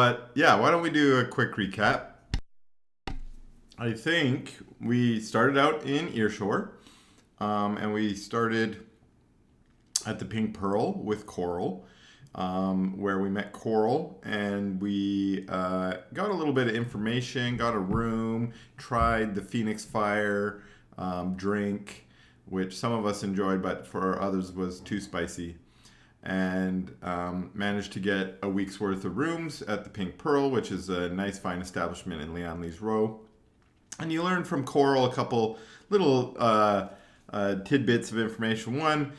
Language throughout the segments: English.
But yeah, why don't we do a quick recap? I think we started out in Earshore, and we started at the Pink Pearl with Coral, where we met Coral, and we got a little bit of information, got a room, tried the Phoenix Fire drink, which some of us enjoyed, but for others was too spicy, and managed to get a week's worth of rooms at the Pink Pearl, which is a nice, fine establishment in Leon Lee's Row. And you learn from Coral a couple little tidbits of information. One,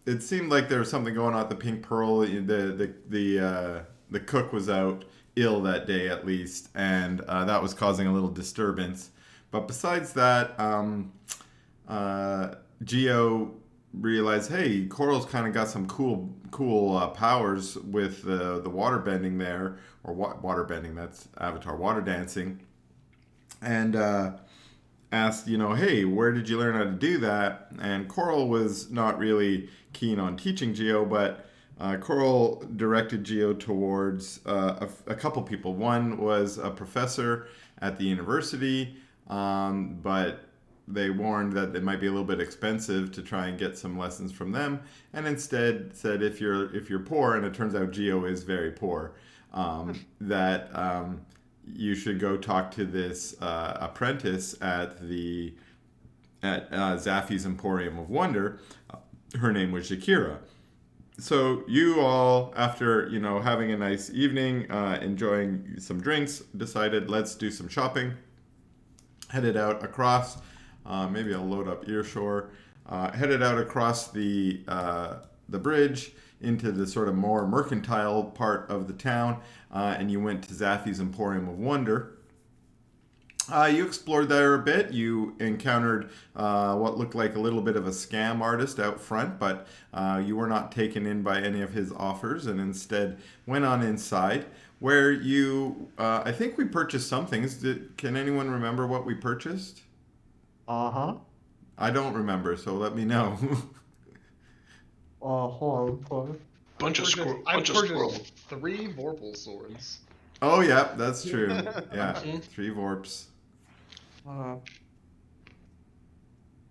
it seemed like there was something going on at the Pink Pearl. The cook was out ill that day, at least, and that was causing a little disturbance. But besides that, Geo realized, hey, Coral's kind of got some cool powers with the water bending there, or water bending. That's Avatar water dancing, and asked, hey, where did you learn how to do that? And Coral was not really keen on teaching Geo, but Coral directed Geo towards a couple people. One was a professor at the university, but they warned that it might be a little bit expensive to try and get some lessons from them, and instead said if you're poor, and it turns out Geo is very poor, that you should go talk to this apprentice at Zaffy's Emporium of Wonder. Her name was Shakira. So you all, after having a nice evening, enjoying some drinks, decided let's do some shopping. Headed out across. Maybe I'll load up Earshore. Headed out across the bridge into the sort of more mercantile part of the town, and you went to Zaffy's Emporium of Wonder. You explored there a bit. You encountered what looked like a little bit of a scam artist out front, but you were not taken in by any of his offers, and instead went on inside, where you, I think we purchased some things. Can anyone remember what we purchased? Uh-huh. I don't remember, so let me know. Hold on. Bunch of I squirrels. purchased 3 Vorpal swords. Oh, yeah, that's true. Yeah, 3 Vorps. Uh,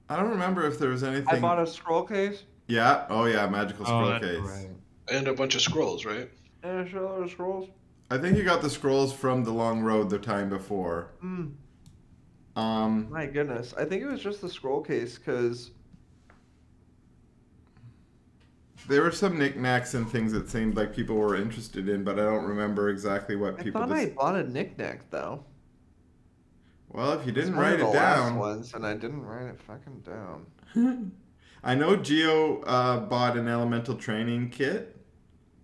I don't remember if there was anything. I bought a scroll case. Yeah. Oh, yeah. Magical scroll that's case. right. And a bunch of scrolls, right? And a shitload of scrolls. I think you got the scrolls from the long road the time before. My goodness. I think it was just the scroll case, because There were some knickknacks and things that seemed like people were interested in, but I don't remember exactly what I people. thought I bought a knickknack, though. Well, if you didn't It's one of write it the last down. ones, and I didn't write it fucking down. I know Geo bought an elemental training kit,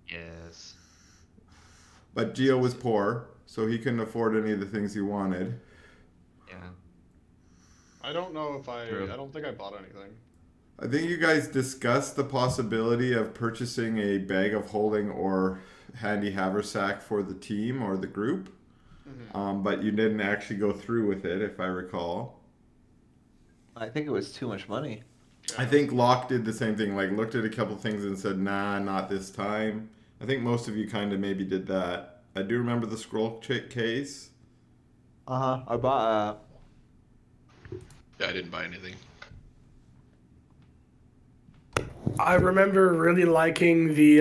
Yes. but Geo was poor, so he couldn't afford any of the things he wanted. Yeah. I don't know if True. I don't think I bought anything. I think you guys discussed the possibility of purchasing a bag of holding or handy haversack for the team or the group, but you didn't actually go through with it, if I recall. I think it was too much money. I think Locke did the same thing, like looked at a couple things and said, nah, not this time. I think most of you kind of maybe did that. I do remember the scroll case. I bought Yeah, I didn't buy anything. I remember really liking the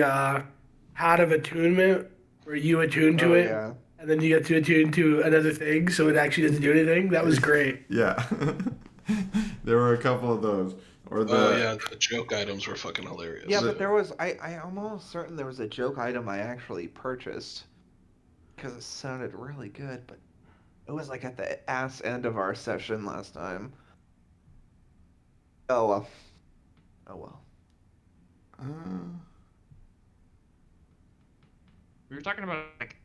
hat of attunement, where you attune to it, yeah. and then you get to attune to another thing, so it actually doesn't do anything. That was great. Yeah. There were a couple of those. Or Yeah, the joke items were fucking hilarious. Yeah, but there was, I'm almost certain there was a joke item I actually purchased, because it sounded really good, but it was like at the ass end of our session last time. Oh well. Oh well. We were talking about like.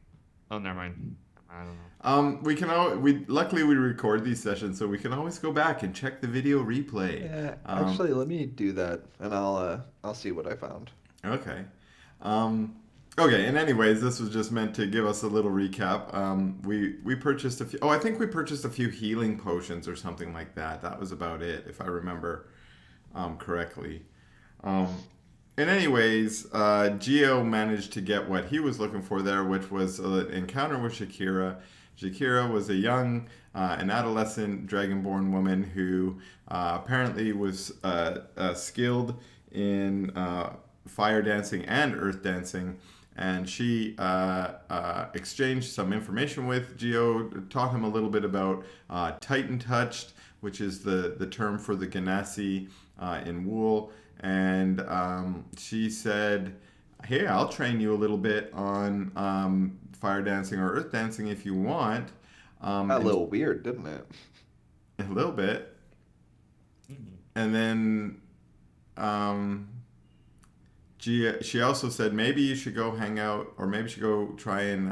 Oh, never mind. I don't know. Luckily we record these sessions, so we can always go back and check the video replay. Yeah, actually, let me do that, and I'll see what I found. Okay. Okay, and anyways, this was just meant to give us a little recap. We purchased a few. Oh, I think we purchased a few healing potions or something like that. That was about it, if I remember correctly. in any ways, Geo managed to get what he was looking for there, which was an encounter with Shakira. Shakira was a young, an adolescent dragonborn woman who apparently was skilled in fire dancing and earth dancing. And she exchanged some information with Geo, taught him a little bit about Titan Touched, which is the term for the Ganassi in wool. And she said, hey, I'll train you a little bit on fire dancing or earth dancing if you want. A little weird, didn't it? A little bit. And then she also said, maybe you should go hang out, or maybe you should go try and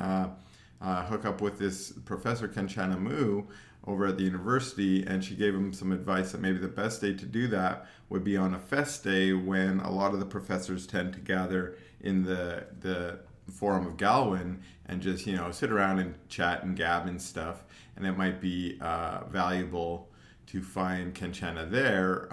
hook up with this Professor Kanchana Mu over at the university. And she gave him some advice that maybe the best day to do that would be on a fest day when a lot of the professors tend to gather in the Forum of Galwin and just, sit around and chat and gab and stuff. And it might be valuable to find Kanchana there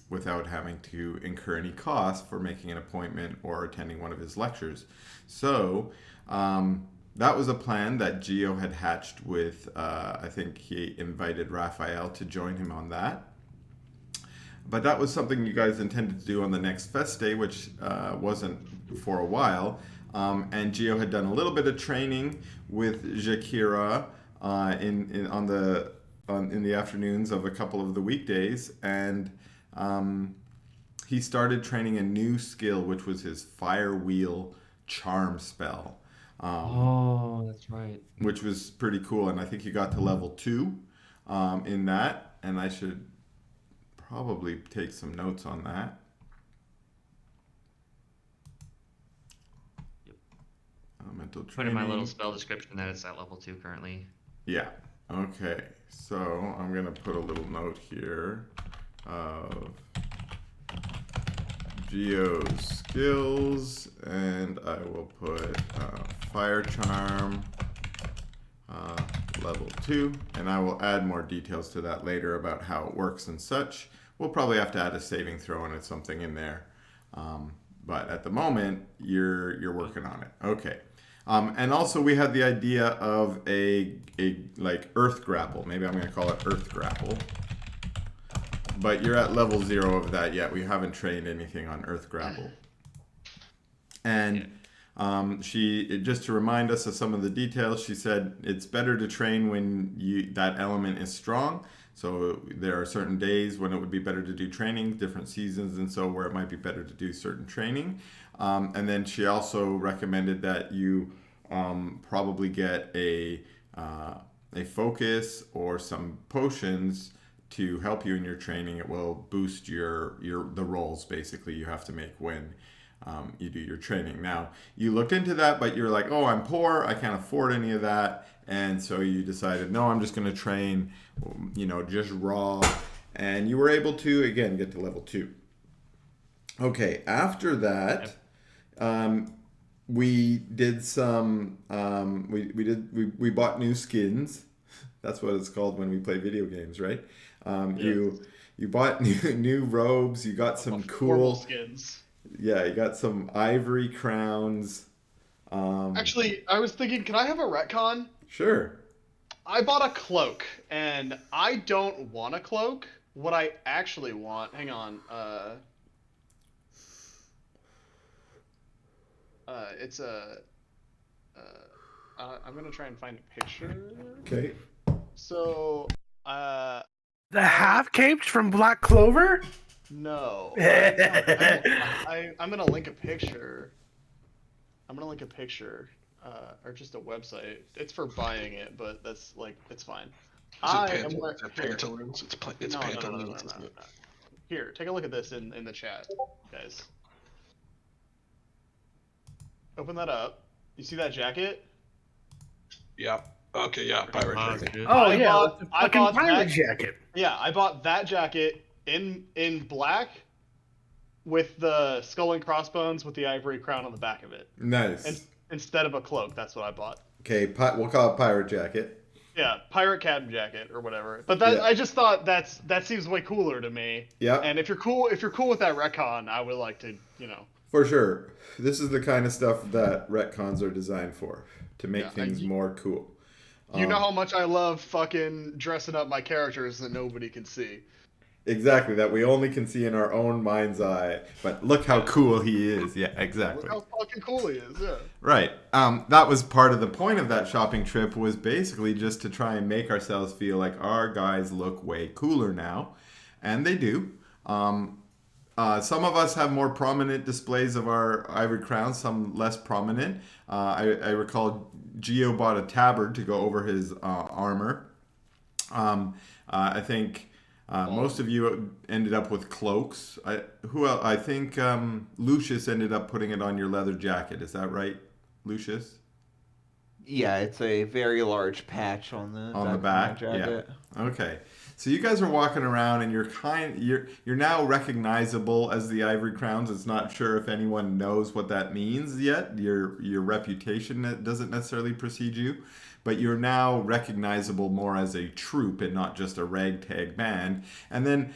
without having to incur any cost for making an appointment or attending one of his lectures. So that was a plan that Geo had hatched with, I think he invited Raphael to join him on that. But that was something you guys intended to do on the next fest day, which wasn't for a while. And Geo had done a little bit of training with Jakira in the afternoons of a couple of the weekdays, and he started training a new skill, which was his Fire Wheel Charm spell. Oh, that's right. Which was pretty cool, and I think he got to level 2 in that, and I should probably take some notes on that. Yep. Mental Put training. in my little spell description that it's at level 2 currently. Yeah. Okay. So I'm gonna put a little note here of Geo's skills, and I will put Fire Charm level 2, and I will add more details to that later about how it works and such. We'll probably have to add a saving throw and something in there, but at the moment you're working on it. Okay. And also we had the idea of a like Earth Grapple. Maybe I'm going to call it Earth Grapple. But you're at level 0 of that yet. We haven't trained anything on Earth Grapple. And she, just to remind us of some of the details, she said it's better to train when that element is strong. So there are certain days when it would be better to do training, different seasons, and so where it might be better to do certain training. And then she also recommended that you probably get a focus or some potions to help you in your training. It will boost the rolls basically you have to make when you do your training. Now, you looked into that, but you're like, oh, I'm poor, I can't afford any of that. And so you decided, no, I'm just going to train, just raw. And you were able to, again, get to level 2. Okay, after that, we did some, we bought new skins. That's what it's called when we play video games, right? You bought new robes. You got some cool skins. Yeah, you got some ivory crowns. Actually, I was thinking, can I have a retcon? Sure. I bought a cloak, and I don't want a cloak. What I actually want, hang on, it's a, I'm gonna try and find a picture. Okay. So, The half capes from Black Clover? no. I'm gonna link a picture. Or just a website. It's for buying it, but that's it's fine. It's pantaloons. It's No. pantaloons. Isn't it? Here, take a look at this in the chat, guys. Open that up. You see that jacket? Yeah. Okay. Yeah. Pirate jacket. Oh, I yeah. bought- It's a I fucking bought pirate that- jacket. Yeah, I bought that jacket in black with the skull and crossbones with the ivory crown on the back of it. Nice. Instead of a cloak, that's what I bought. Okay, we'll call it pirate jacket. Yeah, pirate captain jacket or whatever. But that I just thought that seems way cooler to me. Yeah. And if you're cool with that retcon, I would like to, For sure. This is the kind of stuff that retcons are designed for, to make things more cool. You know how much I love fucking dressing up my characters that nobody can see. Exactly, that we only can see in our own mind's eye. But look how cool he is. Yeah, exactly. Look how fucking cool he is, yeah. Right. That was part of the point of that shopping trip, was basically just to try and make ourselves feel like our guys look way cooler now. And they do. Some of us have more prominent displays of our ivory crowns, some less prominent. I recall Geo bought a tabard to go over his armor. I think most of you ended up with cloaks. Who else? I think Lucius ended up putting it on your leather jacket. Is that right, Lucius? Yeah, it's a very large patch on the back of my jacket. Yeah. Okay. So you guys are walking around, and you're now recognizable as the Ivory Crowns. It's not sure if anyone knows what that means yet. Your reputation doesn't necessarily precede you, but you're now recognizable more as a troupe and not just a ragtag band. And then,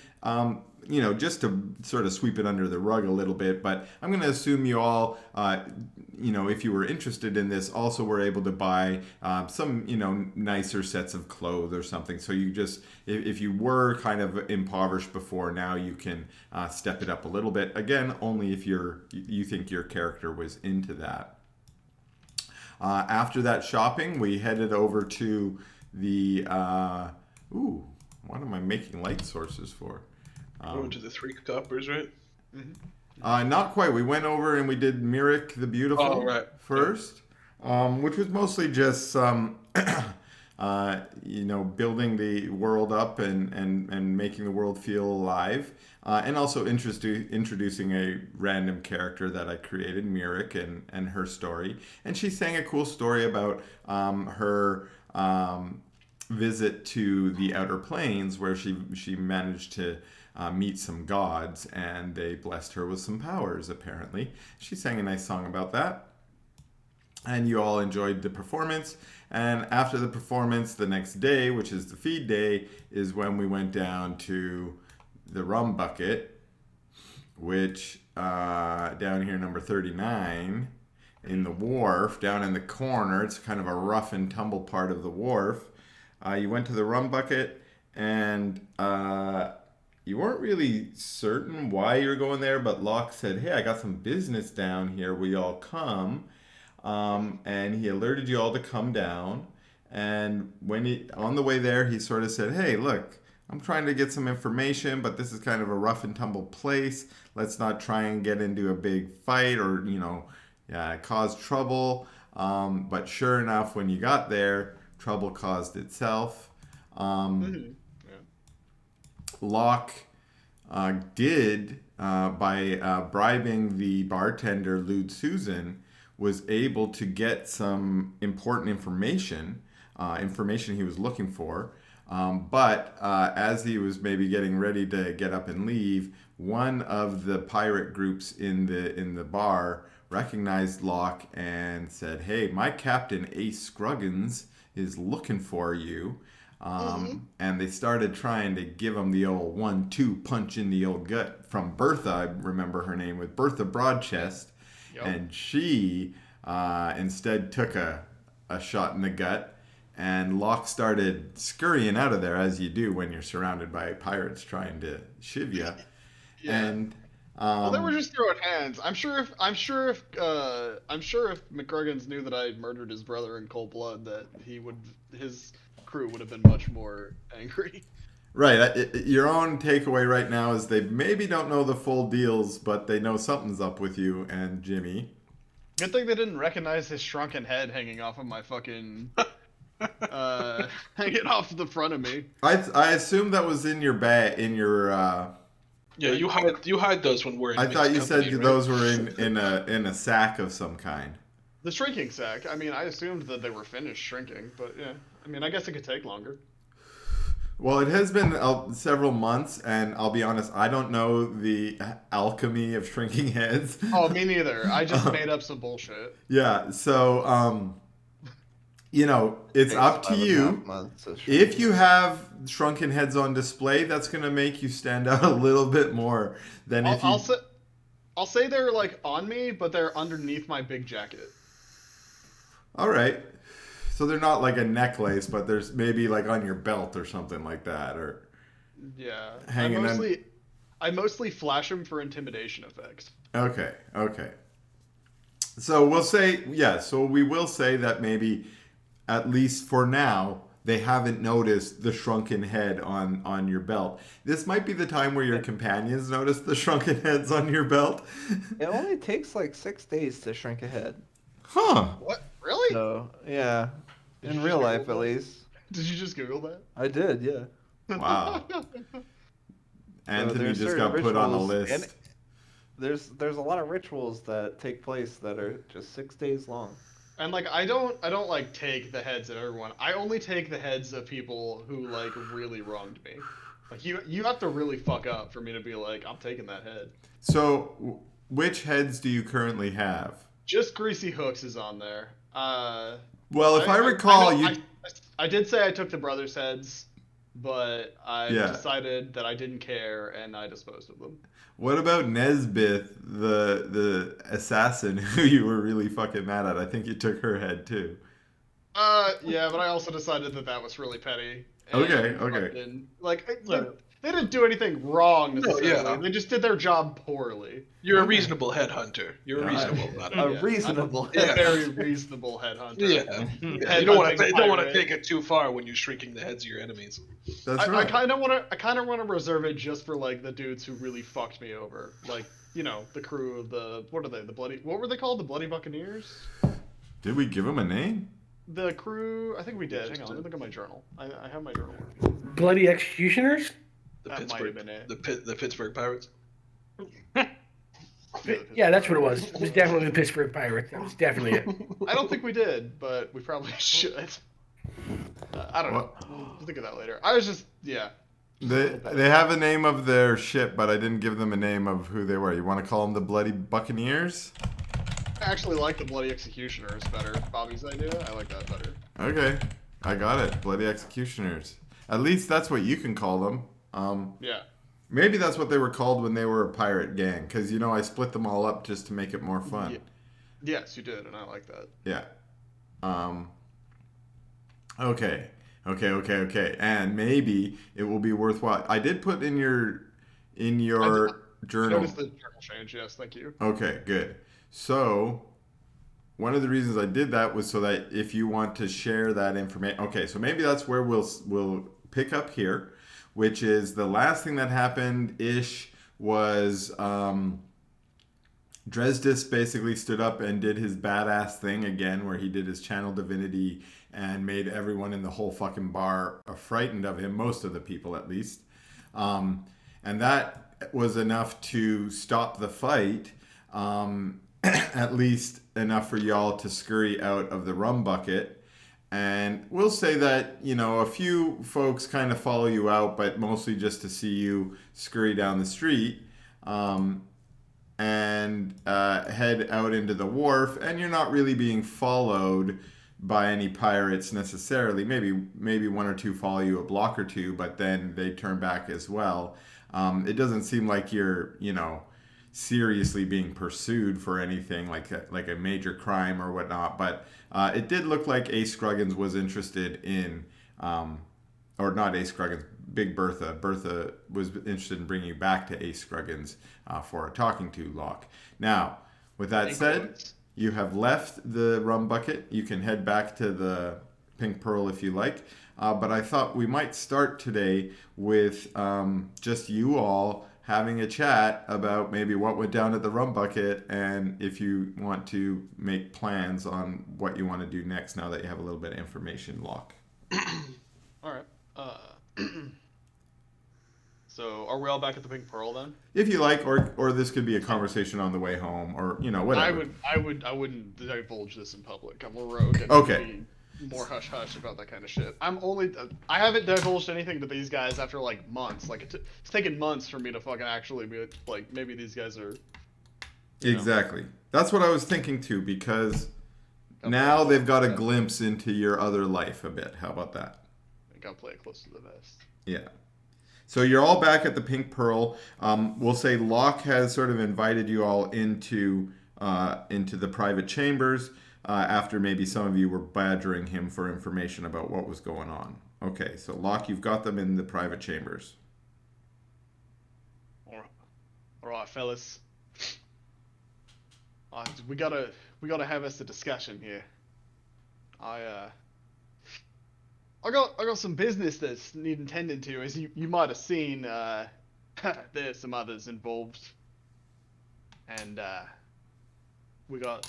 just to sort of sweep it under the rug a little bit, but I'm going to assume you all, if you were interested in this, also were able to buy some, nicer sets of clothes or something. So you just, if you were kind of impoverished before, now you can step it up a little bit. Again, only if you think your character was into that. After that shopping, we headed over to the, what am I making light sources for? Going to the 3 coppers, right? Mm-hmm. Not quite. We went over and we did Myrick the Beautiful first, which was mostly just building the world up and making the world feel alive, and also introducing a random character that I created, Myrick, and her story. And she sang a cool story about her visit to the Outer Planes, where she managed to meet some gods, and they blessed her with some powers, apparently. She sang a nice song about that. And you all enjoyed the performance. And after the performance, the next day, which is the feed day, is when we went down to the rum bucket, which down here, number 39, in the wharf, down in the corner. It's kind of a rough and tumble part of the wharf. You went to the rum bucket, and you weren't really certain why you're going there, but Locke said, "Hey, I got some business down here. Will y'all come?" And he alerted you all to come down. And on the way there, he sort of said, "Hey, look, I'm trying to get some information, but this is kind of a rough and tumble place. Let's not try and get into a big fight or, cause trouble." But sure enough, when you got there, trouble caused itself. Locke did, by bribing the bartender, Lude Susan, was able to get some important information he was looking for. But as he was maybe getting ready to get up and leave, one of the pirate groups in the bar recognized Locke and said, "Hey, my captain, Ace Scruggins, is looking for you." And they started trying to give him the old 1-2 punch in the old gut from Bertha. I remember her name was Bertha Broadchest. Yep. And she instead took a shot in the gut, and Locke started scurrying out of there, as you do when you're surrounded by pirates trying to shiv you. Yeah. And they were just throwing hands. I'm sure if McGruggins knew that I had murdered his brother in cold blood, that his crew would have been much more angry. Right. Your own takeaway right now is they maybe don't know the full deals, but they know something's up with you and Jimmy. Good thing they didn't recognize his shrunken head hanging off of my fucking hanging off the front of me. I assume that was in your bag, in your. Yeah, you hide those when we're in I thought you company, said right? those were in a sack of some kind. The shrinking sack. I mean, I assumed that they were finished shrinking, but yeah. I mean, I guess it could take longer. Well, it has been several months, and I'll be honest, I don't know the alchemy of shrinking heads. Oh, me neither. I just made up some bullshit. Yeah, so you know, it's Takes up to 5.5 you. months to shrink. If you have shrunken heads on display, that's going to make you stand out a little bit more than if you... I'll say they're like on me, but they're underneath my big jacket. All right. So they're not like a necklace, but there's maybe like on your belt or something like that, or Yeah. hanging I mostly flash them for intimidation effects. Okay. So we'll say, yeah, so we will say that maybe, at least for now, they haven't noticed the shrunken head on your belt. This might be the time where your companions notice the shrunken heads on your belt. It only takes like 6 days to shrink a head. Huh. What? Really? So, yeah. Did In you real just life, Google at that? least. Did you just Google that? I did, yeah. Wow. Anthony there's just certain got put on a rituals, list. and there's a lot of rituals that take place that are just 6 days long. And like I don't like take the heads of everyone. I only take the heads of people who like really wronged me. Like you have to really fuck up for me to be like, I'm taking that head. So, which heads do you currently have? Just Greasy Hooks is on there. Well, if I recall, I did say I took the brothers' heads, but I Yeah. decided that I didn't care and I disposed of them. What about Nesbith, the assassin who you were really fucking mad at? I think you took her head too. Yeah, but I also decided that was really petty. Okay. They didn't do anything wrong necessarily. yeah. They just did their job poorly. You're a reasonable headhunter. You're a Yeah. reasonable not A Yeah. reasonable A Yeah. very reasonable headhunter. Yeah. Head You don't want hunting to. Don't want to pirate. take it too far when you're shrinking the heads of your enemies. That's I right. kind of want to reserve it just for like the dudes who really fucked me over, like the crew of what were they called? The Bloody Buccaneers? Did we give him a name? The crew, I think we did. Hang on, let me look at my journal. I have my journal. Bloody executioners? The That might have been it. The Pittsburgh Pirates. Yeah, that's what it was. It was definitely the Pittsburgh Pirates. That was definitely it. I don't think we did, but we probably should. I don't know. What? We'll think of that later. I was just, yeah. They have a name of their ship, but I didn't give them a name of who they were. You want to call them the Bloody Buccaneers? I actually like the Bloody Executioners better. Bobby's idea. I like that better. Okay, I got it. Bloody Executioners. At least that's what you can call them. Yeah. Maybe that's what they were called when they were a pirate gang, because I split them all up just to make it more fun. Yeah. Yes, you did, and I like that. Yeah. Okay. And maybe it will be worthwhile. I did put in your journal. Notice the journal change. Yes, thank you. Okay, good. So, one of the reasons I did that was so that if you want to share that information. Okay, so maybe that's where we'll pick up here, which is the last thing that happened-ish was Dresdis basically stood up and did his badass thing again, where he did his channel divinity and made everyone in the whole fucking bar frightened of him, most of the people at least. And that was enough to stop the fight. At least enough for y'all to scurry out of the rum bucket. And we'll say that, a few folks kind of follow you out, but mostly just to see you scurry down the street and head out into the wharf. And you're not really being followed by any pirates necessarily. Maybe one or two follow you a block or two, but then they turn back as well. It doesn't seem like you're, seriously being pursued for anything like a major crime or whatnot, but it did look like Ace Scruggins was interested in, or not Ace Scruggins, Big Bertha. Bertha was interested in bringing you back to Ace Scruggins for a talking to lock. Now, with that said, you have left the rum bucket. You can head back to the Pink Pearl if you like, but I thought we might start today with just you all having a chat about maybe what went down at the rum bucket, and if you want to make plans on what you want to do next now that you have a little bit of information, Locke. All right. So are we all back at the Pink Pearl then? If you like, or this could be a conversation on the way home, or whatever. I wouldn't divulge this in public. I'm a rogue. And Okay. be more hush hush about that kind of shit. I haven't divulged anything to these guys after like months. Like it's taken months for me to fucking actually be like, maybe these guys are. Exactly. That's what I was thinking too, because Now they've got a glimpse into your other life a bit. How about that? I gotta play it close to the vest. Yeah. So you're all back at the Pink Pearl. We'll say Locke has sort of invited you all into the private chambers after maybe some of you were badgering him for information about what was going on. Okay, so Locke, you've got them in the private chambers. All right, fellas. We gotta have us a discussion here. I got some business that's needing tending to, as you might have seen. There's some others involved, and we got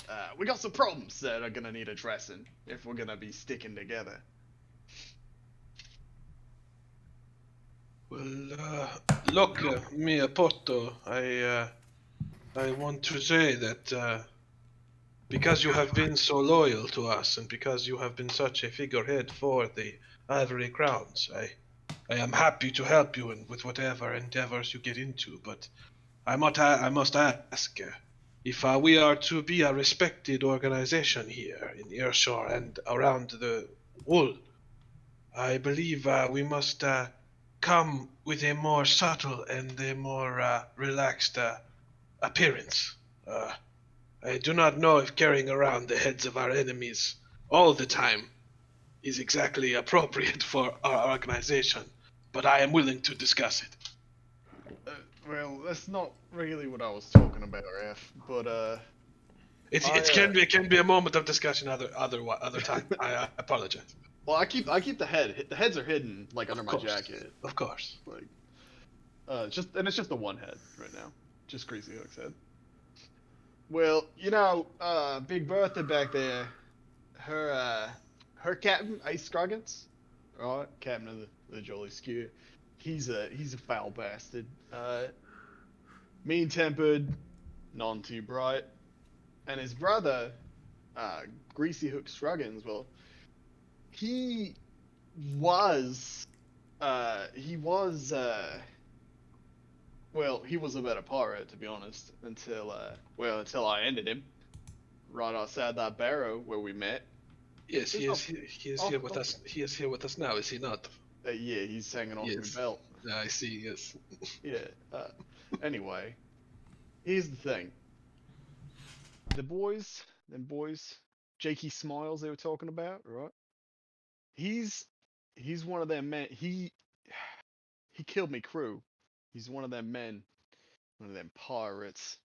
some problems that are gonna need addressing if we're gonna be sticking together. Well, look, mia poto, I want to say that because you have been so loyal to us and because you have been such a figurehead for the Ivory Crowns, I am happy to help you with whatever endeavors you get into, but I must ask if we are to be a respected organization here in Earshore and around the wool. I believe we must come with a more subtle and a more relaxed appearance. I do not know if carrying around the heads of our enemies all the time is exactly appropriate for our organization, but I am willing to discuss it. Well, that's not really what I was talking about, Raf. But It can be a moment of discussion other time. I apologize. Well, I keep the head. The heads are hidden like under my jacket. Of course. Like, it's just the one head right now, just Greasy Hook's head. Well, Big Bertha back there, her captain, Ace Scroggins, right? Captain of the Jolly Skewer. He's a foul bastard. Mean-tempered, none too bright. And his brother, Greasy Hook Scroggins, well, he was a better pirate, to be honest, until I ended him right outside that barrow where we met. Yes, he is here with us. He is here with us now, is he not? Yeah, he's hanging off my belt. I see. Yes. Yeah. Anyway, here's the thing. Them boys, Jakey Smiles they were talking about, right? He's one of them men. He killed me crew. He's one of them men. One of them pirates.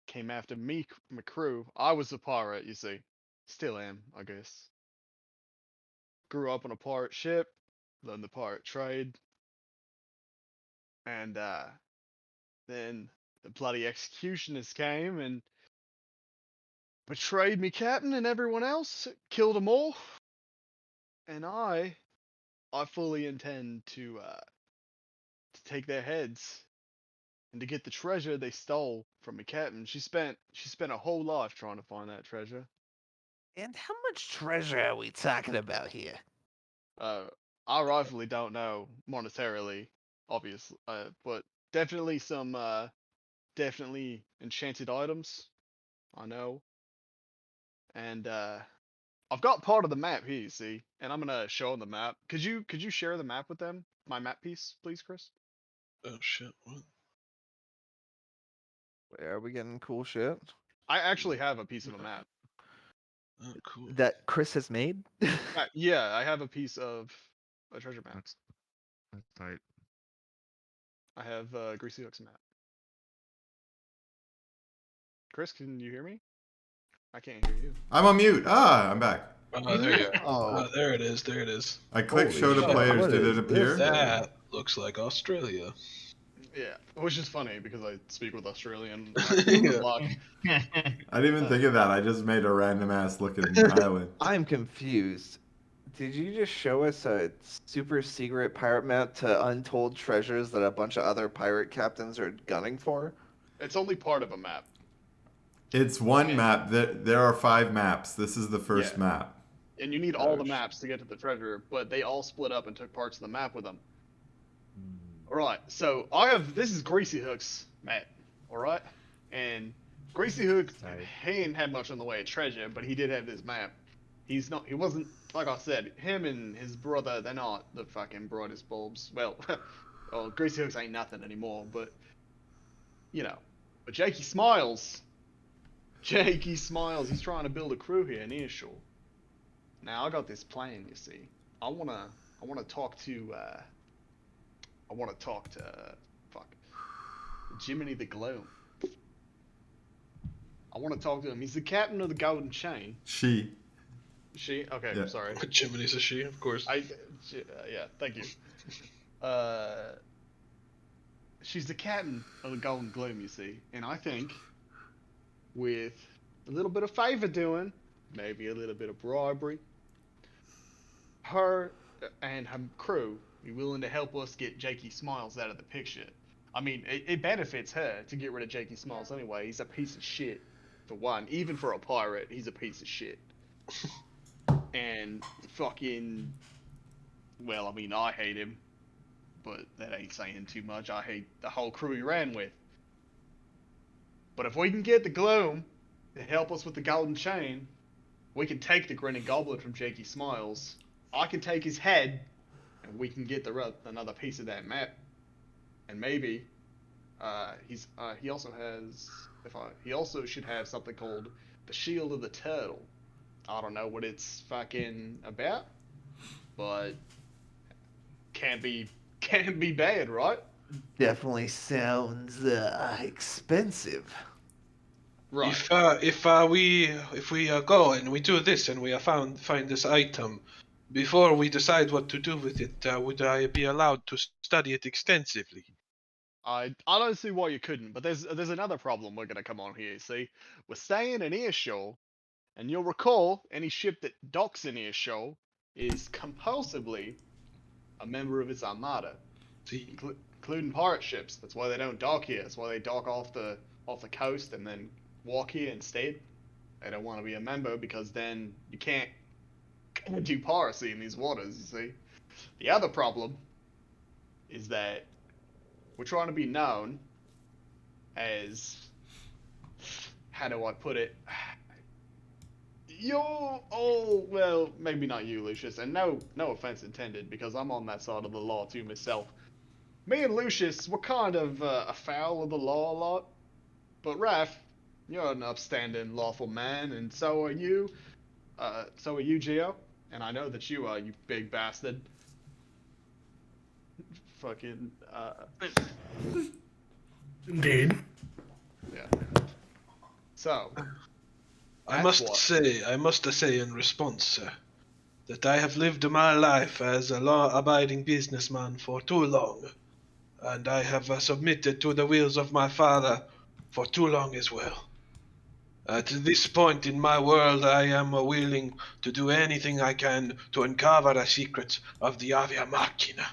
Came after me, my crew. I was a pirate, you see. Still am, I guess. Grew up on a pirate ship. Learned the pirate trade. And then the bloody executioners came and betrayed me captain and everyone else. Killed them all. And I fully intend to take their heads and to get the treasure they stole from me captain. She spent a whole life trying to find that treasure. And how much treasure are we talking about here? I rightfully don't know monetarily, obviously, but definitely some definitely enchanted items. I know. And I've got part of the map here, you see, and I'm gonna show them the map. Could you share the map with them? My map piece, please, Chris. Oh shit! What? Where are we getting cool shit? I actually have a piece of a map. Oh, cool. That Chris has made? Yeah, I have a piece of a treasure map. That's tight. I have Greasy Hook's map. Chris, can you hear me? I can't hear you. I'm on mute. I'm back. Oh, there you go. Oh. There it is. There it is. I clicked Holy show to shit, players. what Did is it appear? That looks like Australia. Yeah, which is funny because I speak with Australian. Yeah. Block. I didn't even think of that. I just made a random ass looking island. I'm confused. Did you just show us a super secret pirate map to untold treasures that a bunch of other pirate captains are gunning for? It's only part of a map. It's one map. There are 5 maps. This is the first map. And you need all the maps to get to the treasure, but they all split up and took parts of the map with them. Alright, so this is Greasy Hook's map, alright? And Greasy Hook, Sorry. he ain't had much in the way of treasure, but he did have this map. He wasn't, like I said, him and his brother, they're not the fucking brightest bulbs. Well, Greasy Hooks ain't nothing anymore, but, But Jakey Smiles, he's trying to build a crew here in Earshore. Now, I got this plan, you see. I wanna talk to, Jiminy the Gloom. I want to talk to him. He's the captain of the Golden Chain. She. Okay, Yeah. sorry. Jiminy's a she, of course. Yeah, thank you. She's the captain of the Golden Gloom, you see. And I think, with a little bit of favor doing, maybe a little bit of bribery, her and her crew be willing to help us get Jakey Smiles out of the picture. I mean, it benefits her to get rid of Jakey Smiles anyway. He's a piece of shit, for one. Even for a pirate, he's a piece of shit. And fucking... Well, I mean, I hate him. But that ain't saying too much. I hate the whole crew he ran with. But if we can get the Gloom to help us with the Golden Chain, we can take the Grinning Goblet from Jakey Smiles. I can take his head, and we can get another piece of that map. And maybe he also should have something called the Shield of the Turtle. I don't know what it's fucking about, but can't be bad, right? Definitely sounds expensive. Right. If we go and we do this and we find this item, before we decide what to do with it, would I be allowed to study it extensively? I don't see why you couldn't, but there's another problem we're gonna come on here. See, we're staying in Earshore, and you'll recall any ship that docks in Earshore is compulsively a member of its armada, including pirate ships. That's why they don't dock here. That's why they dock off the coast and then walk here instead. They don't want to be a member because then you can't do piracy in these waters. You see, the other problem is that we're trying to be known as, how do I put it? Well, maybe not you, Lucius, and no offense intended, because I'm on that side of the law too myself. Me and Lucius, we're kind of afoul of the law a lot, but Raph, you're an upstanding, lawful man, and so are you. So are you, Gio, and I know that you are, you big bastard. Fucking, Indeed. yeah. So, I must say in response, that I have lived my life as a law-abiding businessman for too long, and I have submitted to the wills of my father for too long as well. At this point in my world, I am willing to do anything I can to uncover the secrets of the Avia Machina.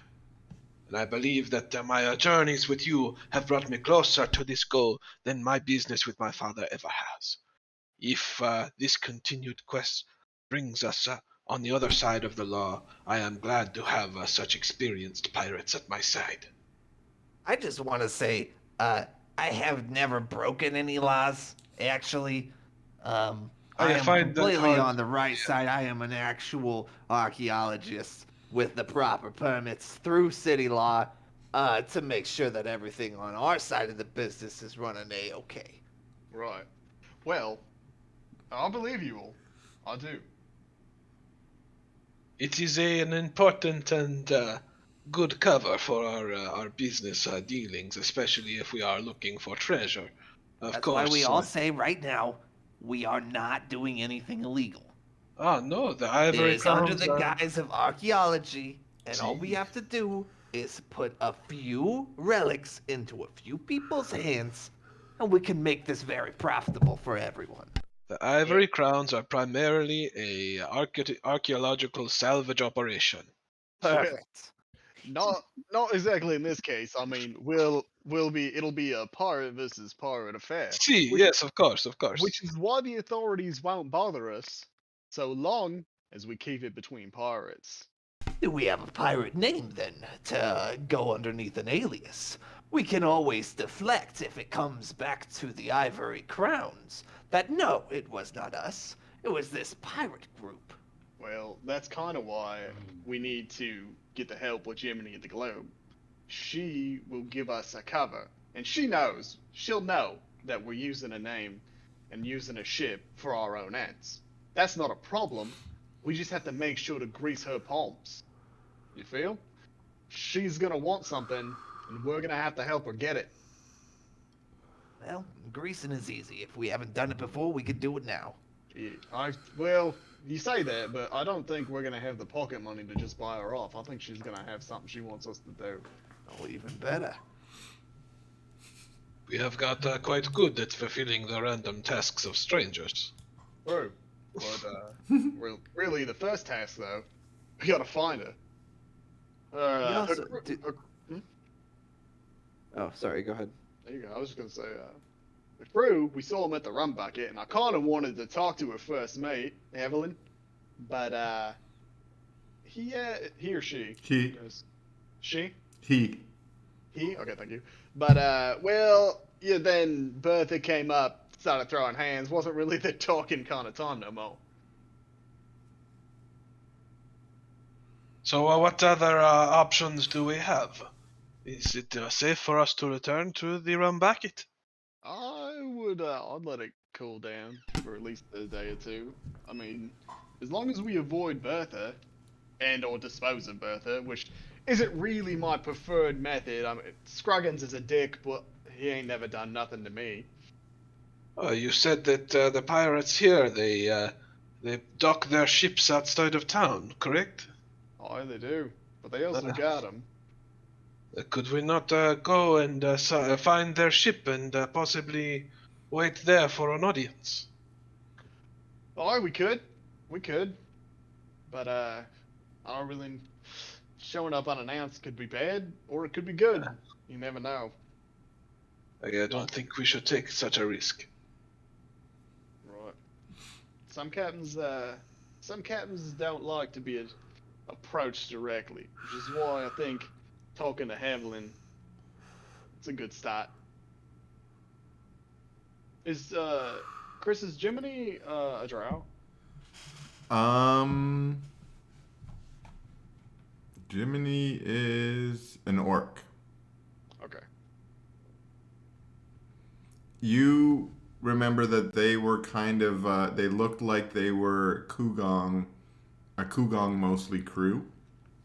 And I believe that my journeys with you have brought me closer to this goal than my business with my father ever has. If this continued quest brings us on the other side of the law, I am glad to have such experienced pirates at my side. I just want to say, I have never broken any laws, actually. I am completely on the right side. I am an actual archaeologist with the proper permits through city law to make sure that everything on our side of the business is running A-okay. right. Well, I believe you all. I do. It is an important and good cover for our business dealings, especially if we are looking for treasure. That's why we all say right now, we are not doing anything illegal. No, the Ivory It is under Crowns the guise of archaeology, and all we Gee. have to do is put a few relics into a few people's hands, and we can make this very profitable for everyone. The Ivory Crowns are primarily a archaeological salvage operation. Perfect. Not exactly in this case. I mean, it'll be a pirate versus pirate affair. Yes, of course. Which is why the authorities won't bother us so long as we keep it between pirates. Do we have a pirate name then to go underneath an alias? We can always deflect if it comes back to the Ivory Crowns. That no, it was not us. It was this pirate group. Well, that's kind of why we need to get the help with Jiminy the Globe. She will give us a cover, and she'll know that we're using a name and using a ship for our own ends. That's not a problem. We just have to make sure to grease her palms. You feel? She's gonna want something, and we're gonna have to help her get it. Well, greasing is easy. If we haven't done it before, we could do it now. Yeah, well, you say that, but I don't think we're gonna have the pocket money to just buy her off. I think she's gonna have something she wants us to do. Oh, even better. We have got quite good at fulfilling the random tasks of strangers. True. But, really, the first task, though, we gotta find her. Oh, sorry, go ahead. There you go. I was just gonna say, the crew, we saw him at the rum bucket, and I kind of wanted to talk to her first mate, Evelyn, but, he or she? He. She? He. He? Okay, thank you. But, well, yeah, then Bertha came up, started throwing hands, wasn't really the talking kind of time no more. So what other options do we have? Is it safe for us to return to the rum bucket? I'd let it cool down for at least a day or two. I mean, as long as we avoid Bertha, and or dispose of Bertha, which isn't really my preferred method. I mean, Scruggins is a dick, but he ain't never done nothing to me. Oh, you said that the pirates here, they dock their ships outside of town, correct? Oh, they do, but they also got them. Could we not go and find their ship and possibly wait there for an audience? Oh, we could, but I don't really. Showing up unannounced could be bad, or it could be good. You never know. I don't think we should take such a risk. Right. Some captains don't like to be approached directly, which is why I think talking to Evelyn, it's a good start. Is Chris's Jiminy a drow? Jiminy is an orc. Okay. You remember that they were kind of, they looked like they were a Kugong mostly crew.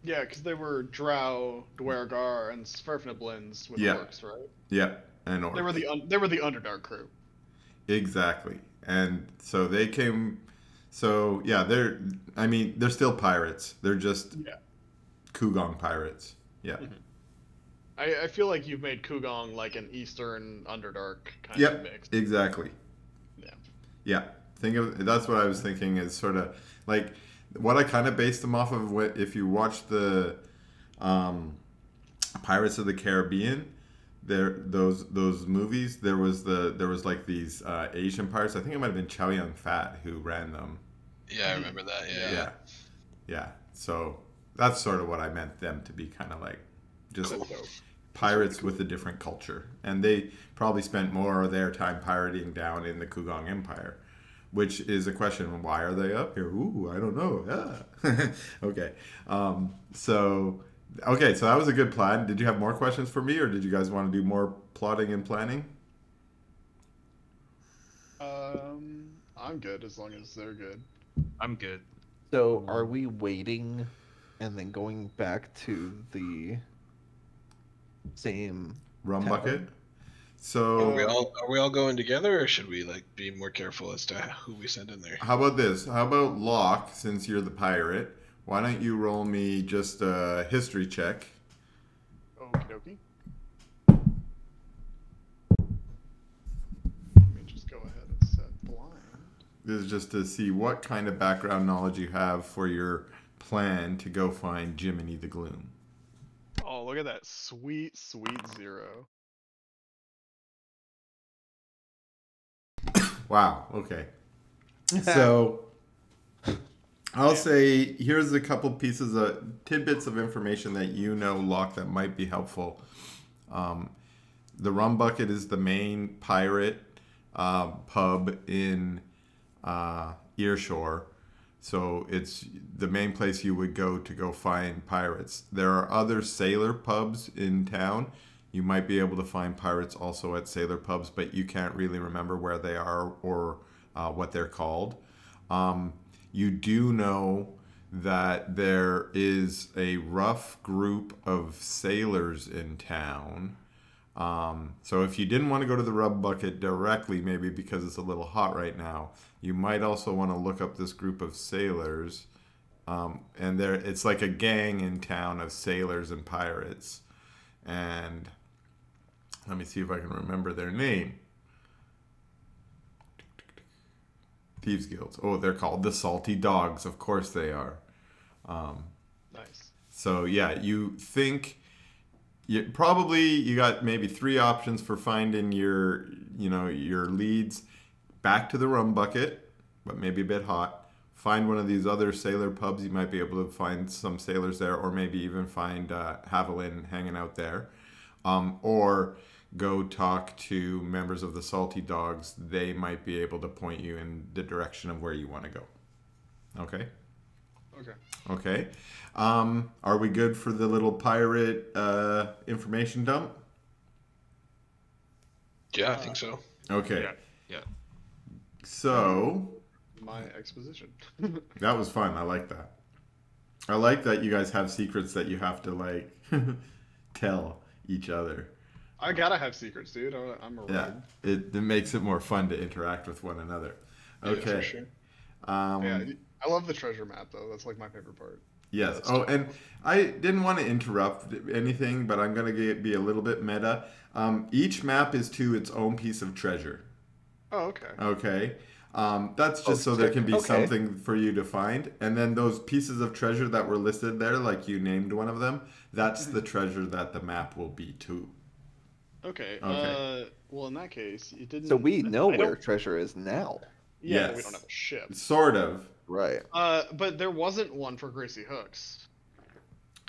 Yeah, because they were drow, Dwergar, and Sverfnablins with orcs, right? Yeah, and orcs. They were the Underdark crew. Exactly. And so they came, so yeah, they're still pirates. They're just Kugong pirates. Yeah. Mm-hmm. I feel like you've made Kugong like an Eastern Underdark kind of mix. Exactly. Yeah. Yeah. That's what I was thinking is sort of like what I kind of based them off of. What if you watch the Pirates of the Caribbean, those movies, there was like these Asian pirates. I think it might have been Chow Yun Fat who ran them. Yeah, I remember that. Yeah. So that's sort of what I meant them to be, kind of like just pirates with a different culture. And they probably spent more of their time pirating down in the Kugong Empire, which is a question. Why are they up here? Ooh, I don't know. Yeah. Okay. So that was a good plan. Did you have more questions for me, or did you guys want to do more plotting and planning? I'm good as long as they're good. I'm good. So, are we waiting and then going back to the same rum tavern? bucket? So are we all going together, or should we like be more careful as to who we send in there? How about this? How about Locke, since you're the pirate? Why don't you roll me just a history check? Okie dokie. Let me just go ahead and set blind. This is just to see what kind of background knowledge you have for your plan to go find Jiminy the Gloom. Oh, look at that sweet, sweet 0. Wow, okay. So I'll say here's a couple pieces of tidbits of information that Locke, that might be helpful. the Rum Bucket is the main pirate pub in Earshore. So it's the main place you would go to go find pirates. There are other sailor pubs in town. You might be able to find pirates also at sailor pubs, but you can't really remember where they are or what they're called. You do know that there is a rough group of sailors in town. So if you didn't want to go to the Rum Bucket directly, maybe because it's a little hot right now, you might also want to look up this group of sailors. And it's like a gang in town of sailors and pirates. And let me see if I can remember their name. Thieves Guilds. Oh, they're called the Salty Dogs. Of course they are. Nice. So yeah, you think you got maybe 3 options for finding your leads. Back to the Rum Bucket, but maybe a bit hot. Find one of these other sailor pubs. You might be able to find some sailors there, or maybe even find Haviland hanging out there. Or go talk to members of the Salty Dogs. They might be able to point you in the direction of where you want to go. Okay? Okay. Are we good for the little pirate information dump? Yeah, I think so. Okay. Yeah. So... my exposition. That was fun. I like that. I like that you guys have secrets that you have to, like, tell each other. I gotta have secrets, dude. I'm a rogue. Yeah, it makes it more fun to interact with one another. Okay. Yeah, for sure. Yeah, I love the treasure map, though. That's, like, my favorite part. Yes. Oh, and I didn't want to interrupt anything, but I'm going to be a little bit meta. Each map is to its own piece of treasure. Oh, okay. Okay. That's just so there can be something for you to find. And then those pieces of treasure that were listed there, like you named one of them, that's the treasure that the map will be to. Okay. Well, in that case, it didn't... So we know where treasure is now. Yeah, Yes. but we don't have a ship. Sort of. Right. But there wasn't one for Greasy Hooks.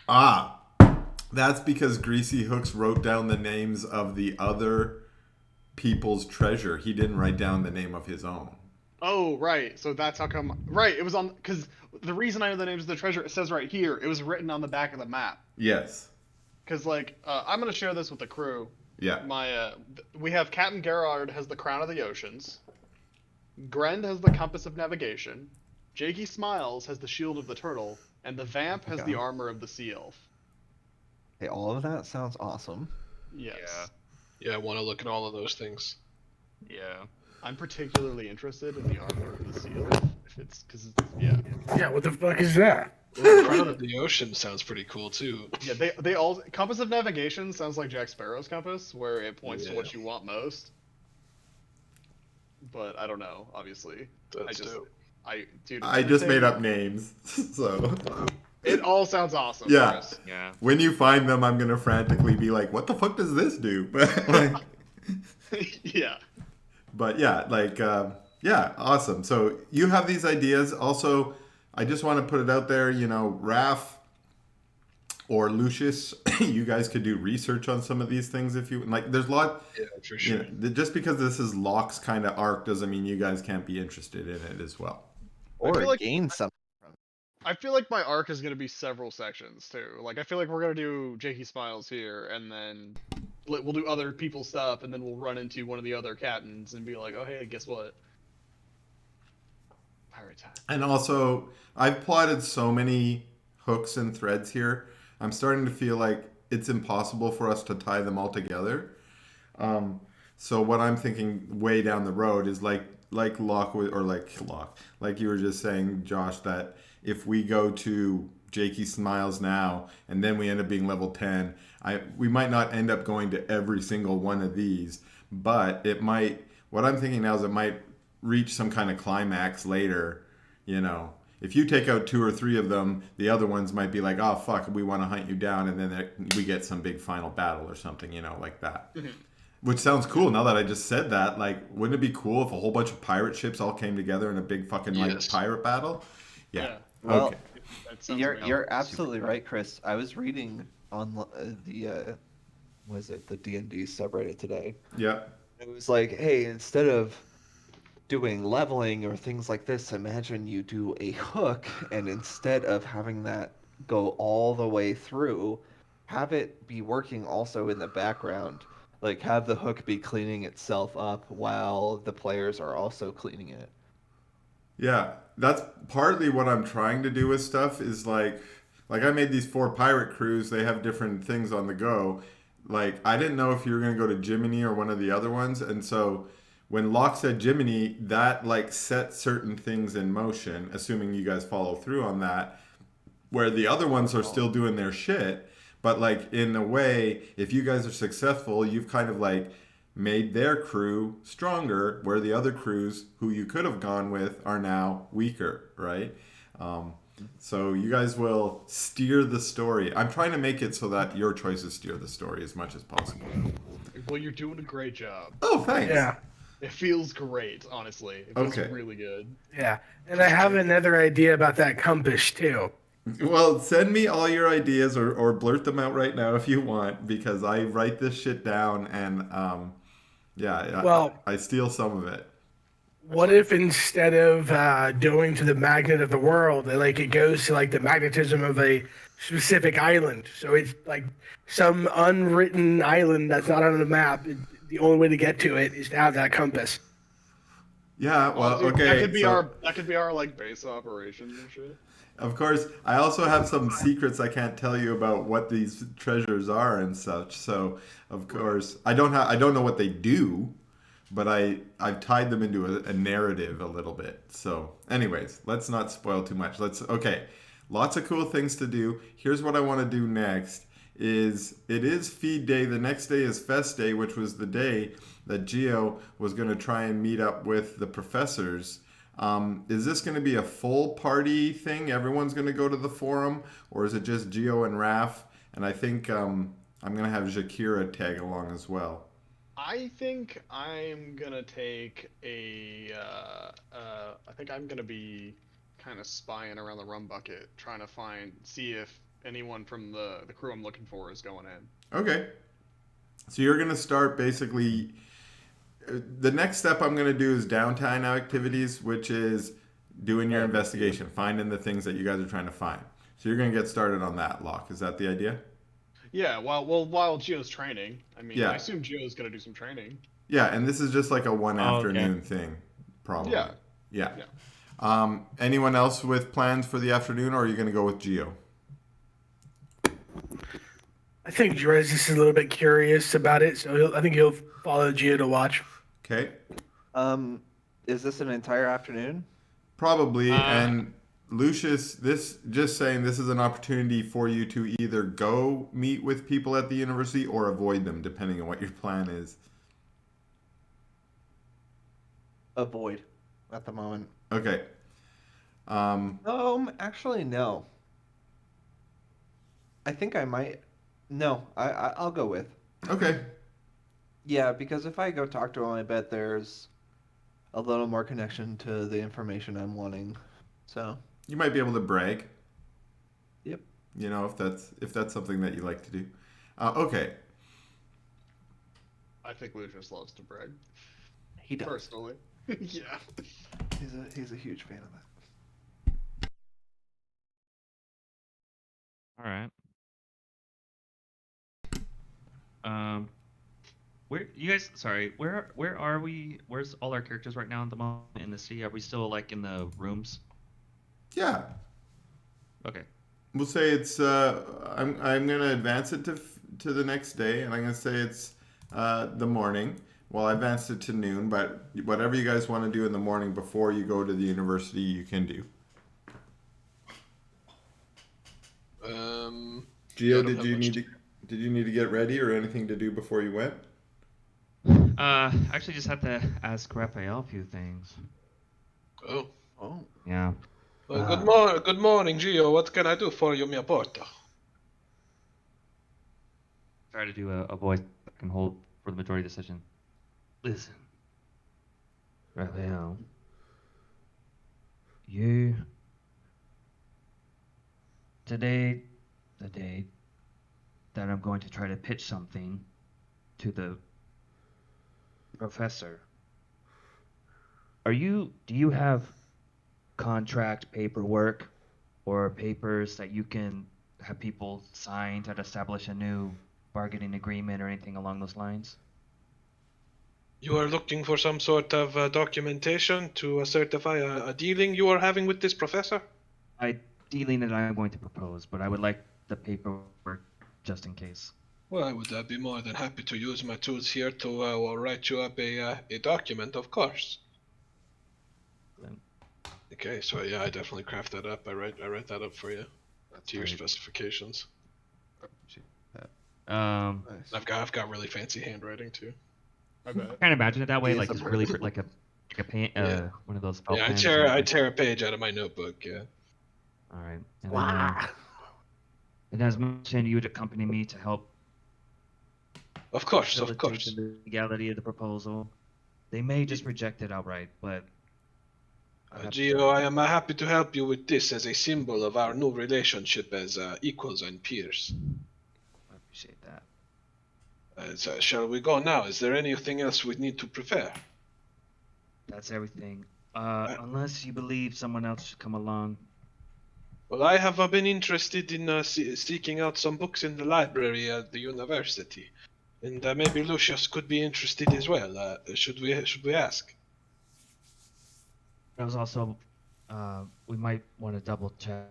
Ah, that's because Greasy Hooks wrote down the names of the other people's treasure. He didn't write down the name of his own. Oh, right. So that's how come... Right, it was on... Because the reason I know the names of the treasure, it says right here, it was written on the back of the map. Yes. Because, like, I'm going to share this with the crew. Yeah. We have Captain Gerard has the Crown of the Oceans. Grend has the Compass of Navigation. Jakey Smiles has the Shield of the Turtle. And the Vamp has the Armor of the Sea Elf. Hey, all of that sounds awesome. Yes. Yeah, I want to look at all of those things. Yeah. I'm particularly interested in the Armor of the Sea Elf. If it's... Because, yeah. Yeah, what the fuck is that? Crown of the Ocean sounds pretty cool, too. Yeah, they all... Compass of Navigation sounds like Jack Sparrow's compass, where it points to what you want most. But I don't know, obviously. That's dope. I just made up names, so... It all sounds awesome. Yeah. Chris. Yeah. When you find them, I'm going to frantically be like, what the fuck does this do? But, like... Yeah. But yeah, like, yeah, awesome. So you have these ideas. Also, I just want to put it out there, Raph or Lucius, you guys could do research on some of these things if you like. There's a lot. Yeah, for sure. Just because this is Locke's kind of arc doesn't mean you guys can't be interested in it as well. Or gain something from it. I feel like my arc is going to be several sections too. Like I feel like we're going to do Jakey Smiles here, and then we'll do other people's stuff, and then we'll run into one of the other captains and be like, oh hey, guess what? Pirate time. And also, I've plotted so many hooks and threads here. I'm starting to feel like it's impossible for us to tie them all together. So what I'm thinking way down the road is like Locke, or like you were just saying, Josh, that if we go to Jakey Smiles now and then we end up being level 10, we might not end up going to every single one of these, but it might, what I'm thinking now is it might reach some kind of climax later, If you take out 2 or 3 of them, the other ones might be like, oh, fuck, we want to hunt you down, and then we get some big final battle or something, like that. Mm-hmm. Which sounds cool. Now that I just said that, like, wouldn't it be cool if a whole bunch of pirate ships all came together in a big fucking, pirate battle? Yeah. Well, okay. you're absolutely right, Chris. I was reading on the was it the D&D subreddit today. Yeah. It was like, hey, instead of doing leveling or things like this, imagine you do a hook, and instead of having that go all the way through, have it be working also in the background. Like, have the hook be cleaning itself up while the players are also cleaning it. Yeah, that's partly what I'm trying to do with stuff is like I made these 4 pirate crews, they have different things on the go. Like I didn't know if you were going to go to Jiminy or one of the other ones, and so when Locke said Jiminy, that like set certain things in motion, assuming you guys follow through on that, where the other ones are still doing their shit, but like in a way, if you guys are successful, you've kind of like made their crew stronger, where the other crews who you could have gone with are now weaker, right? So you guys will steer the story. I'm trying to make it so that your choices steer the story as much as possible. Well, you're doing a great job. Oh, thanks. Yeah. It feels great, honestly. It feels really good. Yeah. And I have another idea about that compass, too. Well, send me all your ideas or blurt them out right now if you want, because I write this shit down and, I steal some of it. What if instead of going to the magnet of the world, like it goes to like the magnetism of a specific island? So it's like some unwritten island that's not on the map. The only way to get to it is to have that compass. Yeah, well, dude, okay. That could be our like base operations and shit. Of course, I also have some secrets I can't tell you about what these treasures are and such. So, of course, I don't know what they do, but I've tied them into a narrative a little bit. So, anyways, let's not spoil too much. Lots of cool things to do. Here's what I want to do next. It is feed day. The next day is fest day, which was the day that Geo was going to try and meet up with the professors. Is this going to be a full party thing? Everyone's going to go to the forum, or is it just Geo and Raph? And I think I'm going to have Jakira tag along as well. I think I'm gonna take I think I'm gonna be kind of spying around the rum bucket, trying to see if anyone from the crew I'm looking for is going in. Okay. So you're going to start basically. The next step I'm going to do is downtime activities, which is doing your investigation, finding the things that you guys are trying to find. So you're going to get started on that, Locke. Is that the idea? Yeah, while Geo's training. I mean, Yeah. I assume Geo's gonna do some training. Yeah, and this is just like a one afternoon thing, probably. Yeah. Anyone else with plans for the afternoon, or are you going to go with Geo? I think Jerez is a little bit curious about it, so I think he'll follow Geo to watch. Okay. Is this an entire afternoon? Probably, and Lucius, this is an opportunity for you to either go meet with people at the university or avoid them, depending on what your plan is. Avoid at the moment. Okay. Actually, no. I think I might. No, I'll go with. Okay. Yeah, because if I go talk to him, I bet there's a little more connection to the information I'm wanting. So. You might be able to brag. Yep. You know, if that's something that you like to do. Okay. I think Lucius loves to brag. He does. Personally. Yeah. He's a huge fan of that. All right. Where you guys? Sorry, where are we? Where's all our characters right now at the moment in the city? Are we still like in the rooms? Yeah. Okay. We'll say it's. I'm gonna advance it to the next day, and I'm gonna say it's the morning. Well, I advanced it to noon, but whatever you guys want to do in the morning before you go to the university, you can do. Geo, did you need to get ready or anything to do before you went? Actually, just have to ask Raphael a few things. Oh. Yeah. Well, good morning, Gio. What can I do for you, mio porto? Try to do a voice that can hold for the majority of the session. Listen, Raphael, today, the day that I'm going to try to pitch something to the professor. Do you have contract paperwork or papers that you can have people sign to establish a new bargaining agreement or anything along those lines? You are looking for some sort of documentation to certify a dealing you are having with this professor? Dealing that I'm going to propose, but I would like the paperwork just in case. Well, I would be more than happy to use my tools here to write you up a document, of course. Okay, so yeah, I definitely craft that up. I write that up for you to your specifications. Nice. I've got really fancy handwriting too. I bet. Can't imagine it that way, like just really like a paint, Yeah. one of those. Yeah, I tear a page out of my notebook. Yeah. All right. And Wow. then, as mentioned, you would accompany me to help. Of course. facilitate the legality of the proposal. They may just reject it outright, but. Gio, I am happy to help you with this as a symbol of our new relationship as equals and peers. I appreciate that. So shall we go now? Is there anything else we need to prepare? That's everything. Unless you believe someone else should come along. Well, I have been interested in seeking out some books in the library at the university, and maybe Lucius could be interested as well. Should we ask? There was also, we might want to double check.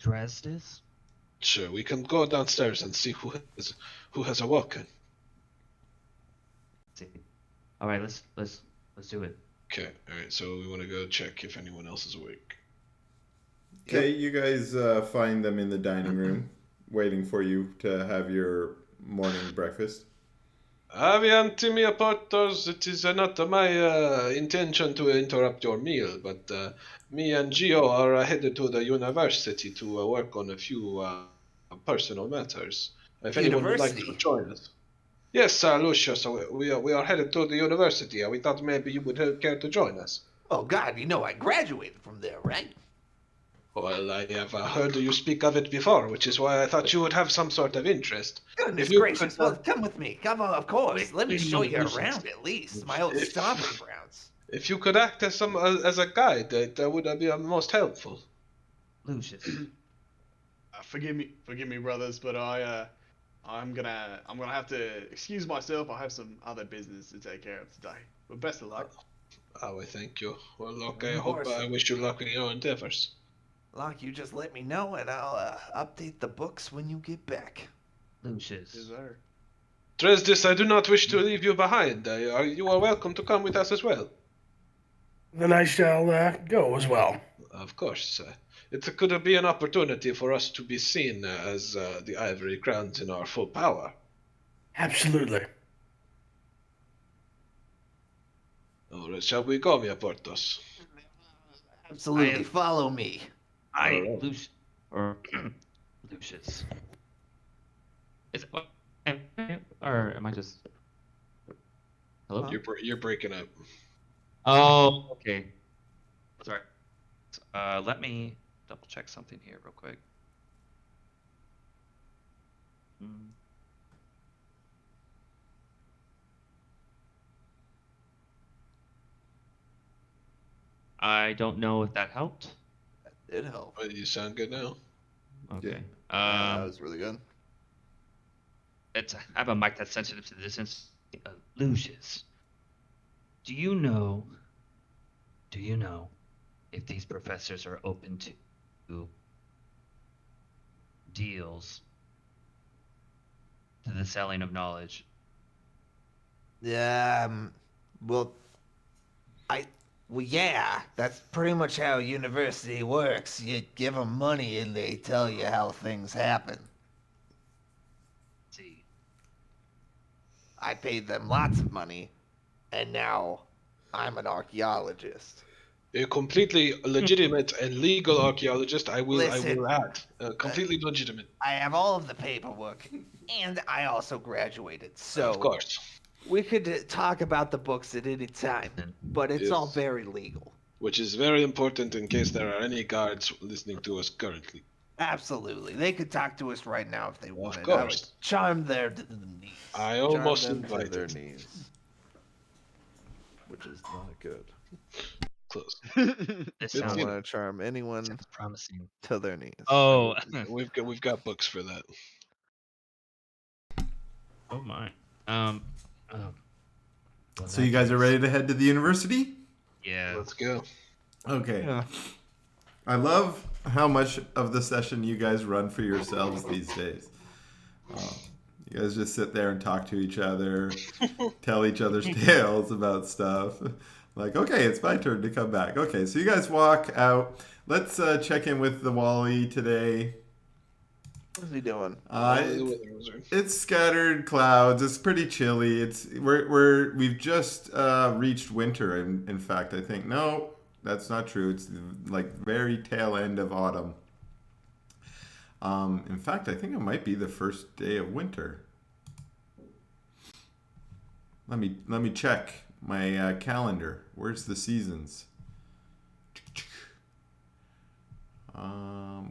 Dresdes? Sure, we can go downstairs and see who has awoken. See. All right, let's do it. Okay, all right. So we want to go check if anyone else is awake. Okay, you guys find them in the dining room, waiting for you to have your morning breakfast. Avianti mia portos, it is not my intention to interrupt your meal, but me and Gio are headed to the university to work on a few personal matters. If anyone would like to join us. Yes, Lucius, we are headed to the university. We thought maybe you would care to join us. Oh, God, you know I graduated from there, right? Well, I have heard you speak of it before, which is why I thought you would have some sort of interest. Goodness gracious, well, come with me. Come on, of course. Let me show you around at least. My old stomping grounds. If you could act as a guide, that would be most helpful. Lucius. Forgive me, brothers, but I'm gonna have to excuse myself. I have some other business to take care of today. But best of luck. Oh, I thank you. Well, look, I wish you luck in your endeavors. Locke, you just let me know, and I'll update the books when you get back. Lucius. Yes, sir. Dresdes, I do not wish to leave you behind. You are welcome to come with us as well. Then I shall go as well. Of course. It could be an opportunity for us to be seen as the Ivory Crowns in our full power. Absolutely. All right, shall we go, mia portos? Absolutely. Follow me. Lucius. Or Lucius. Is it what? Or am I just? Hello? You're breaking up. Oh, okay. Sorry. Let me double check something here real quick. I don't know if that helped. That did help. But you sound good now. Okay. Yeah, that was really good. I have a mic that's sensitive to the distance. Lucius, do you know if these professors are open to deals to the selling of knowledge? Well, yeah, that's pretty much how university works. You give them money and they tell you how things happen. See. I paid them lots of money, and now I'm an archaeologist. A completely legitimate and legal archaeologist, I will add. Completely legitimate. I have all of the paperwork, and I also graduated, so... Of course. We could talk about the books at any time, but it's all very legal. Which is very important in case there are any guards listening to us currently. Absolutely. They could talk to us right now if they wanted. Of course. I would charm their knees. I almost Charm them to their invited. knees. Which is not good. Close. This I sounds, don't want to charm anyone sounds promising. to their knees. Oh, We've got books for that. oh my. Well, So you guys are ready to head to the university? Yeah. Let's go. Okay. Yeah. I love how much of the session you guys run for yourselves these days. You guys just sit there and talk to each other, tell each other's tales about stuff. Like, okay, it's my turn to come back. Okay, so you guys walk out. Let's check in with the Wally today. What's he doing? It's scattered clouds. It's pretty chilly. We've just reached winter. In fact, I think no, that's not true. It's like very tail end of autumn. In fact, I think it might be the first day of winter. Let me check my calendar. Where's the seasons?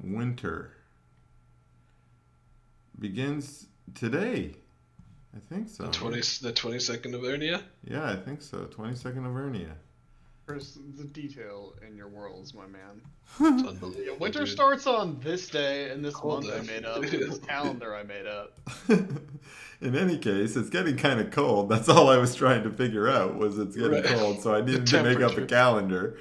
Winter begins today. I think so. The 22nd of Ernia? Yeah, I think so. 22nd of Ernia. There's the detail in your worlds, my man. It's unbelievable. Yeah, winter dude. starts on this day and this Hold month I on. made up, and this calendar I made up. In any case, it's getting kind of cold. That's all I was trying to figure out was it's getting Right. cold, so I The needed to make up a temperature. calendar.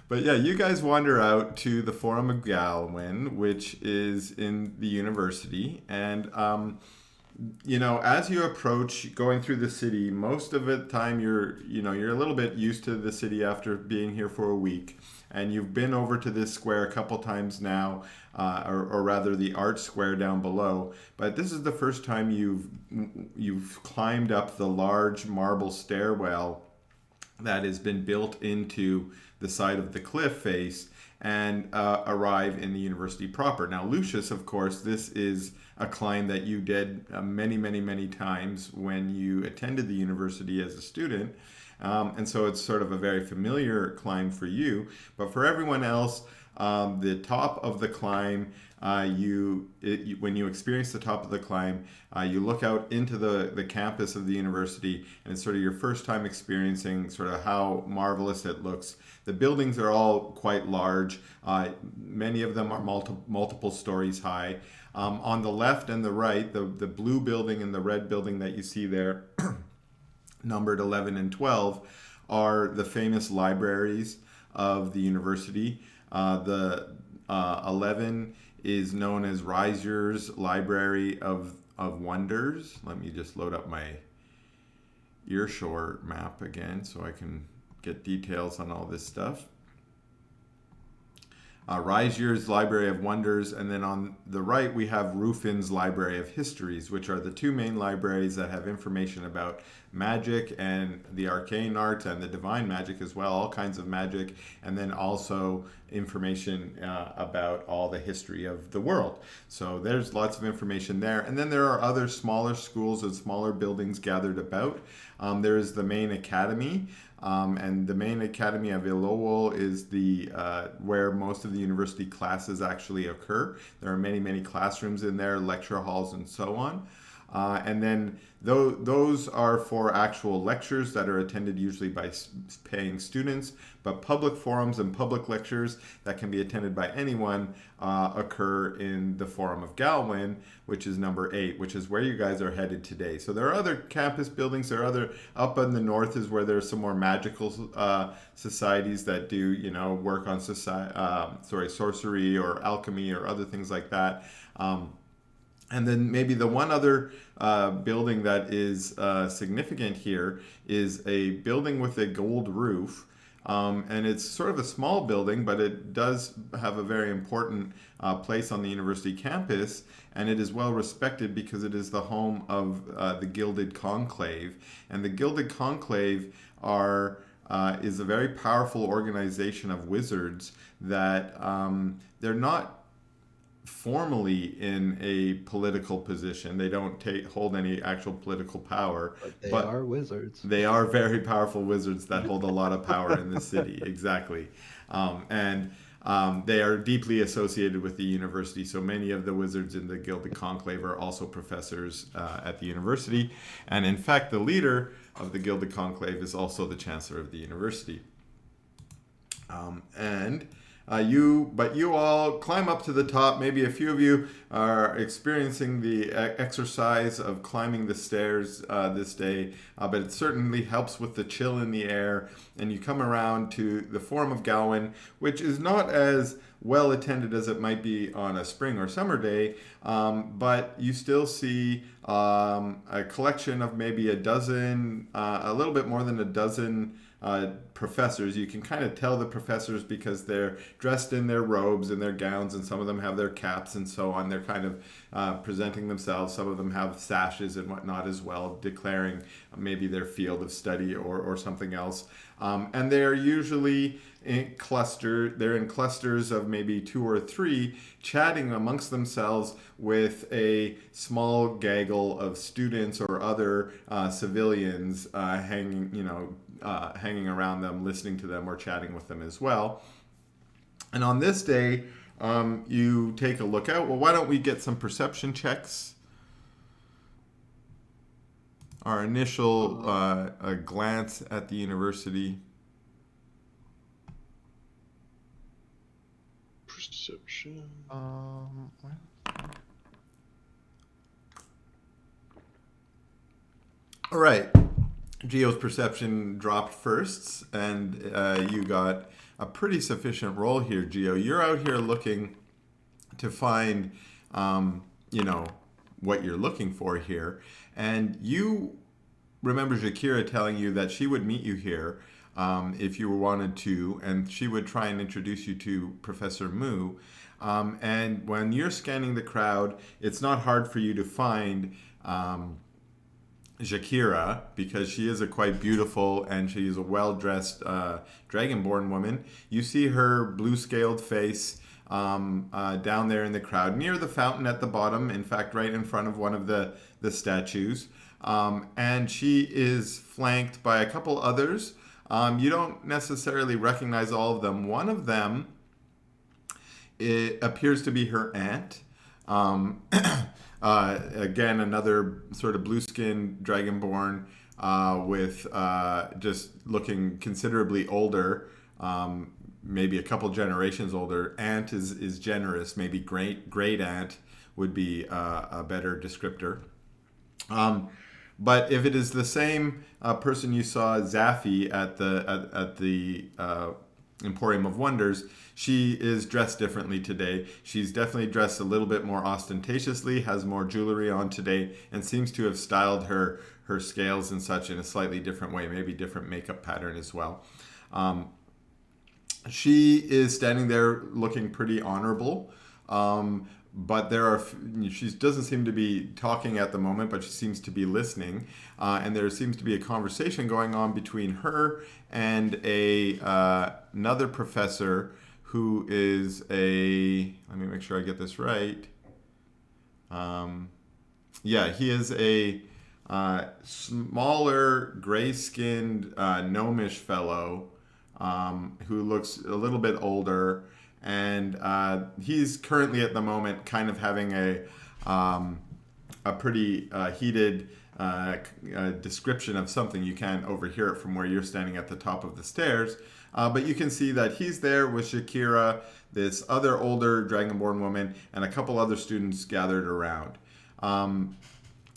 But yeah, you guys wander out to the Forum of Galwin, which is in the university, and as you approach going through the city, most of the time you're a little bit used to the city after being here for a week, and you've been over to this square a couple times now, or rather the Arch Square down below. But this is the first time you've climbed up the large marble stairwell that has been built into the side of the cliff face and arrive in the university proper. Now, Lucius, of course, this is a climb that you did many, many, many times when you attended the university as a student. And so it's sort of a very familiar climb for you. But for everyone else, the top of the climb, when you experience the top of the climb, you look out into the campus of the university, and it's sort of your first time experiencing sort of how marvelous it looks. The buildings are all quite large. Many of them are multiple stories high. On the left and the right, the blue building and the red building that you see there, numbered 11 and 12, are the famous libraries of the university. The 11 is known as Reiser's Library of Wonders. Let me just load up my Earshore map again so I can get details on all this stuff. Reiser's Library of Wonders, and then on the right we have Rufin's Library of Histories, which are the two main libraries that have information about magic and the arcane art and the divine magic as well, all kinds of magic, and then also information about all the history of the world. So there's lots of information there. And then there are other smaller schools and smaller buildings gathered about. There is the main academy. And the main academy of Ilowol is where most of the university classes actually occur. There are many, many classrooms in there, lecture halls, and so on. And then those are for actual lectures that are attended usually by paying students, but public forums and public lectures that can be attended by anyone occur in the Forum of Galwin, which is number 8, which is where you guys are headed today. So there are other campus buildings. There are up in the north is where there's some more magical societies that do, work on sorcery or alchemy or other things like that. And then maybe the one other building that is significant here is a building with a gold roof. And it's sort of a small building, but it does have a very important place on the university campus. And it is well respected because it is the home of the Gilded Conclave. And the Gilded Conclave is a very powerful organization of wizards that they're not formally in a political position. They don't hold any actual political power. But they are wizards. They are very powerful wizards that hold a lot of power in the city. Exactly. And They are deeply associated with the university, so many of the wizards in the Gilded Conclave are also professors at the university. And in fact, the leader of the Gilded Conclave is also the chancellor of the university. You all climb up to the top. Maybe a few of you are experiencing the exercise of climbing the stairs this day, but it certainly helps with the chill in the air. And you come around to the Forum of Galwin, which is not as well attended as it might be on a spring or summer day, but you still see a collection of maybe a dozen, a little bit more than a dozen professors. You can kind of tell the professors because they're dressed in their robes and their gowns, and some of them have their caps and so on. They're kind of presenting themselves. Some of them have sashes and whatnot as well, declaring maybe their field of study or something else. And they're usually in clusters of maybe 2 or 3, chatting amongst themselves with a small gaggle of students or other civilians hanging around them, listening to them or chatting with them as well. And on this day, you take a look out. Well, why don't we get some perception checks? Our initial glance at the university. Perception. All right. Geo's perception dropped first, and you got a pretty sufficient roll here, Geo. You're out here looking to find, what you're looking for here. And you remember Jakira telling you that she would meet you here if you wanted to, and she would try and introduce you to Professor Moo. And when you're scanning the crowd, it's not hard for you to find Jakira, because she is a quite beautiful and she is a well-dressed dragonborn woman. You see her blue-scaled face down there in the crowd, near the fountain at the bottom, in fact, right in front of one of the statues. And she is flanked by a couple others. You don't necessarily recognize all of them. One of them, it appears to be her aunt. Again, another sort of blue-skinned dragonborn with just looking considerably older, maybe a couple generations older. Aunt is generous, maybe great aunt would be a better descriptor. But if it is the same person you saw, Zaffi, at the Emporium of Wonders, she is dressed differently today. She's definitely dressed a little bit more ostentatiously, has more jewelry on today, and seems to have styled her scales and such in a slightly different way, maybe different makeup pattern as well. She is standing there looking pretty honorable, but she doesn't seem to be talking at the moment, but she seems to be listening, and there seems to be a conversation going on between her and another professor who is let me make sure I get this right. He is a smaller, gray-skinned, gnomish fellow who looks a little bit older, and he's currently at the moment kind of having a pretty heated description of something. You can't overhear it from where you're standing at the top of the stairs. But you can see that he's there with Shakira, this other older Dragonborn woman, and a couple other students gathered around.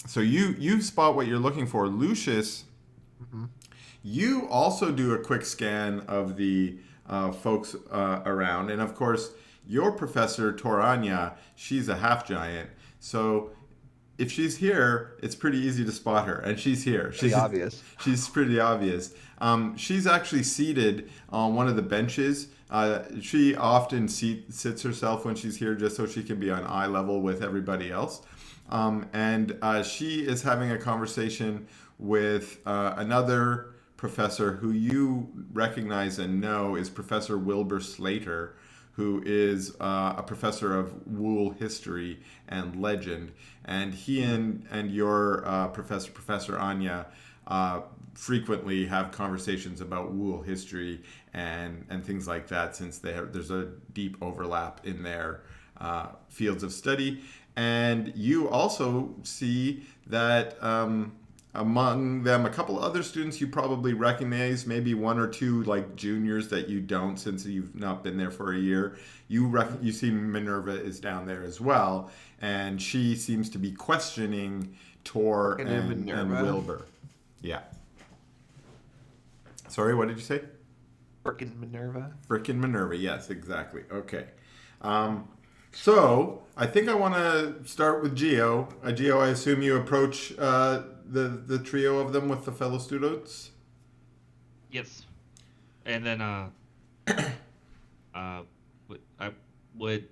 So you spot what you're looking for. Lucius, you also do a quick scan of the folks around. And of course, your professor, Toranya, she's a half-giant. So if she's here, it's pretty easy to spot her. And she's here. She's obvious. She's pretty obvious. She's actually seated on one of the benches. She often sits herself when she's here just so she can be on eye level with everybody else. And she is having a conversation with another professor who you recognize and know is Professor Wilbur Slater, who is a professor of Wool history and legend. And he and your Professor Anya, frequently have conversations about Wool history and things like that, since there's a deep overlap in their fields of study. And you also see that among them, a couple other students you probably recognize, maybe one or two like juniors that you don't, since you've not been there for a year. You see Minerva is down there as well, and she seems to be questioning Tor and Wilbur. Yeah. Sorry, what did you say? Frickin' Minerva. Frickin' Minerva, yes, exactly. Okay. So, I think I want to start with Geo. Geo, I assume you approach the trio of them with the fellow students? Yes. And then I would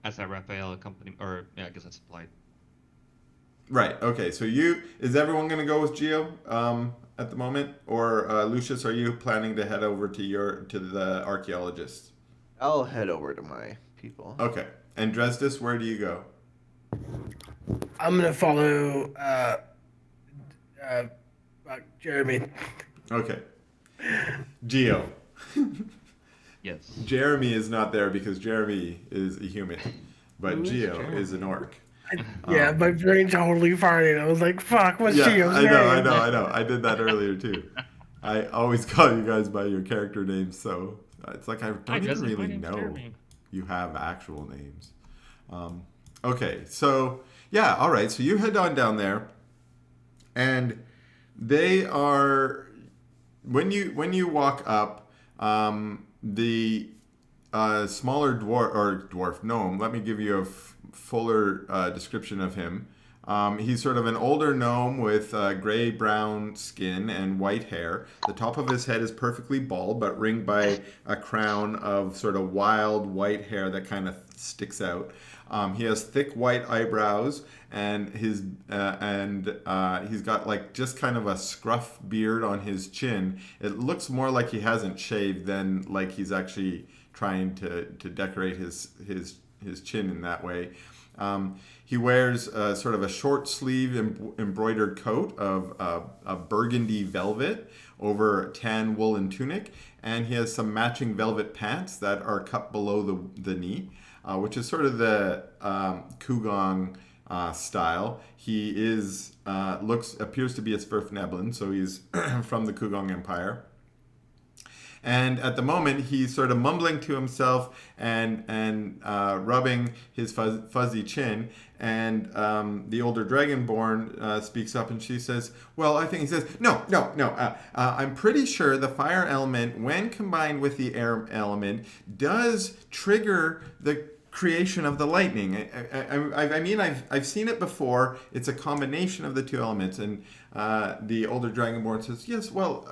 ask that Raphael accompany, or yeah, I guess that's applied. Right. Okay. So is everyone going to go with Geo at the moment, or Lucius? Are you planning to head over to the archaeologists? I'll head over to my people. Okay. And Dresdis, where do you go? I'm gonna follow Jeremy. Okay. Geo. Yes. Jeremy is not there because Jeremy is a human, but Who is Geo Jeremy? is an orc. Yeah, my brain totally farted. I was like, "Fuck, what's Yeah, Geo's I name?" know. I did that earlier too. I always call you guys by your character names, so it's like I don't even really know Jeremy. you have actual names. Okay, so yeah, all right. So you head on down there, and they are when you walk up, the smaller dwarf gnome. Let me give you a fuller description of him. He's sort of an older gnome with gray-brown skin and white hair. The top of his head is perfectly bald, but ringed by a crown of sort of wild white hair that kind of sticks out. He has thick white eyebrows, and he's got like just kind of a scruff beard on his chin. It looks more like he hasn't shaved than like he's actually trying to decorate his chin in that way. He wears sort of a short sleeve embroidered coat of a burgundy velvet over a tan woolen tunic, and he has some matching velvet pants that are cut below the knee, which is sort of the Kugong style. He appears to be a Sverfneblin, so he's from the Kugong Empire. And at the moment, he's sort of mumbling to himself and rubbing his fuzzy chin. And the older Dragonborn speaks up, and she says, "Well, I think," he says, "No. I'm pretty sure the fire element, when combined with the air element, does trigger the creation of the lightning. I mean, I've seen it before. It's a combination of the two elements." And the older Dragonborn says, "Yes, well,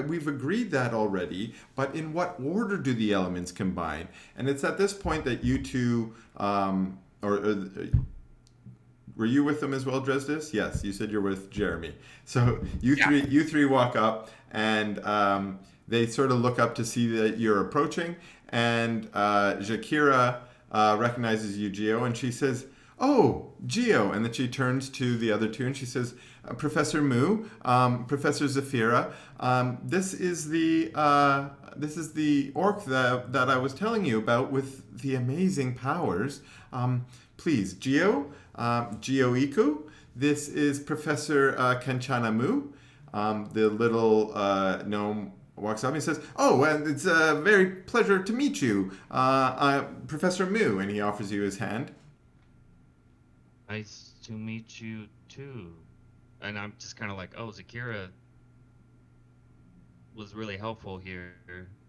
we've agreed that already, but in what order do the elements combine?" And it's at this point that you two, were you with them as well, Dresdis? Yes, you said you're with Jeremy. So you three walk up, and they sort of look up to see that you're approaching, and Jakira recognizes you, Geo, and she says, "Oh, Geo," and then she turns to the other two and she says, "Professor Mu, Professor Zafira, this is the orc that I was telling you about with the amazing powers. Please, Geo, Geo-Iku, this is Professor Kanchana Mu." The little gnome walks up and says, "Oh, and it's a very pleasure to meet you, Professor Mu," and he offers you his hand. Nice to meet you too. And I'm just kind of like, oh, Zakira was really helpful here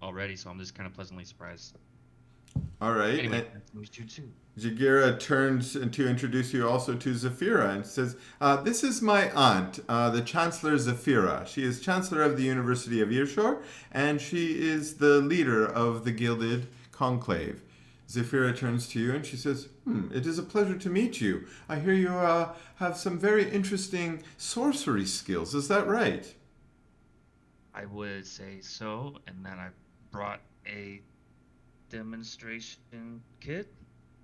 already, so I'm just kind of pleasantly surprised. All right. Anyway, nice to meet you too. Jagira turns to introduce you also to Zafira and says, "This is my aunt, the Chancellor Zafira. She is Chancellor of the University of Earshore, and she is the leader of the Gilded Conclave." Zafira turns to you and she says, "It is a pleasure to meet you. I hear you have some very interesting sorcery skills. Is that right?" I would say so, and then I brought a demonstration kit,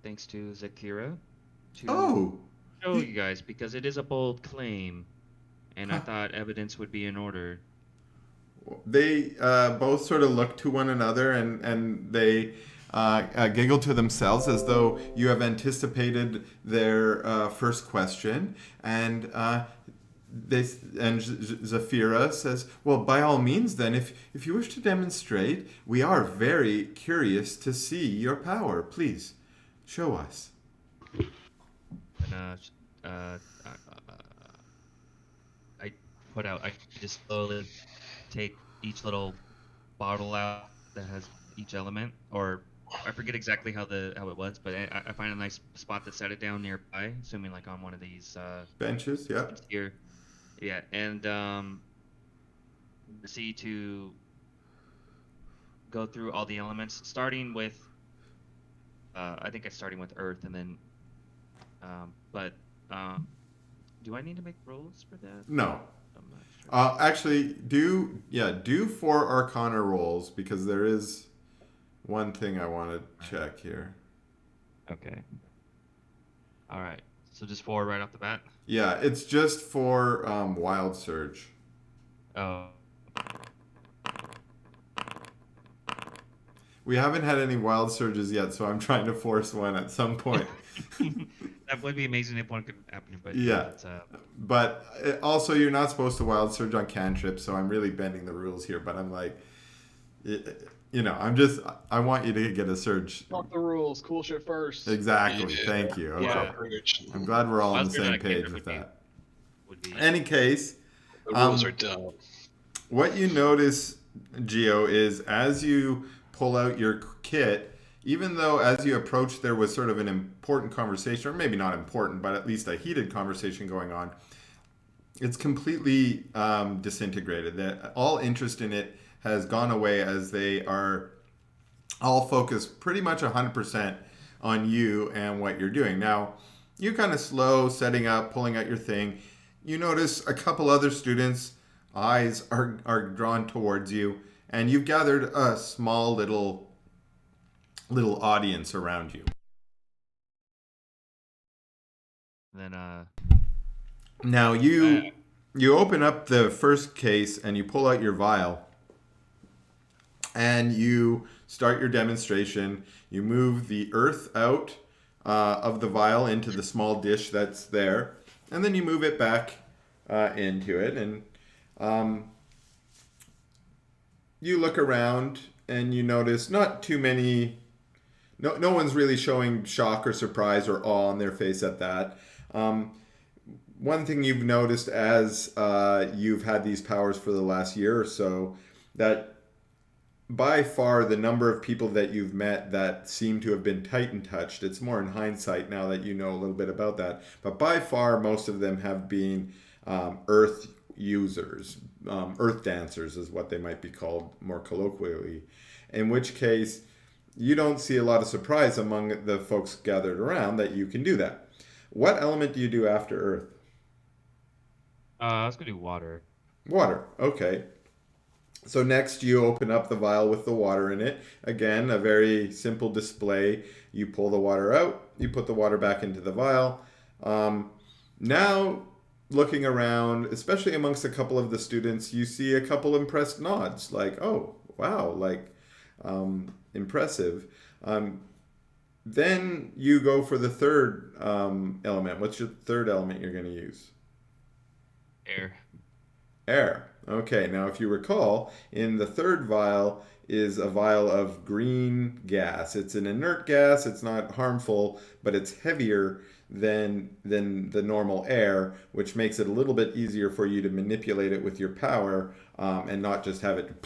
thanks to Zakira, to show you guys, because it is a bold claim, and I thought evidence would be in order. They both sort of look to one another, and they giggle to themselves as though you have anticipated their first question. And Zafira says, "Well, by all means, then, if you wish to demonstrate, we are very curious to see your power. Please, show us." And I just slowly take each little bottle out that has each element, or I forget exactly how it was, but I find a nice spot to set it down nearby, assuming like on one of these Benches, yeah. here, yeah, and proceed to go through all the elements, starting with I think it's starting with Earth, and then do I need to make rolls for that? No. I'm not sure. Actually, do 4 Arcana rolls, because there is one thing I want to check here. Okay. All right. So just 4 right off the bat? Yeah, it's just for Wild Surge. Oh. We haven't had any Wild Surges yet, so I'm trying to force one at some point. That would be amazing if one could happen, but Yeah. It's, But also, you're not supposed to Wild Surge on cantrips, so I'm really bending the rules here. But I'm like, I want you to get a surge. Fuck the rules. Cool shit first. Exactly. Yeah. Thank you. Okay. Yeah. I'm glad we're all on the Wild Surge same on a page cantrip with that. would be Any case, The rules are dumb. what you notice, Geo, is as you pull out your kit, even though as you approach there was sort of an important conversation, or maybe not important, but at least a heated conversation going on, it's completely disintegrated. All interest in it has gone away, as they are all focused pretty much 100% on you and what you're doing. Now, you're kind of slow setting up, pulling out your thing. You notice a couple other students' eyes are drawn towards you, and you've gathered a small little audience around you. then Now you open up the first case and you pull out your vial, and you start your demonstration. You move the earth out of the vial into the small dish that's there, and then you move it back into it, and you look around and you notice not too many. No one's really showing shock or surprise or awe on their face at that. One thing you've noticed as you've had these powers for the last year or so, that by far the number of people that you've met that seem to have been Titan touched, it's more in hindsight now that you know a little bit about that, but by far most of them have been Earth users, Earth dancers is what they might be called more colloquially, in which case you don't see a lot of surprise among the folks gathered around that you can do that. What element do you do after Earth? I was gonna do water. Water. Okay. So next you open up the vial with the water in it. Again, a very simple display. You pull the water out, you put the water back into the vial. Now, looking around, especially amongst a couple of the students, you see a couple impressed nods, like, oh, wow, like, impressive. Then you go for the third element. What's your third element you're going to use? Air. Air. Okay, now if you recall, in the third vial is a vial of green gas. It's an inert gas, it's not harmful, but it's heavier than the normal air, which makes it a little bit easier for you to manipulate it with your power and not just have it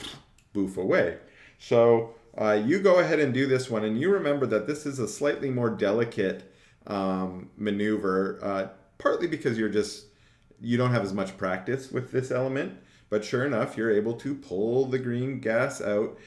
boof away. So you go ahead and do this one, and you remember that this is a slightly more delicate maneuver, partly because you don't have as much practice with this element, but sure enough, you're able to pull the green gas out.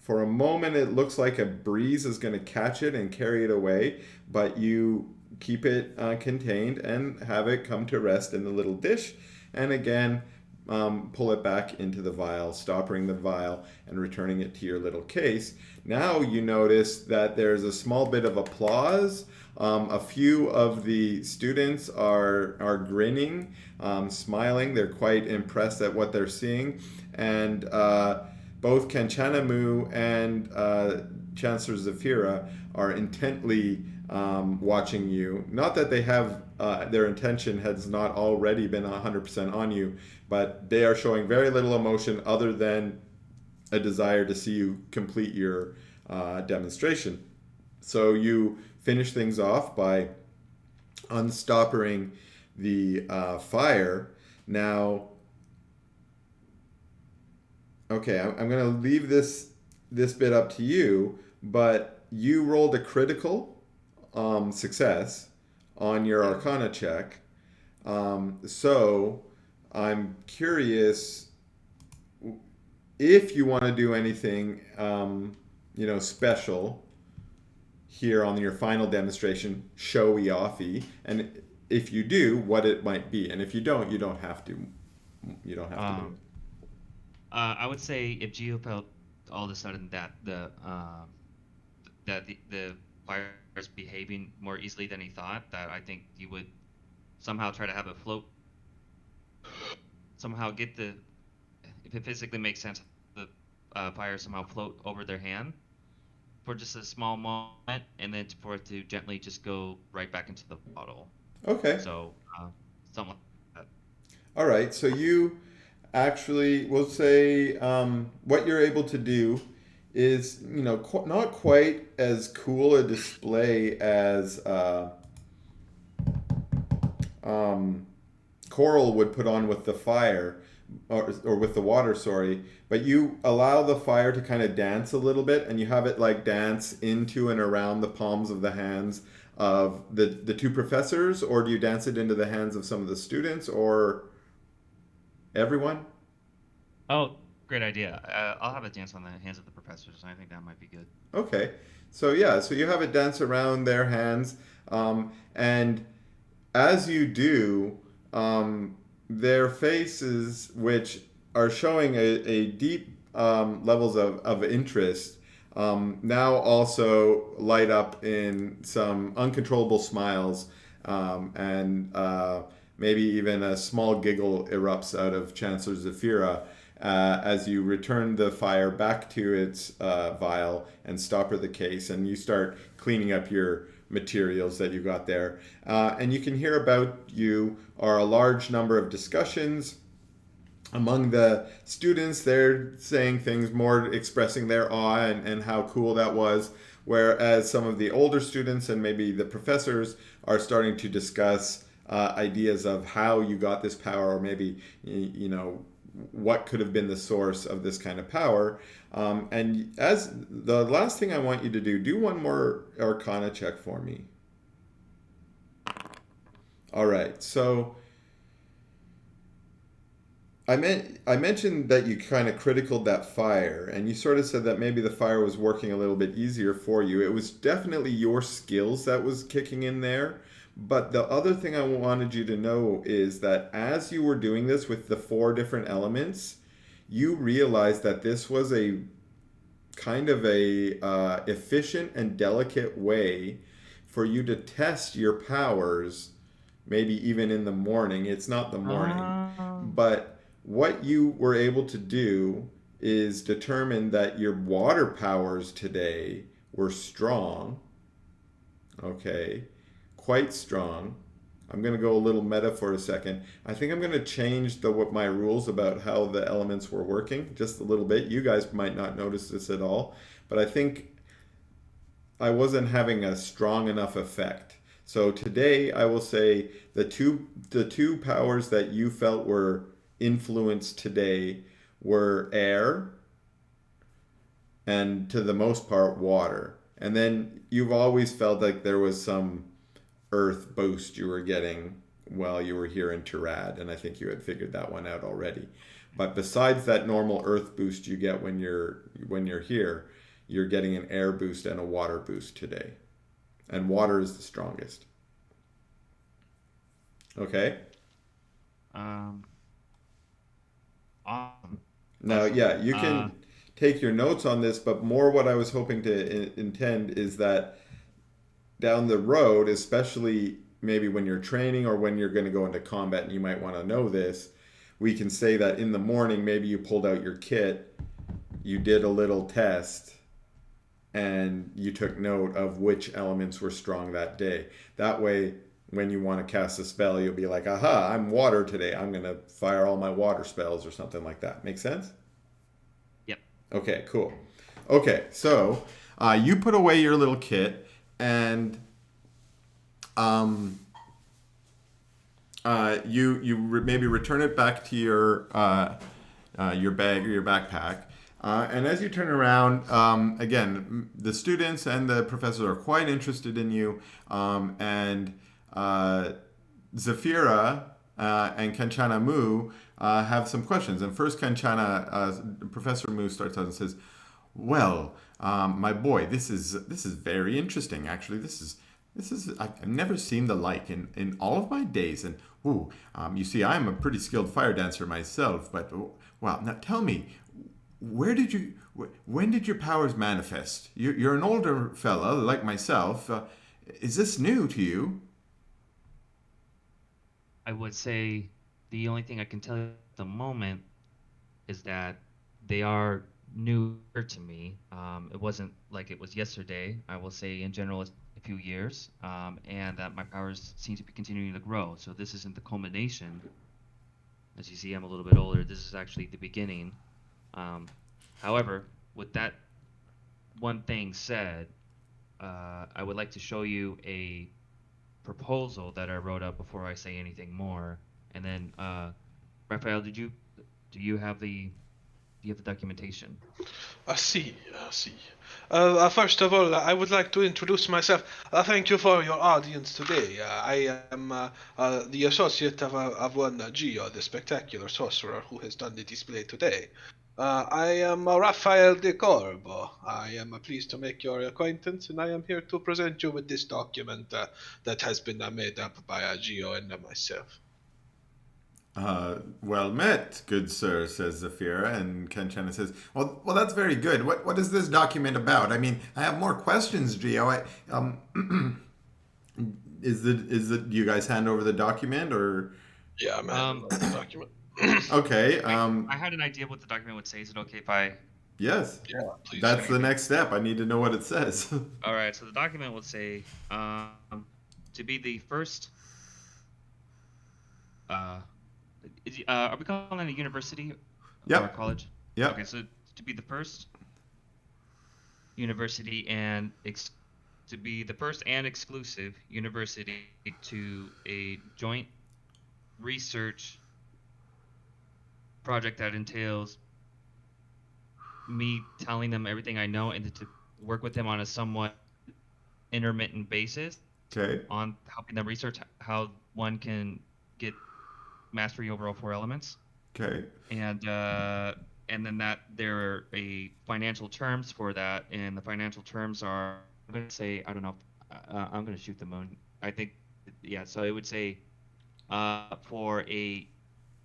For a moment, it looks like a breeze is going to catch it and carry it away, but you keep it contained and have it come to rest in the little dish. And again, pull it back into the vial, stopping the vial and returning it to your little case. Now you notice that there's a small bit of applause. A few of the students are grinning, smiling. They're quite impressed at what they're seeing. And both Kanchanamu and Chancellor Zafira are intently watching you. Not that they have their intention has not already been 100% on you, but they are showing very little emotion other than a desire to see you complete your demonstration. So you finish things off by unstopping the fire. Now, okay, I'm going to leave this bit up to you, but you rolled a critical success on your Arcana check. So I'm curious if you want to do anything, special here on your final demonstration, showy offy, and if you do, what it might be, and if you don't, you don't have to. You don't have to do it. I would say if Geo felt all of a sudden that the fire is behaving more easily than he thought, that I think he would somehow try to have it float, somehow get the, if it physically makes sense, the fire somehow float over their hand for just a small moment, and then for it to gently just go right back into the bottle. Okay. So, something like that. All right. So you actually, we'll say, what you're able to do is, not quite as cool a display as Coral would put on with the fire, or with the water, sorry, but you allow the fire to kind of dance a little bit, and you have it like dance into and around the palms of the hands of the two professors, or do you dance it into the hands of some of the students, or everyone? Oh, great idea. I'll have it dance on the hands of the professors. I think that might be good. Okay. So yeah, so you have it dance around their hands, and as you do, their faces, which are showing a deep levels of interest, now also light up in some uncontrollable smiles, and maybe even a small giggle erupts out of Chancellor Zafira as you return the fire back to its vial and stopper the case, and you start cleaning up your materials that you got there. And you can hear about you are a large number of discussions among the students. They're saying things more, expressing their awe and how cool that was, whereas some of the older students and maybe the professors are starting to discuss ideas of how you got this power, or maybe what could have been the source of this kind of power. And as the last thing I want you to do one more Arcana check for me. All right, so I mentioned that you kind of criticaled that fire, and you sort of said that maybe the fire was working a little bit easier for you. It was definitely your skills that was kicking in there. But the other thing I wanted you to know is that as you were doing this with the 4 different elements, you realized that this was a kind of a efficient and delicate way for you to test your powers, maybe even in the morning. It's not the morning, but what you were able to do is determine that your water powers today were strong. Okay. Quite strong. I'm going to go a little meta for a second. I think I'm going to change my rules about how the elements were working just a little bit. You guys might not notice this at all, but I think I wasn't having a strong enough effect. So today I will say the two powers that you felt were influenced today were air and, to the most part, water. And then you've always felt like there was some earth boost you were getting while you were here in Tirad, and I think you had figured that one out already. But besides that normal earth boost you get when you're here, you're getting an air boost and a water boost today. And water is the strongest. Okay? Awesome. Now, Awesome. yeah, you can take your notes on this, but more what I was hoping to intend is that down the road, especially maybe when you're training or when you're going to go into combat and you might want to know this, we can say that in the morning, maybe you pulled out your kit, you did a little test, and you took note of which elements were strong that day. That way, when you want to cast a spell, you'll be like, aha, I'm water today. I'm going to fire all my water spells or something like that. Make sense? Yep. Okay, cool. Okay, so you put away your little kit, and maybe return it back to your bag or your backpack. And as you turn around, again, the students and the professors are quite interested in you, and Zafira and Kanchana Mu have some questions. And first, Professor Mu starts out and says, "Well, my boy, this is very interesting. Actually, this is I've never seen the like in all of my days. And you see, I'm a pretty skilled fire dancer myself. But wow, now tell me, when did your powers manifest? You're an older fella like myself. Is this new to you?" I would say the only thing I can tell you at the moment is that they are newer to me. It wasn't like it was yesterday. I will say in general it's a few years, and that my powers seem to be continuing to grow. So this isn't the culmination. As you see, I'm a little bit older. This is actually the beginning. However, with that one thing said, I would like to show you a proposal that I wrote up before I say anything more. And then, Raphael, do you have the documentation? I see. First of all, I would like to introduce myself. Thank you for your audience today. I am the associate of one Gio, the spectacular sorcerer who has done the display today. I am Raphael de Corbo. I am pleased to make your acquaintance, and I am here to present you with this document that has been made up by Gio and myself. Well met, good sir, says Zafira, and Kenchana says, well, that's very good. What is this document about? I mean, I have more questions, Gio. Do you guys hand over the document, or? Yeah, I'm handing over the document. Okay. I had an idea what the document would say. Is it okay if I? Yes. Yeah, please. That's the next step. I need to know what it says. All right. So the document would say, to be the first. Are we calling it a university or a college? Yeah. Okay, so to be the first university and to be the first and exclusive university to a joint research project that entails me telling them everything I know and to work with them on a somewhat intermittent basis. Okay. On helping them research how one can get mastery over all 4 elements. Okay. And then that there are a financial terms for that, and the financial terms are, I'm gonna say, I don't know, I'm gonna shoot the moon. I think, yeah. So it would say, for a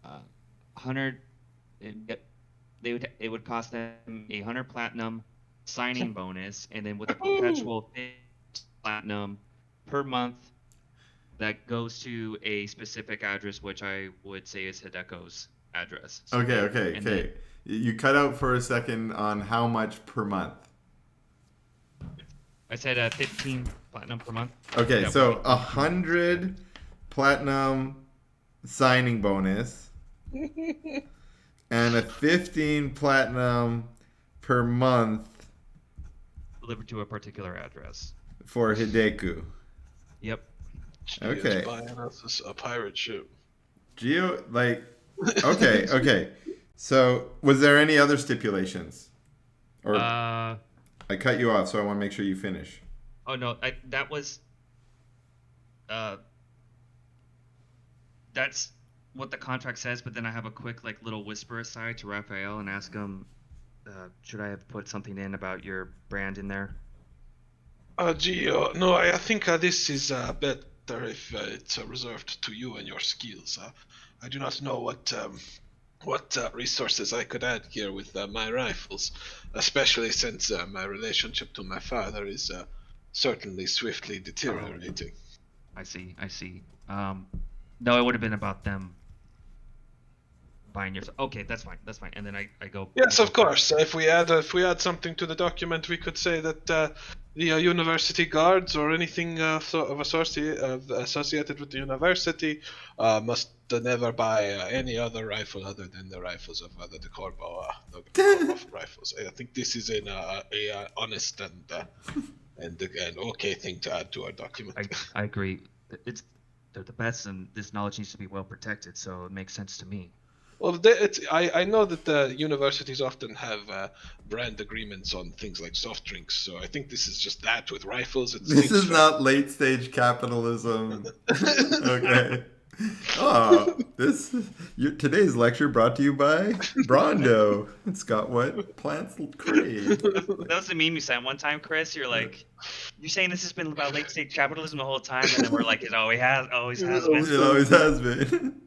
100, it would cost them 100 platinum signing bonus, and then with a perpetual platinum per month. That goes to a specific address, which I would say is Hideko's address. So okay. Then, you cut out for a second on how much per month. I said 15 platinum per month. Okay, yeah, so 100 platinum signing bonus and a 15 platinum per month delivered to a particular address for Hideko. Yep. Okay. Buying us a pirate ship. Gio, okay. So, was there any other stipulations? Or I cut you off, so I want to make sure you finish. Oh no, that was. That's what the contract says, but then I have a quick little whisper aside to Raphael and ask him, should I have put something in about your brand in there? Gio, no, I think this is better if it's reserved to you and your skills. I do not know what what resources I could add here with my rifles, especially since my relationship to my father is certainly swiftly deteriorating. I see. No, it would have been about them buying your. Okay, that's fine. And then I go. Yes, of course. If we add something to the document, we could say that the university guards or anything associated with the university must never buy any other rifle other than the rifles of the Corvo rifles. I think this is a honest and okay thing to add to our document. I agree. They're the best, and this knowledge needs to be well protected. So it makes sense to me. Well, I know that the universities often have brand agreements on things like soft drinks, so I think this is just that with rifles. This is not late stage capitalism. Okay. Oh, today's lecture brought to you by Brondo. It's got what plants crave. That was the meme you sent one time, Chris. You're like, you're saying this has been about late stage capitalism the whole time, and then we're like, it always has been. It always has been.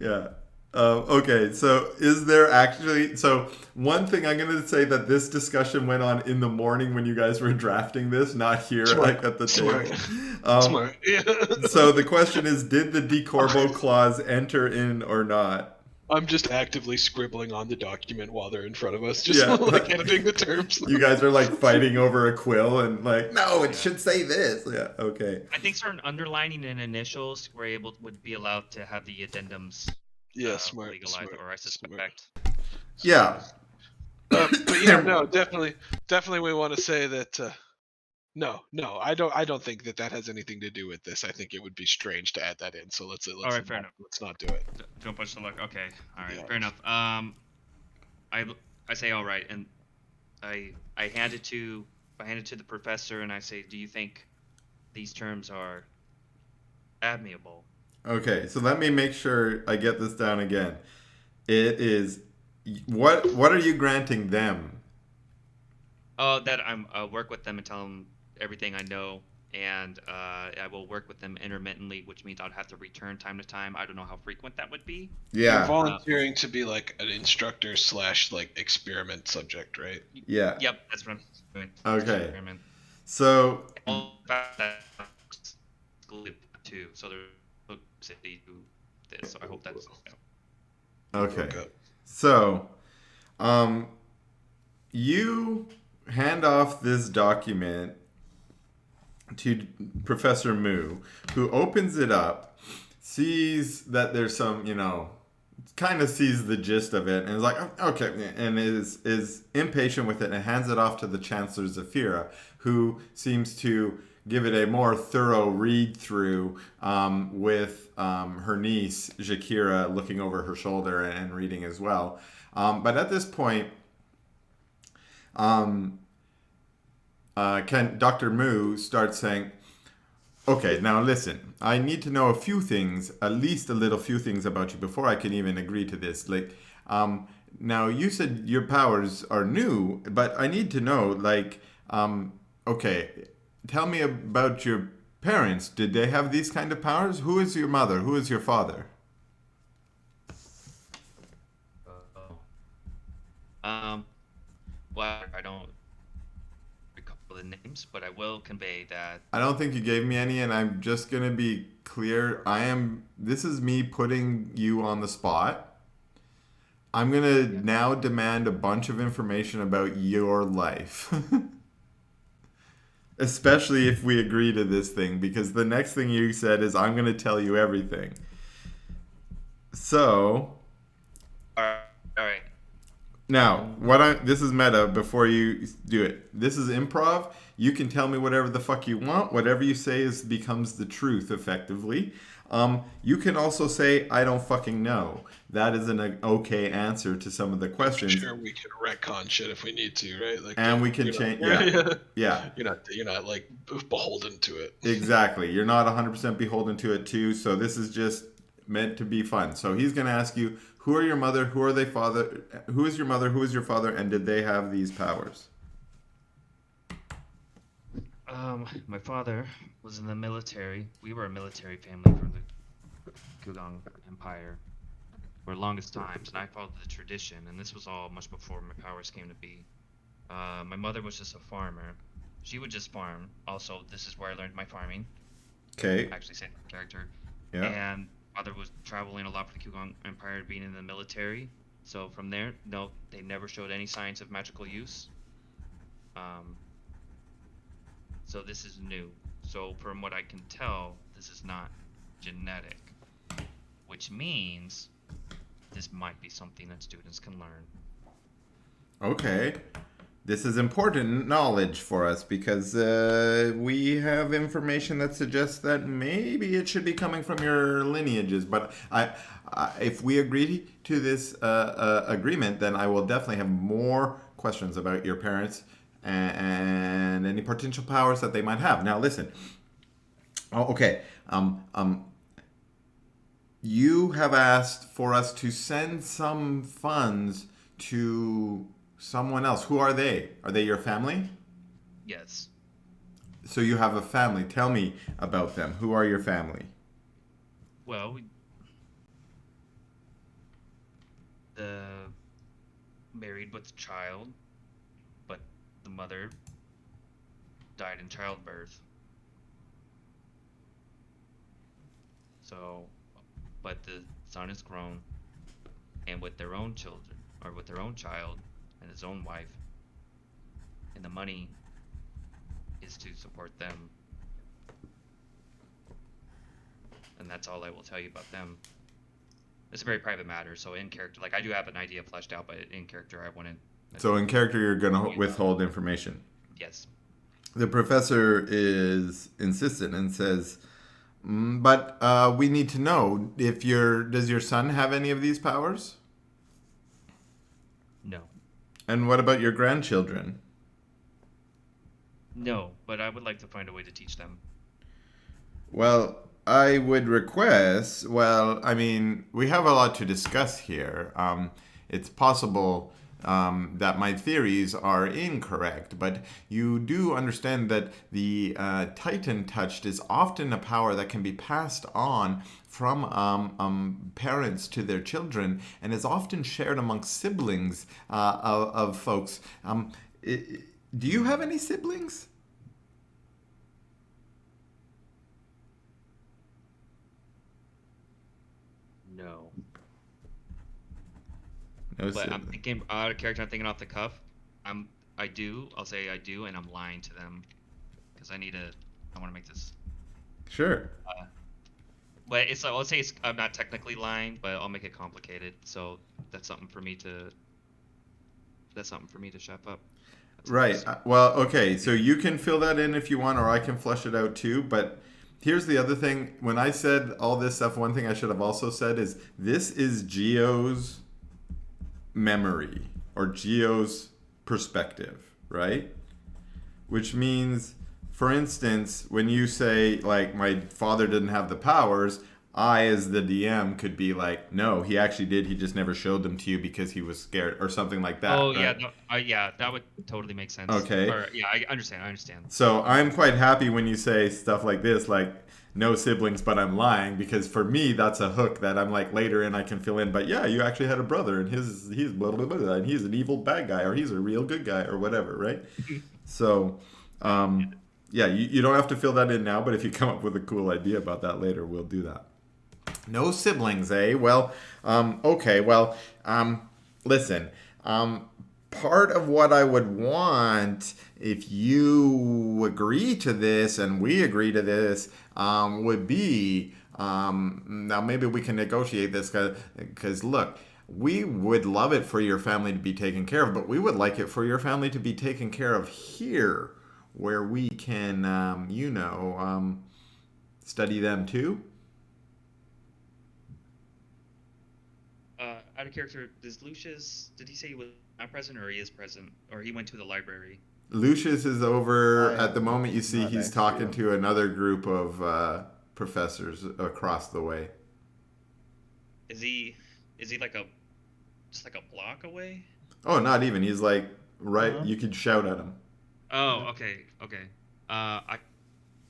Yeah. Okay, so is there actually... So one thing I'm going to say that this discussion went on in the morning when you guys were drafting this, not here like at the table. Smart. Yeah. So the question is, did the decorbo clause enter in or not? I'm just actively scribbling on the document while they're in front of us, just like editing the terms. You guys are like fighting over a quill and like, no, it should say this. Yeah, okay. I think certain underlining and initials would be allowed to have the addendums. Yeah, smart. Legalized, smart, or I suspect. Yeah. But yeah, no, definitely, we want to say that. No, I don't think that has anything to do with this. I think it would be strange to add that in. So let's all right, fair enough. Let's not do it. Don't push the luck. Okay, all right, fair enough. I say all right, and I hand it to the professor, and I say, do you think these terms are amiable? Okay, so let me make sure I get this down again. It is what are you granting them? Oh, that I'll work with them and tell them everything I know, and I will work with them intermittently, which means I'd have to return time to time. I don't know how frequent that would be. Yeah. You're volunteering to be like an instructor / like experiment subject, right? Yeah. Yep, that's what I'm doing. Okay. Experiment. So. Too. So there's city do this. So I hope that's. Okay. So, you hand off this document to Professor Moo, who opens it up, sees that there's some, kind of sees the gist of it, and is like, oh, okay, and is impatient with it, and hands it off to the Chancellor Zafira, who seems to give it a more thorough read through with her niece, Jakira, looking over her shoulder and reading as well. But at this point, Dr. Moo starts saying, okay, now listen, I need to know a few things, at least a little few things about you before I can even agree to this. Like, now you said your powers are new, but I need to know, like, okay, tell me about your parents. Did they have these kind of powers? Who is your mother? Who is your father? Well, I don't recall the names, but I will convey that. I don't think you gave me any, and I'm just gonna be clear. This is me putting you on the spot. I'm gonna now demand a bunch of information about your life. Especially if we agree to this thing, because the next thing you said is, I'm going to tell you everything. So. All right. Now, this is meta before you do it. This is improv. You can tell me whatever the fuck you want. Whatever you say becomes the truth, effectively. You can also say, I don't fucking know. That is an okay answer to some of the questions. Sure, we can retcon shit if we need to, right? Like, and we can change. Yeah. You're not like beholden to it. Exactly. You're not 100% beholden to it too. So this is just meant to be fun. So he's going to ask you, who are your mother? Who are they father? Who is your mother? Who is your father? And did they have these powers? My father was in the military. We were a military family from the Gilded Empire. for the longest times, and I followed the tradition, and this was all much before my powers came to be. My mother was just a farmer. She would just farm. Also, this is where I learned my farming. Okay. Actually, same character. Yeah. And father was traveling a lot for the Kugong Empire, being in the military. So from there, no, they never showed any signs of magical use. So this is new. So from what I can tell, this is not genetic, which means this might be something that students can learn. Okay. This is important knowledge for us because we have information that suggests that maybe it should be coming from your lineages. But if we agree to this agreement, then I will definitely have more questions about your parents and any potential powers that they might have. Now, listen. Oh, okay. You have asked for us to send some funds to someone else. Who are they? Are they your family? Yes. So you have a family. Tell me about them. Who are your family? Well, the married with a child, but the mother died in childbirth. So, but the son is grown and with their own children, or with their own child and his own wife, and the money is to support them. And that's all I will tell you about them. It's a very private matter, so in character, like I do have an idea fleshed out, but in character I wouldn't. So in character you're going to withhold information. Yes. The professor is insistent and says, but we need to know if does your son have any of these powers? No. And what about your grandchildren? No, but I would like to find a way to teach them. Well, I would request, I mean, we have a lot to discuss here. It's possible that my theories are incorrect, but you do understand that the Titan touched is often a power that can be passed on from parents to their children and is often shared amongst siblings of folks. Do you have any siblings? No. No But sibling. I'm thinking out of character. I'm thinking off the cuff. I do. I'll say I do, and I'm lying to them because I want to make this. Sure. But it's. I'll say I'm not technically lying, but I'll make it complicated. So that's something for me to. That's something for me to chef up. Right. Well, okay. So you can fill that in if you want, or I can flesh it out too. But here's the other thing. When I said all this stuff, one thing I should have also said is this is Geo's memory or Geo's perspective, right? Which means, for instance, when you say, like, my father didn't have the powers, I, as the DM, could be like, no, he actually did. He just never showed them to you because he was scared or something like that. Oh, right? yeah. No, yeah, that would totally make sense. Okay. Or, yeah, I understand. So I'm quite happy when you say stuff like this, like, no siblings, but I'm lying, because for me, that's a hook that I'm like later and I can fill in. But yeah, you actually had a brother and he's blah, blah, blah, and he's an evil bad guy or he's a real good guy or whatever, right? So, yeah, you don't have to fill that in now, but if you come up with a cool idea about that later, we'll do that. No siblings, eh? Well, okay, well, listen, part of what I would want, if you agree to this and we agree to this, would be, now maybe we can negotiate this, because look, we would love it for your family to be taken care of, but we would like it for your family to be taken care of here, where we can, study them too. Out of character, did he say he was not present, or he is present, or he went to the library? Lucius is over at the moment. You see he's talking to another group of professors across the way. Is he like just like a block away? Oh, not even. He's like right. You could shout at him. Oh, okay. I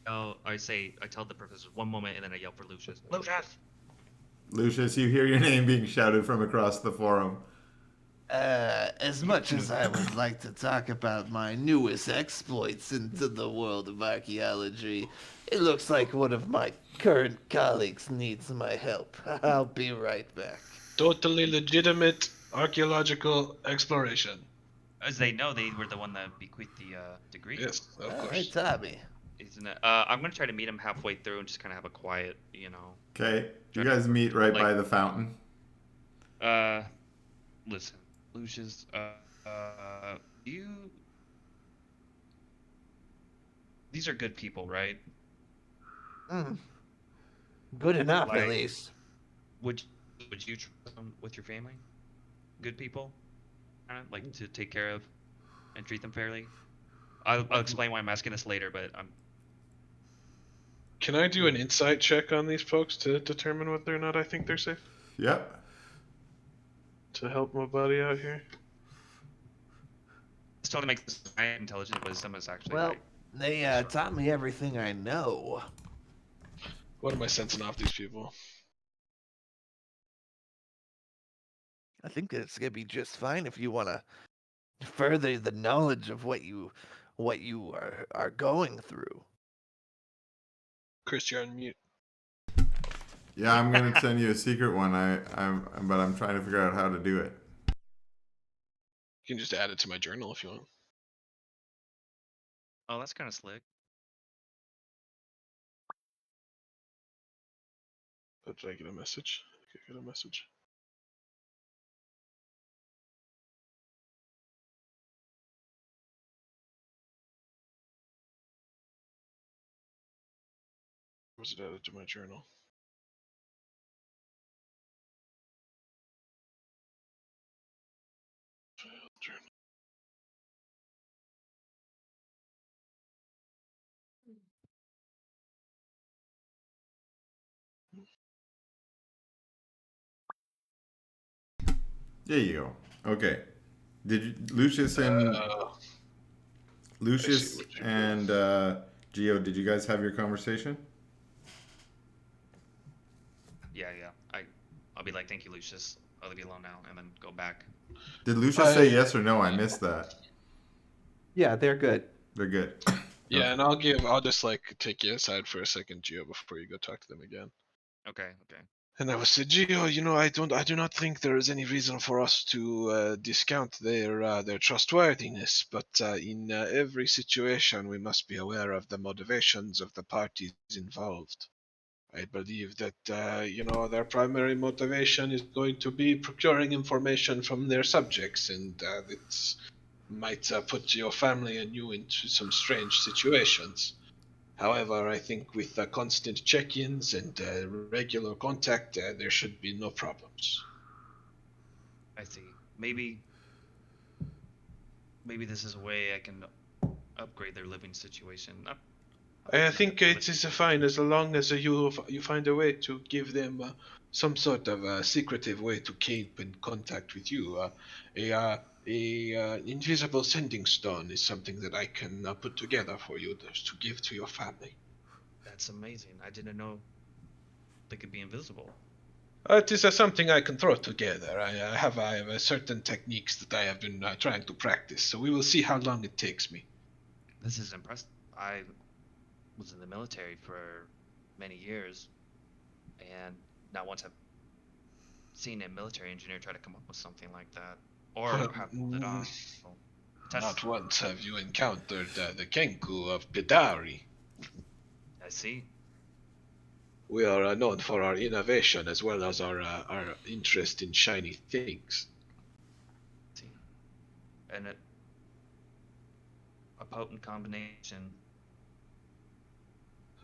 tell the professor one moment, and then I yell for Lucius. Lucius! Lucius, you hear your name being shouted from across the forum. As much as I would like to talk about my newest exploits into the world of archaeology, it looks like one of my current colleagues needs my help. I'll be right back. Totally legitimate archaeological exploration. As they know, they were the one that bequeathed the degree. Yes, of All course. right, Tommy. Isn't it? I'm gonna try to meet him halfway through and just kind of have a quiet, Okay, you Try to- guys meet right like- by the fountain. Listen, Lucius, you. These are good people, right? Good enough, Like- at least. Would you trust them with your family? Good people, kind of like to take care of and treat them fairly. I'll explain why I'm asking this later, but Can I do an insight check on these folks to determine whether or not I think they're safe? Yep. To help my buddy out here? this totally makes this my intelligent wisdom is actually Well, like, they taught me everything I know. What am I sensing off these people? I think it's gonna be just fine if you want to further the knowledge of what you are going through. Chris, you're on mute. Yeah, I'm gonna send you a secret one. But I'm trying to figure out how to do it. You can just add it to my journal if you want. oh, that's kind of slick. Oh, did I get a message? Okay, I got a message. Was it added to my journal? Journal. There you go. Okay. Did you, Lucius and Lucius what you and Geo? Did you guys have your conversation? Yeah. I'll be like, thank you, Lucius. I'll leave you alone now, and then go back. Did Lucius say yes or no? I missed that. Yeah, they're good. They're good. Yeah, and I'll just like take you aside for a second, Geo, before you go talk to them again. Okay. And I was said, Geo, I do not think there is any reason for us to discount their trustworthiness, but in every situation we must be aware of the motivations of the parties involved. I believe that their primary motivation is going to be procuring information from their subjects, and it might put your family and you into some strange situations. However, I think with constant check-ins and regular contact, there should be no problems. I see. Maybe this is a way I can upgrade their living situation. I think it is fine as long as you find a way to give them some sort of secretive way to keep in contact with you. A invisible sending stone is something that I can put together for you to give to your family. That's amazing. I didn't know they could be invisible. It is something I can throw together. I have certain techniques that I have been trying to practice, so we will see how long it takes me. This is impressive. I was in the military for many years, and not once have seen a military engineer try to come up with something like that, or have pulled it off. So, Not once have you encountered the Kenku of Pidari. I see. We are known for our innovation as well as our interest in shiny things. See, and a potent combination.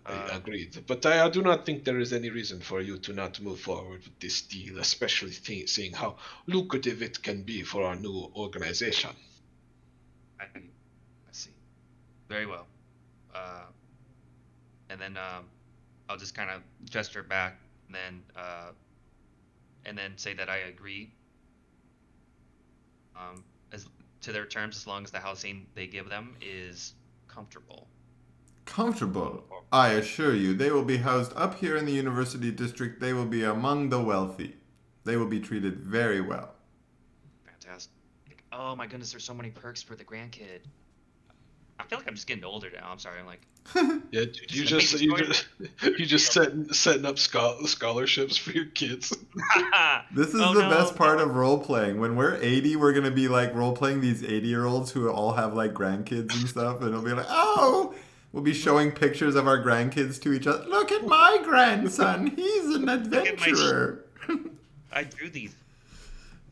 I agreed, but I do not think there is any reason for you to not move forward with this deal, especially seeing how lucrative it can be for our new organization. I see. Very well. And then I'll just kind of gesture back, and then say that I agree. As to their terms, as long as the housing they give them is comfortable. Comfortable. I assure you, they will be housed up here in the University District. They will be among the wealthy. They will be treated very well. Fantastic. Oh my goodness, there's so many perks for the grandkid. I feel like I'm just getting older now. I'm sorry. I'm like, Yeah, you just setting up scholarships for your kids. This is the best part of role playing. When we're 80, we're gonna be like role playing these 80-year-olds who all have like grandkids and stuff, and it'll be like, oh, we'll be showing pictures of our grandkids to each other. Look at my grandson. He's an adventurer. I drew these.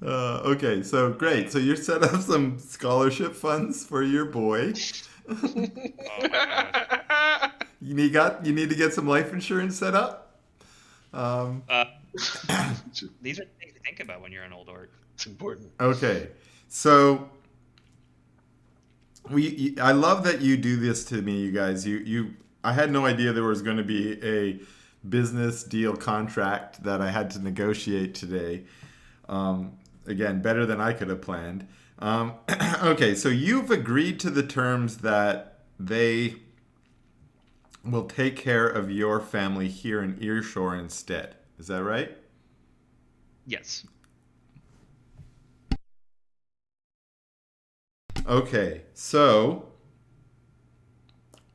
Okay, so great. So you set up some scholarship funds for your boy. Oh my gosh. You need to get some life insurance set up. These are things to think about when you're an old orc. It's important. Okay, so I love that you do this to me, you guys. I had no idea there was going to be a business deal contract that I had to negotiate today. Again, better than I could have planned. Okay, so you've agreed to the terms that they will take care of your family here in Earshore instead. Is that right? Yes. Okay, so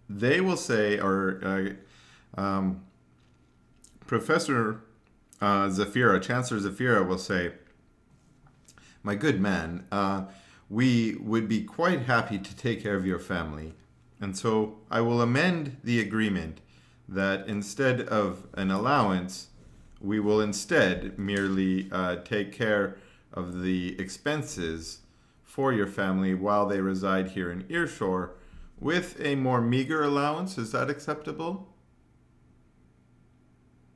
they will say, or Professor Zafira, Chancellor Zafira will say, my good man, we would be quite happy to take care of your family. And so I will amend the agreement that instead of an allowance, we will instead merely take care of the expenses for your family while they reside here in Earshore with a more meager allowance. Is that acceptable?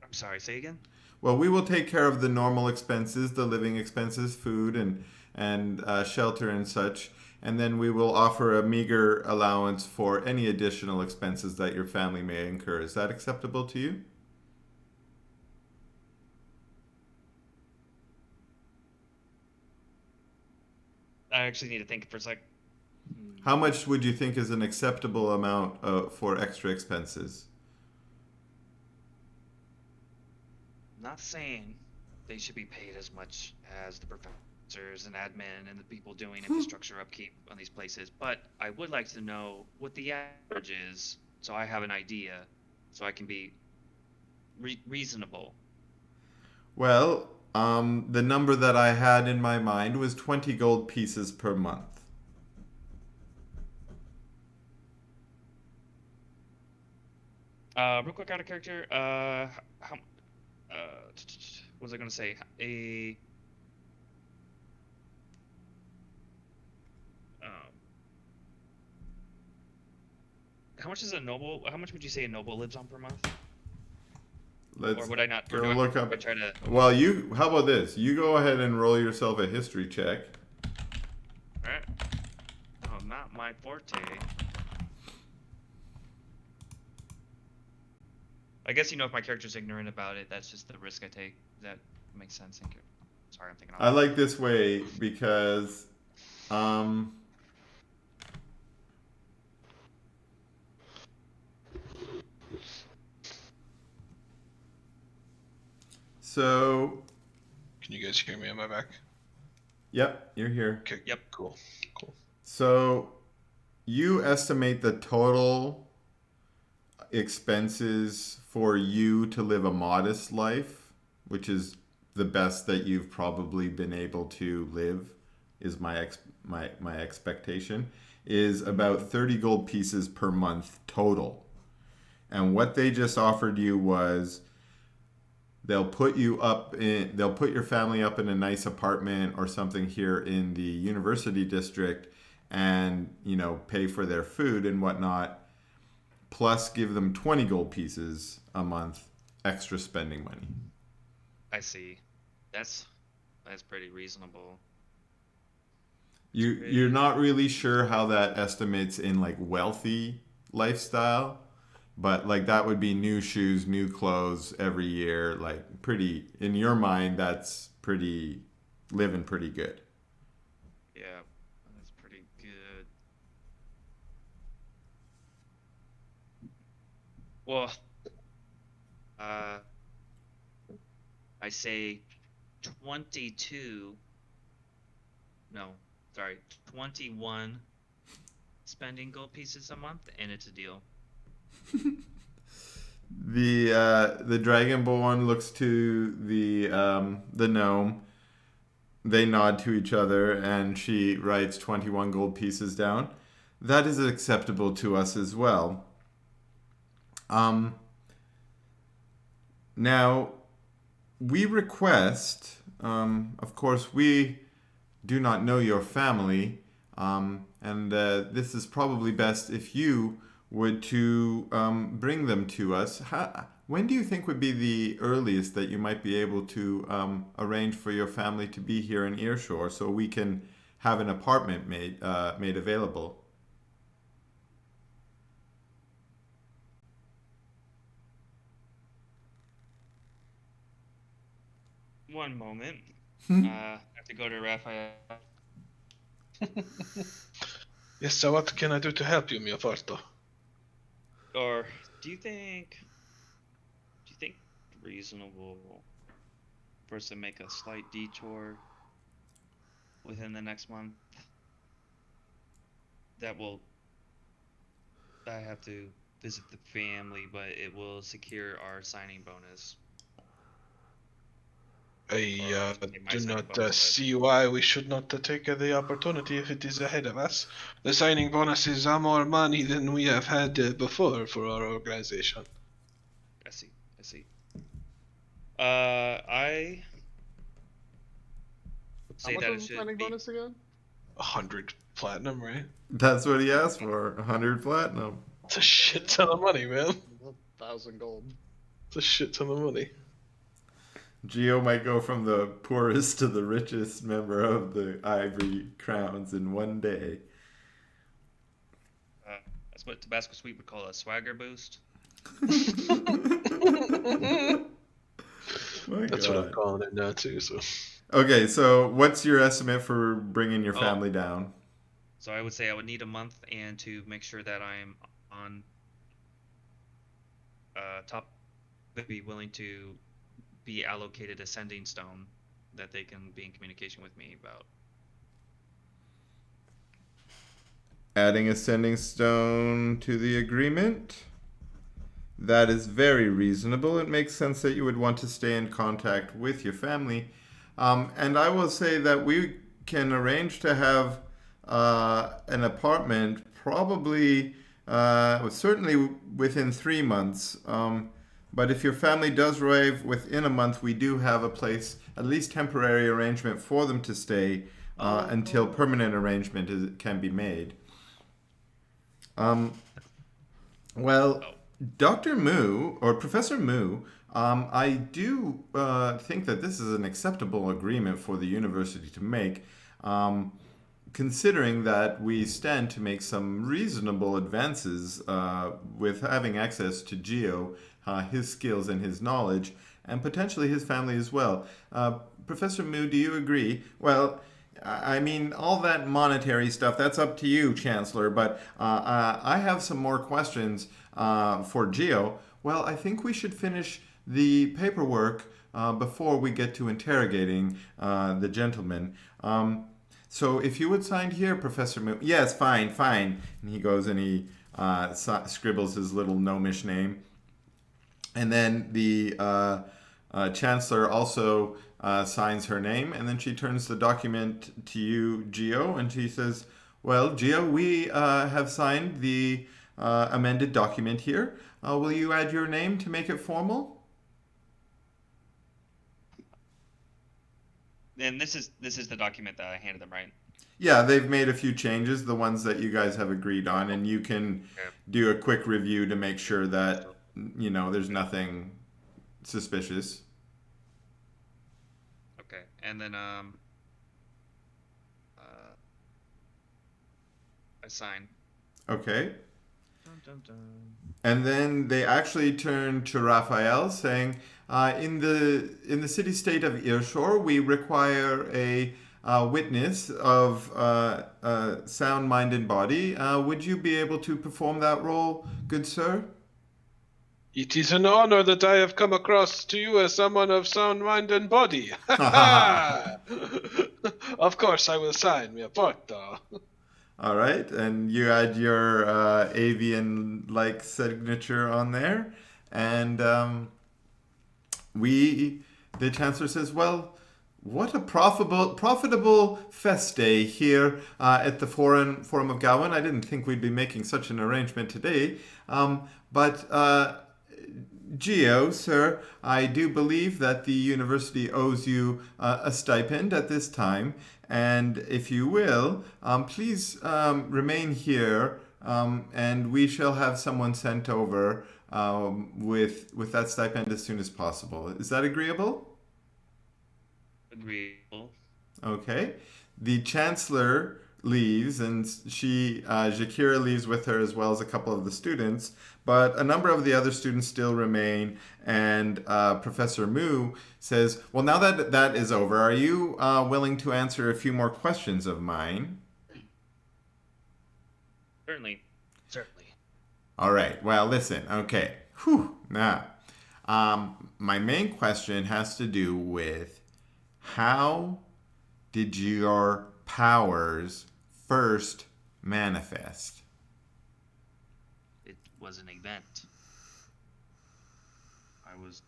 I'm sorry, say again? Well, we will take care of the normal expenses, the living expenses, food and shelter and such, and then we will offer a meager allowance for any additional expenses that your family may incur. Is that acceptable to you? I actually need to think for a sec. How much would you think is an acceptable amount for extra expenses? Not saying they should be paid as much as the professors and admin and the people doing infrastructure upkeep on these places, but I would like to know what the average is so I have an idea, so I can be reasonable. Well, the number that I had in my mind was 20 gold pieces per month. Real quick out of character, how what was I gonna say? How much is a noble? How much would you say a noble lives on per month? Or would I not? Or Go look up. I try to. Well, how about this? You go ahead and roll yourself a history check. All right. Oh, not my forte. I guess if my character's ignorant about it, that's just the risk I take. That makes sense. Thank you. Sorry, I'm thinking. I like this way because, so. Can you guys hear me? Am I back? Yep, you're here. Okay. Yep. Cool. So, you estimate the total expenses for you to live a modest life, which is the best that you've probably been able to live, is my expectation, is about 30 gold pieces per month total. And what they just offered you was they'll put your family up in a nice apartment or something here in the university district and, pay for their food and whatnot, plus give them 20 gold pieces a month extra spending money. I see. That's pretty reasonable. You're not really sure how that estimates in like wealthy lifestyle, but like that would be new shoes, new clothes every year, like pretty, in your mind, that's living pretty good. Yeah, that's pretty good. Well, I say 22. No, sorry, 21 spending gold pieces a month, and it's a deal. The Dragonborn looks to the gnome. They nod to each other, and she writes 21 gold pieces down. That is acceptable to us as well. Now, we request, of course, we do not know your family, and this is probably best if you would to bring them to us. When do you think would be the earliest that you might be able to arrange for your family to be here in Earshore so we can have an apartment made available? One moment. I have to go to Raphael. Yes, so what can I do to help you, mio forte? Or do you think reasonable for us to make a slight detour within the next month? I have to visit the family, but it will secure our signing bonus. I do not see why we should not take the opportunity if it is ahead of us. The signing bonuses are more money than we have had before for our organization. I see. I would say How much that was the signing bonus again? 100 platinum, right? That's what he asked for, 100 platinum. It's a shit ton of money, man. 1,000 gold. It's a shit ton of money. Geo might go from the poorest to the richest member of the Ivory Crowns in one day. That's what Tabasco Sweet would call a swagger boost. That's what I'm calling it now too. So. Okay, so what's your estimate for bringing your family down? So I would say I would need a month, and to make sure that I'm on top, would be willing to be allocated a sending stone that they can be in communication with me about. Adding a sending stone to the agreement? That is very reasonable. It makes sense that you would want to stay in contact with your family. And I will say that we can arrange to have an apartment probably, certainly within 3 months. But if your family does arrive within a month, we do have a place, at least temporary arrangement for them to stay until permanent arrangement can be made. Well, Dr. Moo, or Professor Moo, I do think that this is an acceptable agreement for the university to make, considering that we stand to make some reasonable advances with having access to Geo, his skills and his knowledge, and potentially his family as well. Professor Moo, do you agree? Well, I mean, all that monetary stuff, that's up to you, Chancellor, but I have some more questions for Geo. Well, I think we should finish the paperwork before we get to interrogating the gentleman. So if you would sign here, Professor Moo. Yes, fine. And he goes and he scribbles his little gnomish name. And then the Chancellor also signs her name, and then she turns the document to you, Geo, and she says, well, Geo, we have signed the amended document here. Will you add your name to make it formal? And this is the document that I handed them, right? Yeah, they've made a few changes, the ones that you guys have agreed on, and you can do a quick review to make sure that, you know, there's nothing suspicious. Okay, and then I sign. Okay. Dun, dun, dun. And then they actually turn to Raphael, saying, in the city-state of Earshore, we require a witness of sound mind and body. Would you be able to perform that role, good sir? It is an honor that I have come across to you as someone of sound mind and body. Of course, I will sign mi porto. All right, and you add your avian-like signature on there, and the chancellor says, "Well, what a profitable fest day here at the Forum of Gawain. I didn't think we'd be making such an arrangement today, but." Geo, sir, I do believe that the university owes you a stipend at this time, and if you will, please remain here, and we shall have someone sent over with that stipend as soon as possible. Is that agreeable? Agreeable. Okay. The chancellor leaves, and Jakira leaves with her as well as a couple of the students, but a number of the other students still remain, and Professor Mu says, well, now that that is over, are you willing to answer a few more questions of mine? Certainly. Certainly. All right. Well, listen. Okay. Now, my main question has to do with how did your powers first manifest? It was an event. I was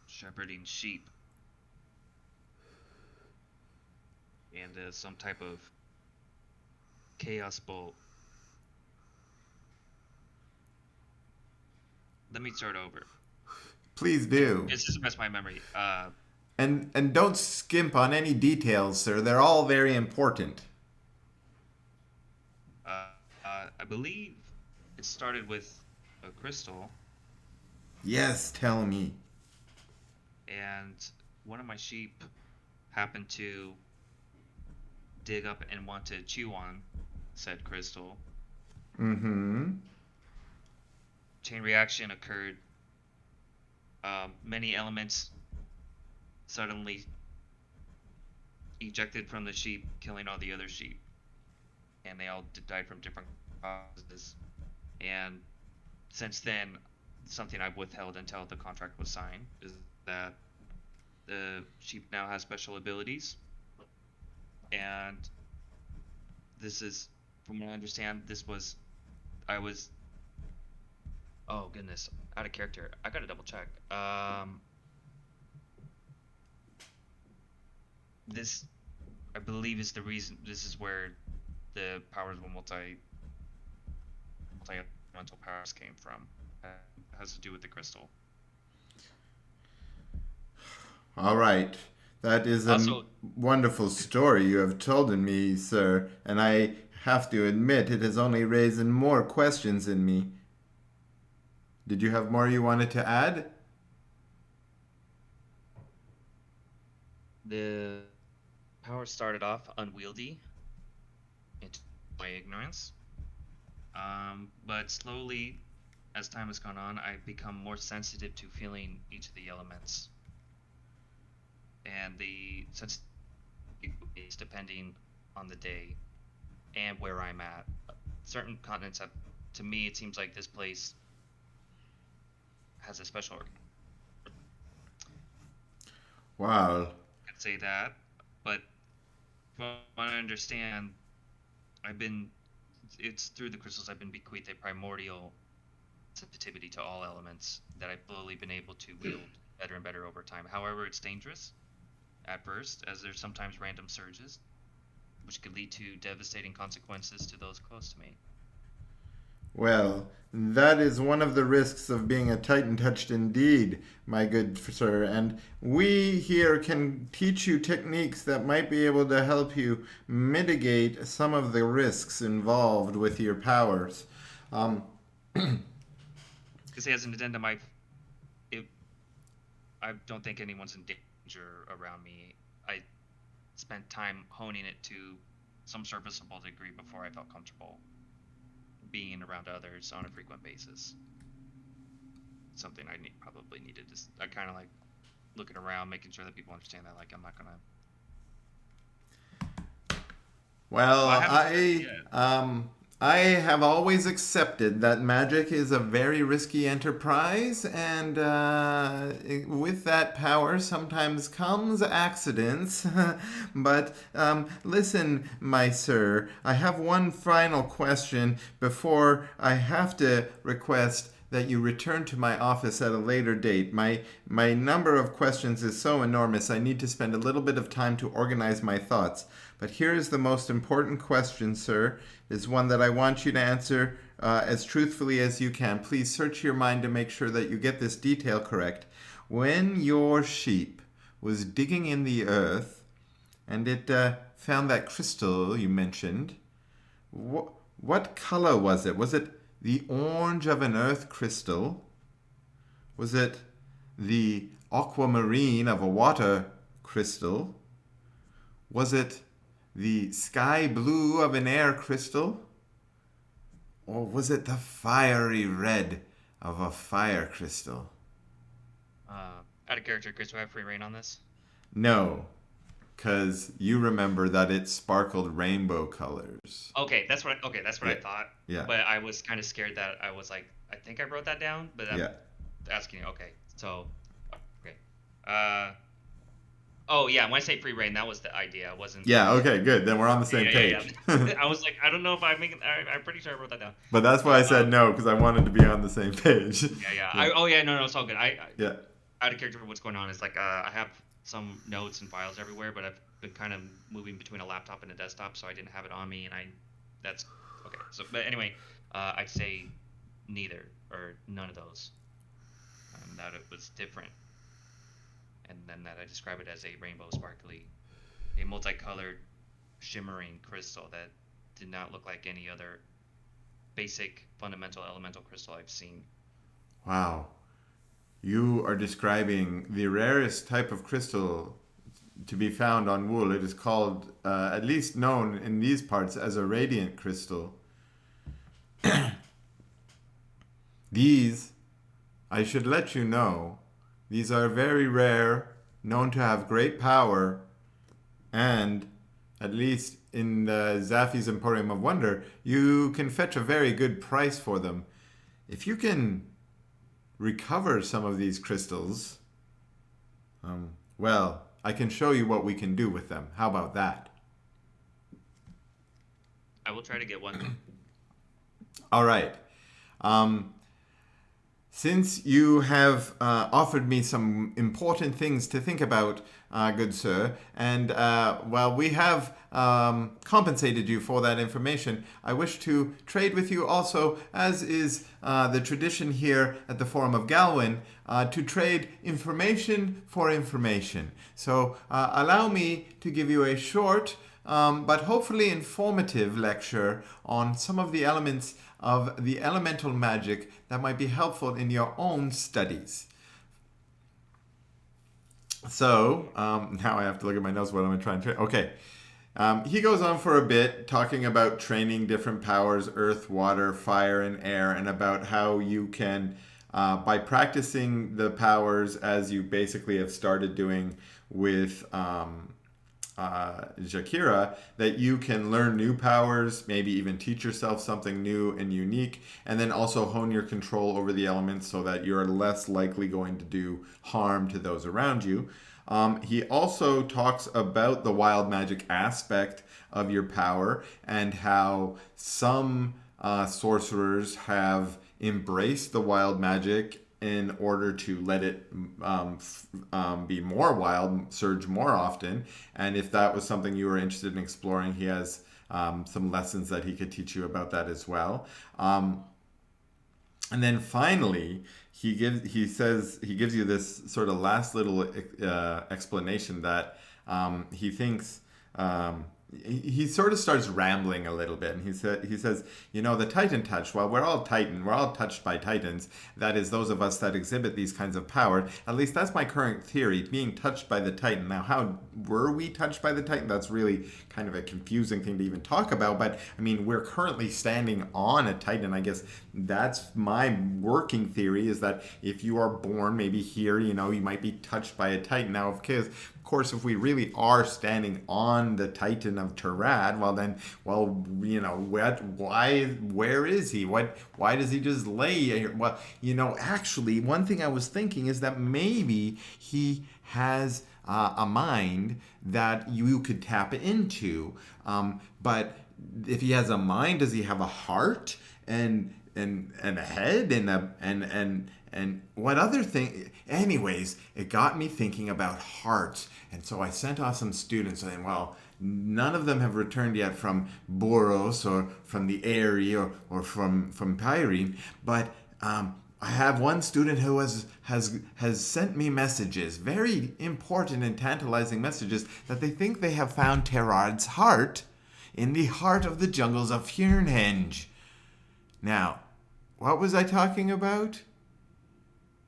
shepherding sheep. And some type of chaos bolt. Let me start over. Please do. It's just mess my memory. And don't skimp on any details, sir. They're all very important. I believe it started with a crystal. Yes, tell me. And one of my sheep happened to dig up and want to chew on said crystal. Mm-hmm. Chain reaction occurred. Many elements suddenly ejected from the sheep, killing all the other sheep. And they all died from different causes. And since then, something I've withheld until the contract was signed is that the sheep now has special abilities. And this is, from what I understand, oh goodness, out of character. I gotta double check. This, I believe, is the reason. This is where the powers of multi-elemental powers came from. It has to do with the crystal. All right. That is a wonderful story you have told me, sir, and I have to admit it has only raised more questions in me. Did you have more you wanted to add? The power started off unwieldy, into my ignorance. But slowly, as time has gone on, I've become more sensitive to feeling each of the elements. And the sensitivity is depending on the day and where I'm at. Certain continents have, to me, it seems like this place has a special. Wow. I could say that, but from what I understand, it's through the crystals I've been bequeathed a primordial sensitivity to all elements that I've slowly been able to wield better and better over time. However, it's dangerous at first, as there's sometimes random surges, which could lead to devastating consequences to those close to me. Well, that is one of the risks of being a Titan touched indeed, my good sir, and we here can teach you techniques that might be able to help you mitigate some of the risks involved with your powers. Because as an addendum, I don't think anyone's in danger around me. I spent time honing it to some serviceable degree before I felt comfortable being around others on a frequent basis. Something I probably needed to. I kind of like looking around, making sure that people understand that. Like, I'm not gonna. Well, I have always accepted that magic is a very risky enterprise, and with that power sometimes comes accidents. But listen, my sir, I have one final question before I have to request that you return to my office at a later date. My number of questions is so enormous, I need to spend a little bit of time to organize my thoughts. But here is the most important question, sir. It is one that I want you to answer as truthfully as you can. Please search your mind to make sure that you get this detail correct. When your sheep was digging in the earth and it found that crystal you mentioned, what color was it? Was it the orange of an earth crystal? Was it the aquamarine of a water crystal? Was it the sky blue of an air crystal? Or was it the fiery red of a fire crystal? Out of character, Chris, do I have free reign on this? No, because you remember that it sparkled rainbow colors. Okay, that's what I thought. Yeah. But I was kind of scared that I was like, I think I wrote that down, but I'm asking you. Okay, so, okay. Oh yeah, when I say free reign, that was the idea. It wasn't. Yeah. Okay. Good. Then we're on the same page. Yeah. I was like, I don't know if I'm pretty sure I wrote that down. But that's why I said no, because I wanted to be on the same page. Yeah. No, it's all good. Yeah. Out of character for what's going on is like I have some notes and files everywhere, but I've been kind of moving between a laptop and a desktop, so I didn't have it on me, and that's okay. So, but anyway, I'd say neither or none of those. That it was different. And then that I describe it as a rainbow sparkly, a multicolored shimmering crystal that did not look like any other basic fundamental elemental crystal I've seen. Wow. You are describing the rarest type of crystal to be found on wool. It is called, at least known in these parts, as a radiant crystal. These, I should let you know, these are very rare, known to have great power, and, at least in the Zafi's Emporium of Wonder, you can fetch a very good price for them. If you can recover some of these crystals, well, I can show you what we can do with them. How about that? I will try to get one. All right. Since you have offered me some important things to think about, good sir, and while we have compensated you for that information, I wish to trade with you also, as is the tradition here at the Forum of Galwin, to trade information for information. So allow me to give you a short but hopefully informative lecture on some of the elements of the elemental magic that might be helpful in your own studies. So, now I have to look at my notes. What am I trying to... Okay. He goes on for a bit talking about training different powers, earth, water, fire, and air, and about how you can, by practicing the powers as you basically have started doing with Jakira, that you can learn new powers, maybe even teach yourself something new and unique, and then also hone your control over the elements so that you're less likely going to do harm to those around you. He also talks about the wild magic aspect of your power and how some sorcerers have embraced the wild magic in order to let it be more wild, surge more often. And if that was something you were interested in exploring, he has some lessons that he could teach you about that as well. And then finally, he gives you this sort of last little explanation that he thinks. He sort of starts rambling a little bit, and he says, you know, the Titan touch, well, we're all touched by Titans, that is, those of us that exhibit these kinds of power. At least that's my current theory, being touched by the Titan. Now, how were we touched by the Titan? That's really kind of a confusing thing to even talk about, but I mean, we're currently standing on a Titan. I guess that's my working theory, is that if you are born maybe here, you know, you might be touched by a Titan. Now, of course, course, if we really are standing on the Titan of Tirad, where is he? Why does he just lay here? Well, actually, one thing I was thinking is that maybe he has a mind that you could tap into. But if he has a mind, does he have a heart and a head and what other thing? Anyways, it got me thinking about hearts, and so I sent off some students saying, well, none of them have returned yet from Boros or from the Eyrie or from Pyrene, but I have one student who has sent me messages, very important and tantalizing messages, that they think they have found Terad's heart in the heart of the jungles of Fjernhenge. Now, what was I talking about?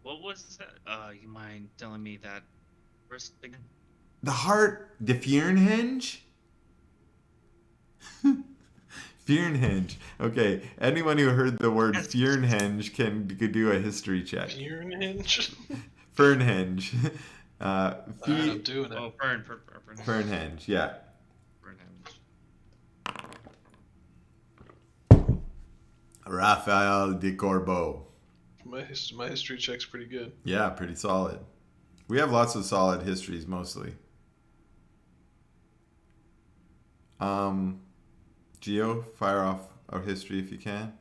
What was that? You mind telling me that first again? The heart, the Fjernhenge? Fjernhenge. Okay, anyone who heard the word Fjernhenge could do a history check. Fjernhenge? Fernhenge. I'm doing it. Oh, Fernhenge, yeah. Raphael de Corbeau. My history check's pretty good. Yeah, pretty solid. We have lots of solid histories, mostly. Geo, fire off our history if you can.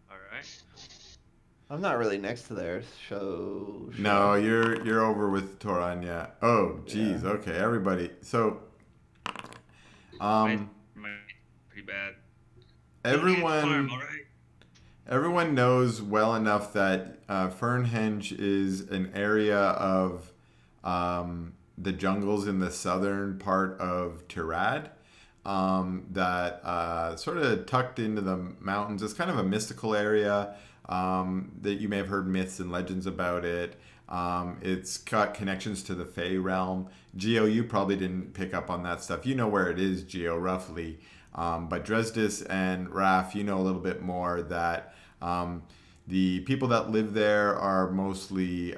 All right. I'm not really next to there, so... No, you're over with Toranya. Oh, geez. Yeah. Okay, everybody. So, pretty bad. Everyone knows well enough that Fernhenge is an area of the jungles in the southern part of Tirad that sort of tucked into the mountains. It's kind of a mystical area that you may have heard myths and legends about it. It's got connections to the Fey realm. Geo, you probably didn't pick up on that stuff. You know where it is, Geo, roughly. But Dresdis and Raf, you know a little bit more that the people that live there are mostly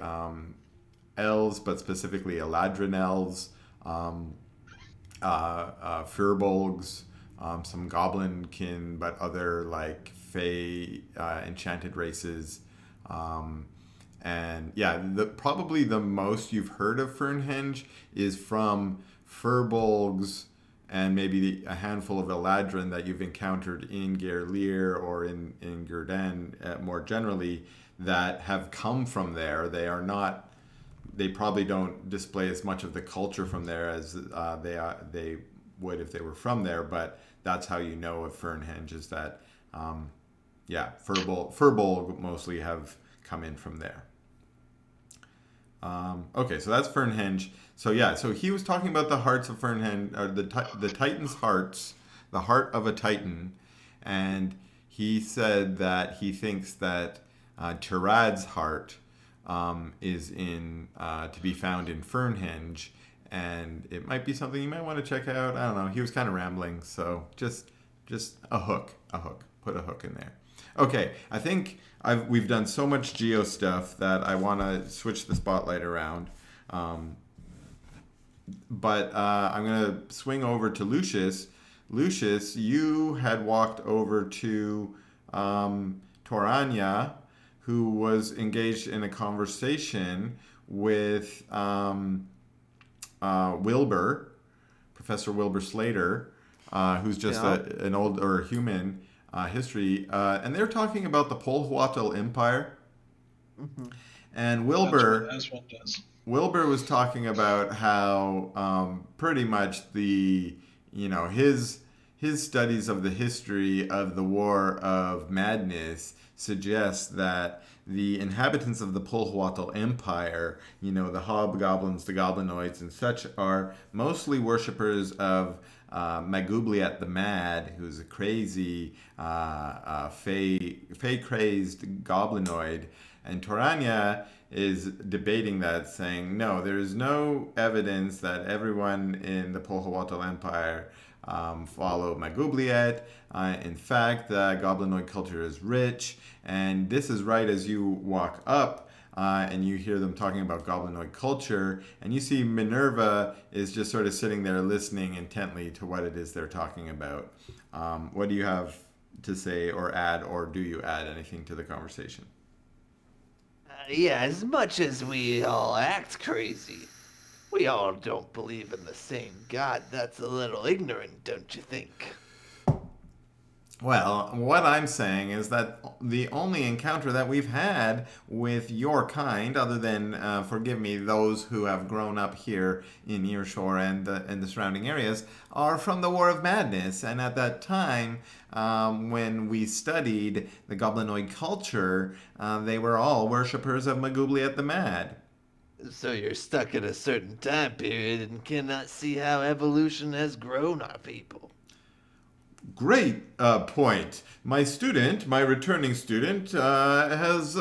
elves, but specifically Eladrin elves, Furbolgs, some goblin-kin, but other like Fey enchanted races. And yeah, probably the most you've heard of Fernhenge is from Furbolgs and maybe a handful of Eladrin that you've encountered in Gerlir or in Gurden more generally that have come from there. They probably don't display as much of the culture from there as they would if they were from there, but that's how you know of Fernhenge is that, Furbolg mostly have come in from there. Okay, so that's Fernhenge. So he was talking about the hearts of Fernhenge, or the Titan's hearts, the heart of a Titan, and he said that he thinks that Tirad's heart is to be found in Fernhenge, and it might be something you might want to check out. I don't know. He was kind of rambling, so just a hook. Put a hook in there. Okay, I think we've done so much geo stuff that I want to switch the spotlight around. But I'm going to swing over to Lucius. Lucius, you had walked over to Toranya, who was engaged in a conversation with Wilbur, Professor Wilbur Slater, who's just an older human history. And they're talking about the Polhuatl Empire. Mm-hmm. And Wilbur... That's what does. Wilbur was talking about how pretty much his studies of the history of the War of Madness suggest that the inhabitants of the Polhuatl Empire, the hobgoblins, the goblinoids and such, are mostly worshippers of Magubliat the Mad, who's a crazy, fey-crazed goblinoid. And Toranya is debating that, saying, no, there is no evidence that everyone in the Polhuatl Empire follow Magubliat. In fact, the goblinoid culture is rich, and this is right as you walk up and you hear them talking about goblinoid culture, and you see Minerva is just sort of sitting there listening intently to what it is they're talking about. What do you have to say or add, or do you add anything to the conversation? Yeah, as much as we all act crazy, we all don't believe in the same God. That's a little ignorant, don't you think? Well, what I'm saying is that the only encounter that we've had with your kind, other than, forgive me, those who have grown up here in Earshore and the surrounding areas, are from the War of Madness. And at that time, when we studied the goblinoid culture, they were all worshippers of Magoobliet the Mad. So you're stuck in a certain time period and cannot see how evolution has grown our people. Great point. My returning student, has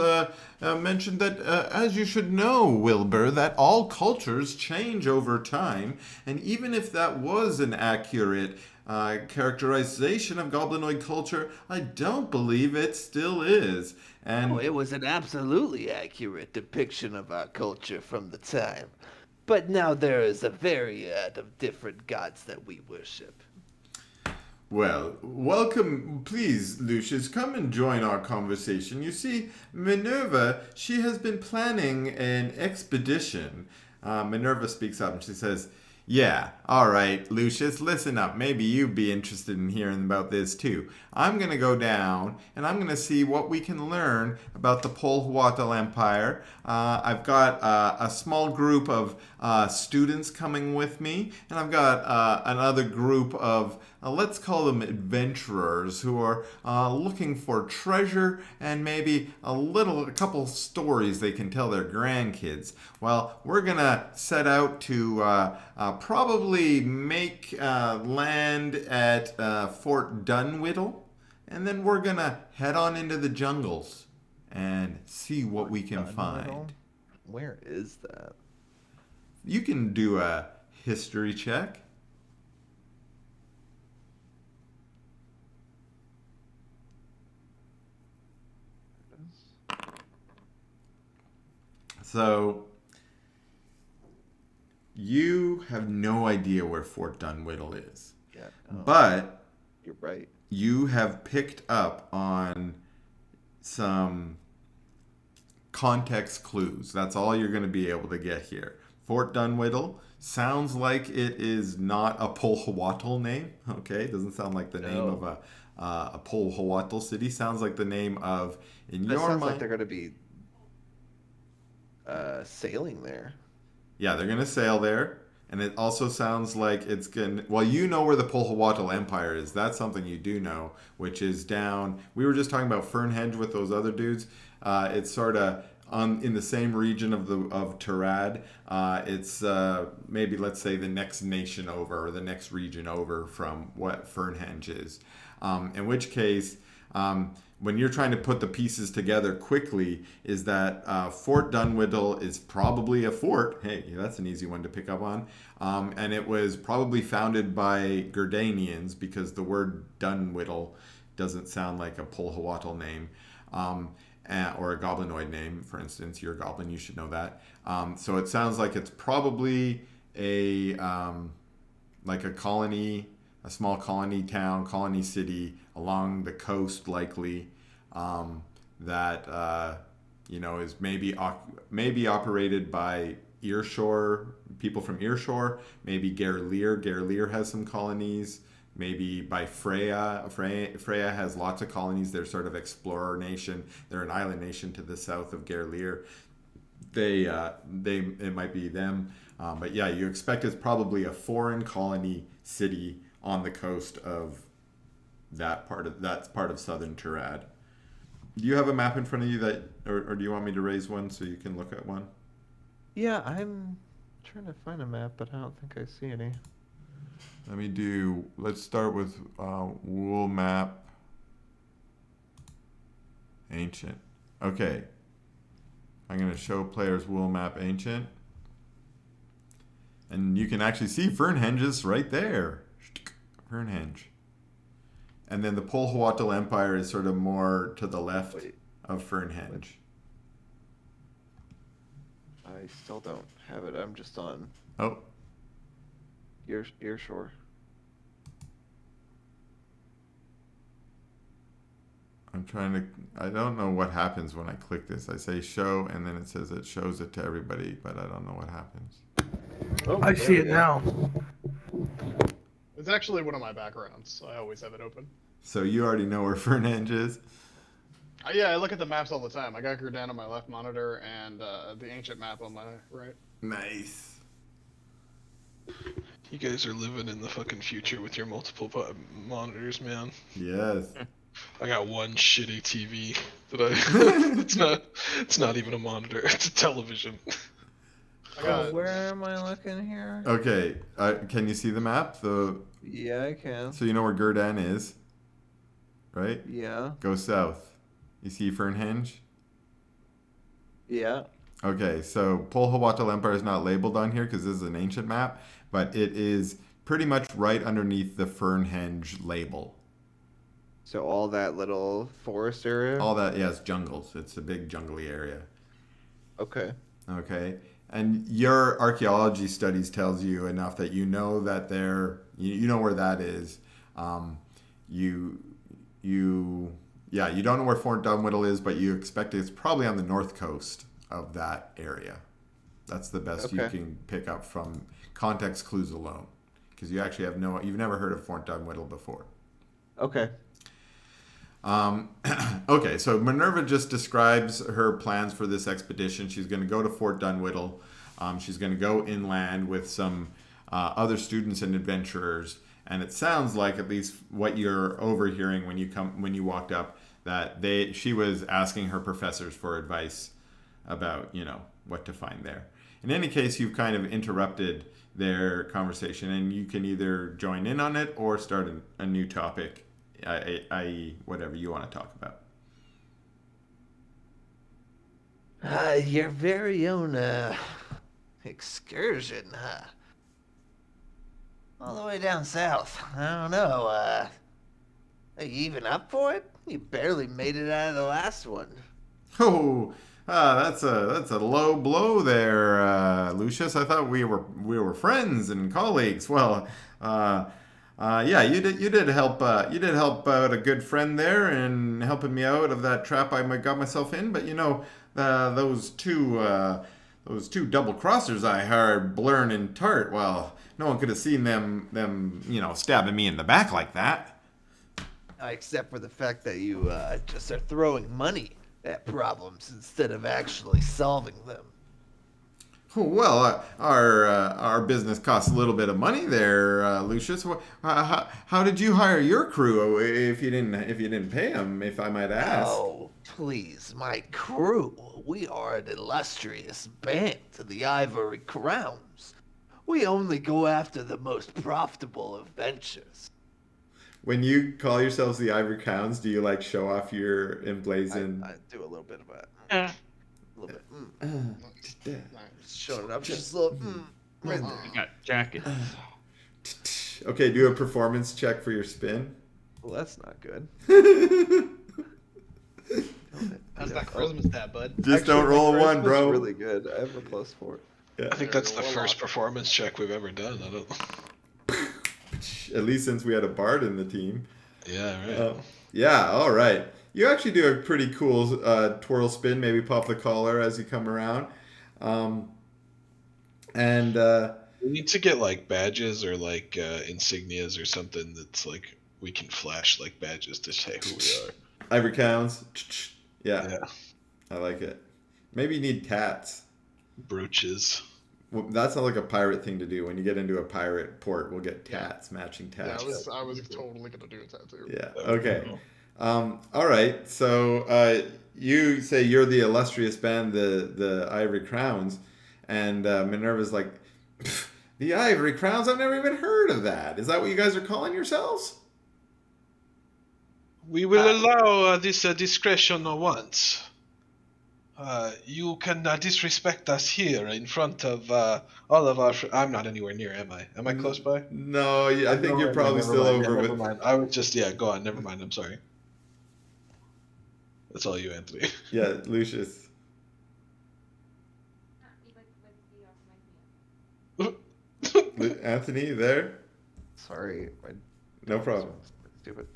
mentioned that, as you should know, Wilbur, that all cultures change over time, and even if that was an accurate characterization of goblinoid culture, I don't believe it still is. And it was an absolutely accurate depiction of our culture from the time. But now there is a variety of different gods that we worship. well, welcome, please, Lucius, come and join our conversation. You see, Minerva, she has been planning an expedition. Minerva speaks up and she says, yeah, all right, Lucius, listen up. Maybe you'd be interested in hearing about this too. I'm going to go down and I'm going to see what we can learn about the Polhuatl Empire. I've got a small group of students coming with me, and I've got another group of, let's call them adventurers, who are looking for treasure and maybe a couple stories they can tell their grandkids. Well, we're going to set out to probably make land at Fort Dunwhiddle, and then we're going to head on into the jungles and see what we can find. Where is that? You can do a history check. So, you have no idea where Fort Dunwhiddle is. Yeah. But You're right. you have picked up on some context clues. That's all you're going to be able to get here. Fort Dunwhiddle sounds like it is not a Polhuatl name. Okay, it doesn't sound like the name of a Polhuatl city. Sounds like the name of, in That your sounds mind, like they're going to be sailing there. yeah, they're going to sail there. And it also sounds like it's going to... Well, you know where the Polhuatl Empire is. That's something you do know, which is down... We were just talking about Fernhenge with those other dudes. It's sort of in the same region of Terad. It's maybe, let's say, the next nation over, or the next region over from what Fernhenge is. In which case... when you're trying to put the pieces together quickly, is that Fort Dunwhiddle is probably a fort. Hey, that's an easy one to pick up on. And it was probably founded by Gerdanians, because the word Dunwhiddle doesn't sound like a Polhuatl name, or a goblinoid name. For instance, you're a goblin, you should know that. So it sounds like it's probably like a colony, a small colony town, colony city along the coast, likely, that is maybe operated by Earshore, people from Earshore, maybe Gerleer. Gerleer has some colonies. Maybe by Freya. Freya has lots of colonies. They're sort of explorer nation. They're an island nation to the south of Gerleer. It might be them. But yeah, you expect it's probably a foreign colony city on the coast of that part of southern Terad. Do you have a map in front of you or do you want me to raise one so you can look at one? Yeah, I'm trying to find a map, but I don't think I see any. Let's start with Wool Map Ancient. Okay. I'm going to show players Wool Map Ancient. And you can actually see Fernhenge's right there. Fernhenge. And then the Polhuatl Empire is sort of more to the left of Fernhenge. I still don't have it. I'm just on Oh, Earshore. I'm trying to. I don't know what happens when I click this. I say show, and then it says it shows it to everybody, but I don't know what happens. Oh, I see it now. It's actually one of my backgrounds, so I always have it open. So you already know where Fernhenge is? Yeah, I look at the maps all the time. I got Gurdon on my left monitor and the ancient map on my right. Nice. You guys are living in the fucking future with your multiple monitors, man. Yes. I got one shitty TV that I. It's not even a monitor. It's a television. Where am I looking here? Okay. Can you see the map? Yeah, I can. So you know where Gurdon is, right? Yeah. Go south. You see Fernhenge? Yeah. Okay, so Polhawattal Empire is not labeled on here because this is an ancient map, but it is pretty much right underneath the Fernhenge label. So all that little forest area? All that, yeah, it's jungles. It's a big jungly area. Okay. Okay. And your archaeology studies tells you enough that you know that you know where that is. You don't know where Fort Dunwhiddle is, but you expect it's probably on the north coast of that area. That's the best you can pick up from context clues alone, because you actually you've never heard of Fort Dunwhiddle before. Okay. Okay, so Minerva just describes her plans for this expedition. She's going to go to Fort Dunwhiddle. She's going to go inland with some other students and adventurers. And it sounds like, at least what you're overhearing when you walked up, that she was asking her professors for advice about, what to find there. In any case, you've kind of interrupted their conversation, and you can either join in on it or start a new topic, i.e. whatever you want to talk about. Your very own excursion, huh? All the way down south. I don't know. Are you even up for it? You barely made it out of the last one. Oh, that's a low blow there, Lucius. I thought we were friends and colleagues. Well, yeah, you did help out a good friend there in helping me out of that trap I got myself in. But those two double crossers I hired, Blurn and Tart. Well, no one could have seen them stabbing me in the back like that. Except for the fact that you just are throwing money at problems instead of actually solving them. Well, our business costs a little bit of money there, Lucius. How did you hire your crew if you didn't pay them, if I might ask? Oh, please, my crew. We are an illustrious band to the Ivory Crowns. We only go after the most profitable adventures. When you call yourselves the Ivory Crowns, do you show off your emblazoned? I do a little bit of that. A little bit. Just showing it up. Just a little. Right there. We got jackets. Okay, do a performance check for your spin. Well, that's not good. How's that charisma stat, bud? Just don't roll a one, bro. Really good. I have a +4. Yeah. I think that's the first performance check we've ever done. I don't. At least since we had a bard in the team. Yeah, right. Yeah, all right. You actually do a pretty cool twirl spin, maybe pop the collar as you come around. We need to get badges or insignias or something that's we can flash badges to say who we are. Ivory Crowns. Yeah. I like it. Maybe you need tats. Brooches. Well, that's not like a pirate thing to do. When you get into a pirate port, we'll get tats, matching tats. Yeah, I was totally gonna do a tattoo. Yeah. Okay. All right. So you say you're the illustrious band, the Ivory Crowns, and Minerva's like, the Ivory Crowns? I've never even heard of that. Is that what you guys are calling yourselves? We will allow this discretion once. You can disrespect us here in front of all of our. I'm not anywhere near, am I? Am I close by? No, I think you're probably still over with. Never mind. I would just go on. Never mind. I'm sorry. That's all you, Anthony. Yeah, Lucius. Anthony, there? Sorry. No problem. Stupid.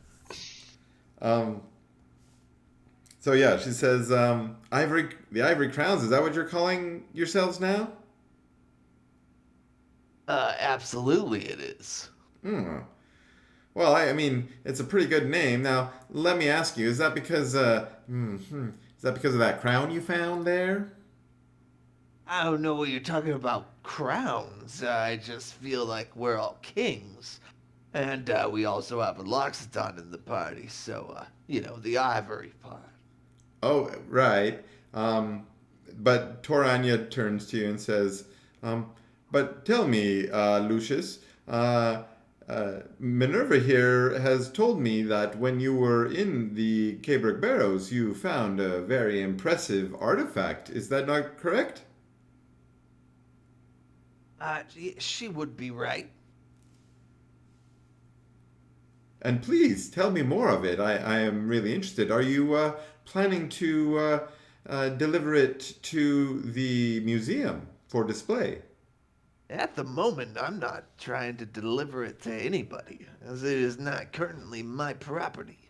So yeah, she says, the Ivory Crowns, is that what you're calling yourselves now? Absolutely it is. Hmm. Well, I mean, it's a pretty good name. Now, let me ask you, is that because of that crown you found there? I don't know what you're talking about crowns. I just feel like we're all kings. And we also have a Loxodon in the party, so, the ivory part. Oh, right. But Toranya turns to you and says, but tell me, Lucius, Minerva here has told me that when you were in the Cabric Barrows, you found a very impressive artifact. Is that not correct? She would be right. And please tell me more of it. I am really interested. Are you planning to deliver it to the museum for display? At the moment, I'm not trying to deliver it to anybody, as it is not currently my property.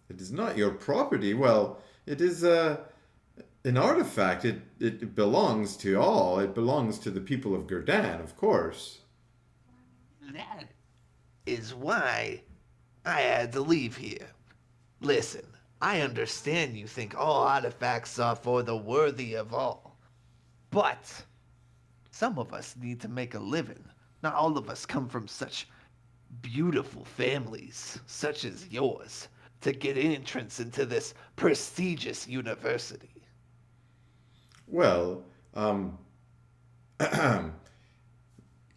It is not your property. Well, it is an artifact. It belongs to all. It belongs to the people of Gurdan, of course. That is why I had to leave here. Listen, I understand you think all artifacts are for the worthy of all. But some of us need to make a living. Not all of us come from such beautiful families, such as yours, to get entrance into this prestigious university. Well,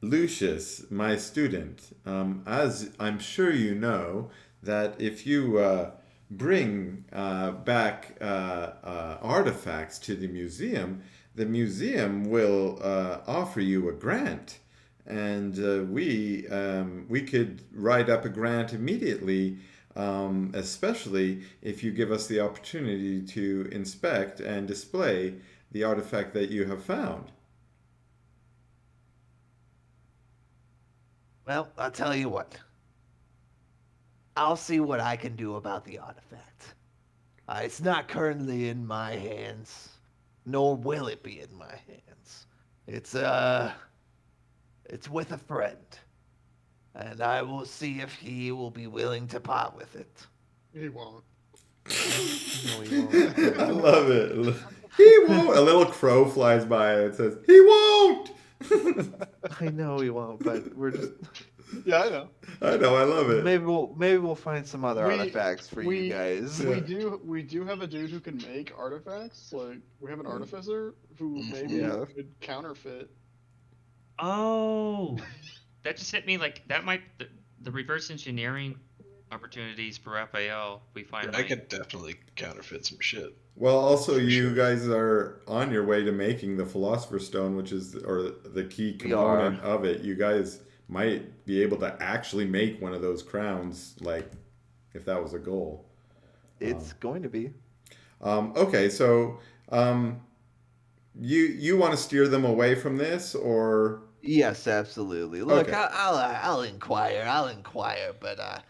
Lucius, my student, as I'm sure you know, that if you bring back artifacts to the museum will offer you a grant, and we could write up a grant immediately, especially if you give us the opportunity to inspect and display the artifact that you have found. Well, I'll tell you what. I'll see what I can do about the artifact. It's not currently in my hands, nor will it be in my hands. It's with a friend, and I will see if he will be willing to part with it. He won't. No, he won't. I love it. He won't. A little crow flies by and it says, "He won't." I know he won't, but we're just. Yeah, I know. I know. I love it. Maybe we'll find some other artifacts for you guys. We do have a dude who can make artifacts. Like we have an artificer who maybe could counterfeit. Oh, that just hit me. Like that might the reverse engineering opportunities for Raphael. We find. I could definitely counterfeit some shit. Well, also, you guys are on your way to making the Philosopher's Stone, which is, or the key component of it. You guys might be able to actually make one of those crowns, like, if that was a goal. It's going to be. Okay, so you want to steer them away from this, or? Yes, absolutely. Look, Okay. I'll inquire, but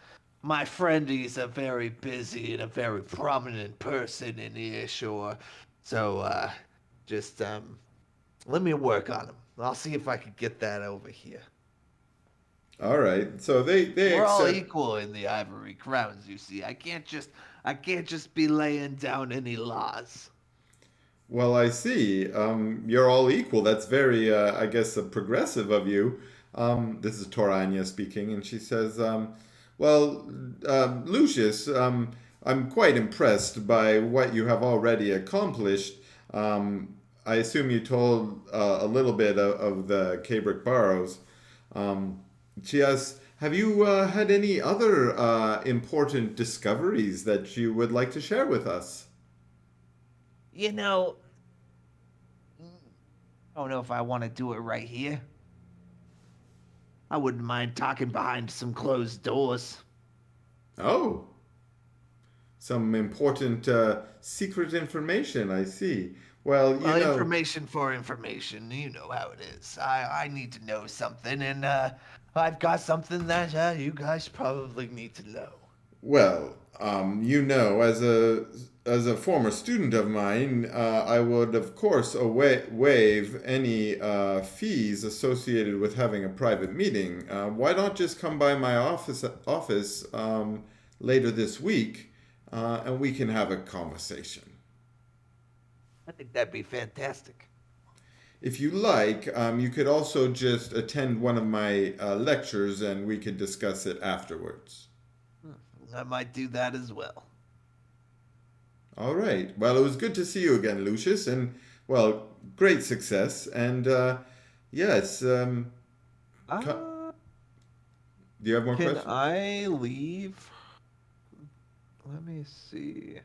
my friend, he's a very busy and a very prominent person in Earshore, so just let me work on him. I'll see if I can get that over here. All right, so they We're all accept. equal in the Ivory Crowns, you see. I can't just be laying down any laws. Well, I see. You're all equal. That's very, I guess, progressive of you. This is Toranya speaking, and she says, well, Lucius, I'm quite impressed by what you have already accomplished. I assume you told a little bit of the Cabric Barrows. She asks, have you had any other important discoveries that you would like to share with us? You know, I don't know if I want to do it right here. I wouldn't mind talking behind some closed doors. Oh. some important secret information, I see. Well, you know... information for information. You know how it is. I need to know something, and I've got something that you guys probably need to know. Well, you know, as a former student of mine, I would, of course, waive any fees associated with having a private meeting. Why not just come by my office later this week, and we can have a conversation? I think that'd be fantastic. If you like, you could also just attend one of my lectures, and we could discuss it afterwards. I might do that as well. All right. Well, it was good to see you again, Lucius, and, well, great success. And, yes, do you have more questions? Can I leave? Let me see.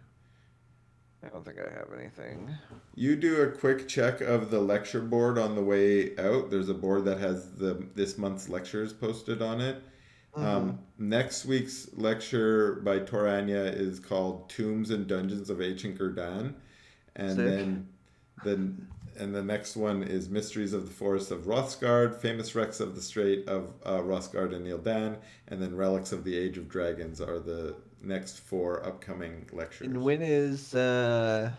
I don't think I have anything. You do a quick check of the lecture board on the way out. There's a board that has this month's lectures posted on it. Next week's lecture by Toranya is called Tombs and Dungeons of Ancient Gurdan. And then the next one is Mysteries of the Forest of Rothsgard, Famous Wrecks of the Strait of Rothsgard and Nildan, and then Relics of the Age of Dragons are the next 4 upcoming lectures. And when is God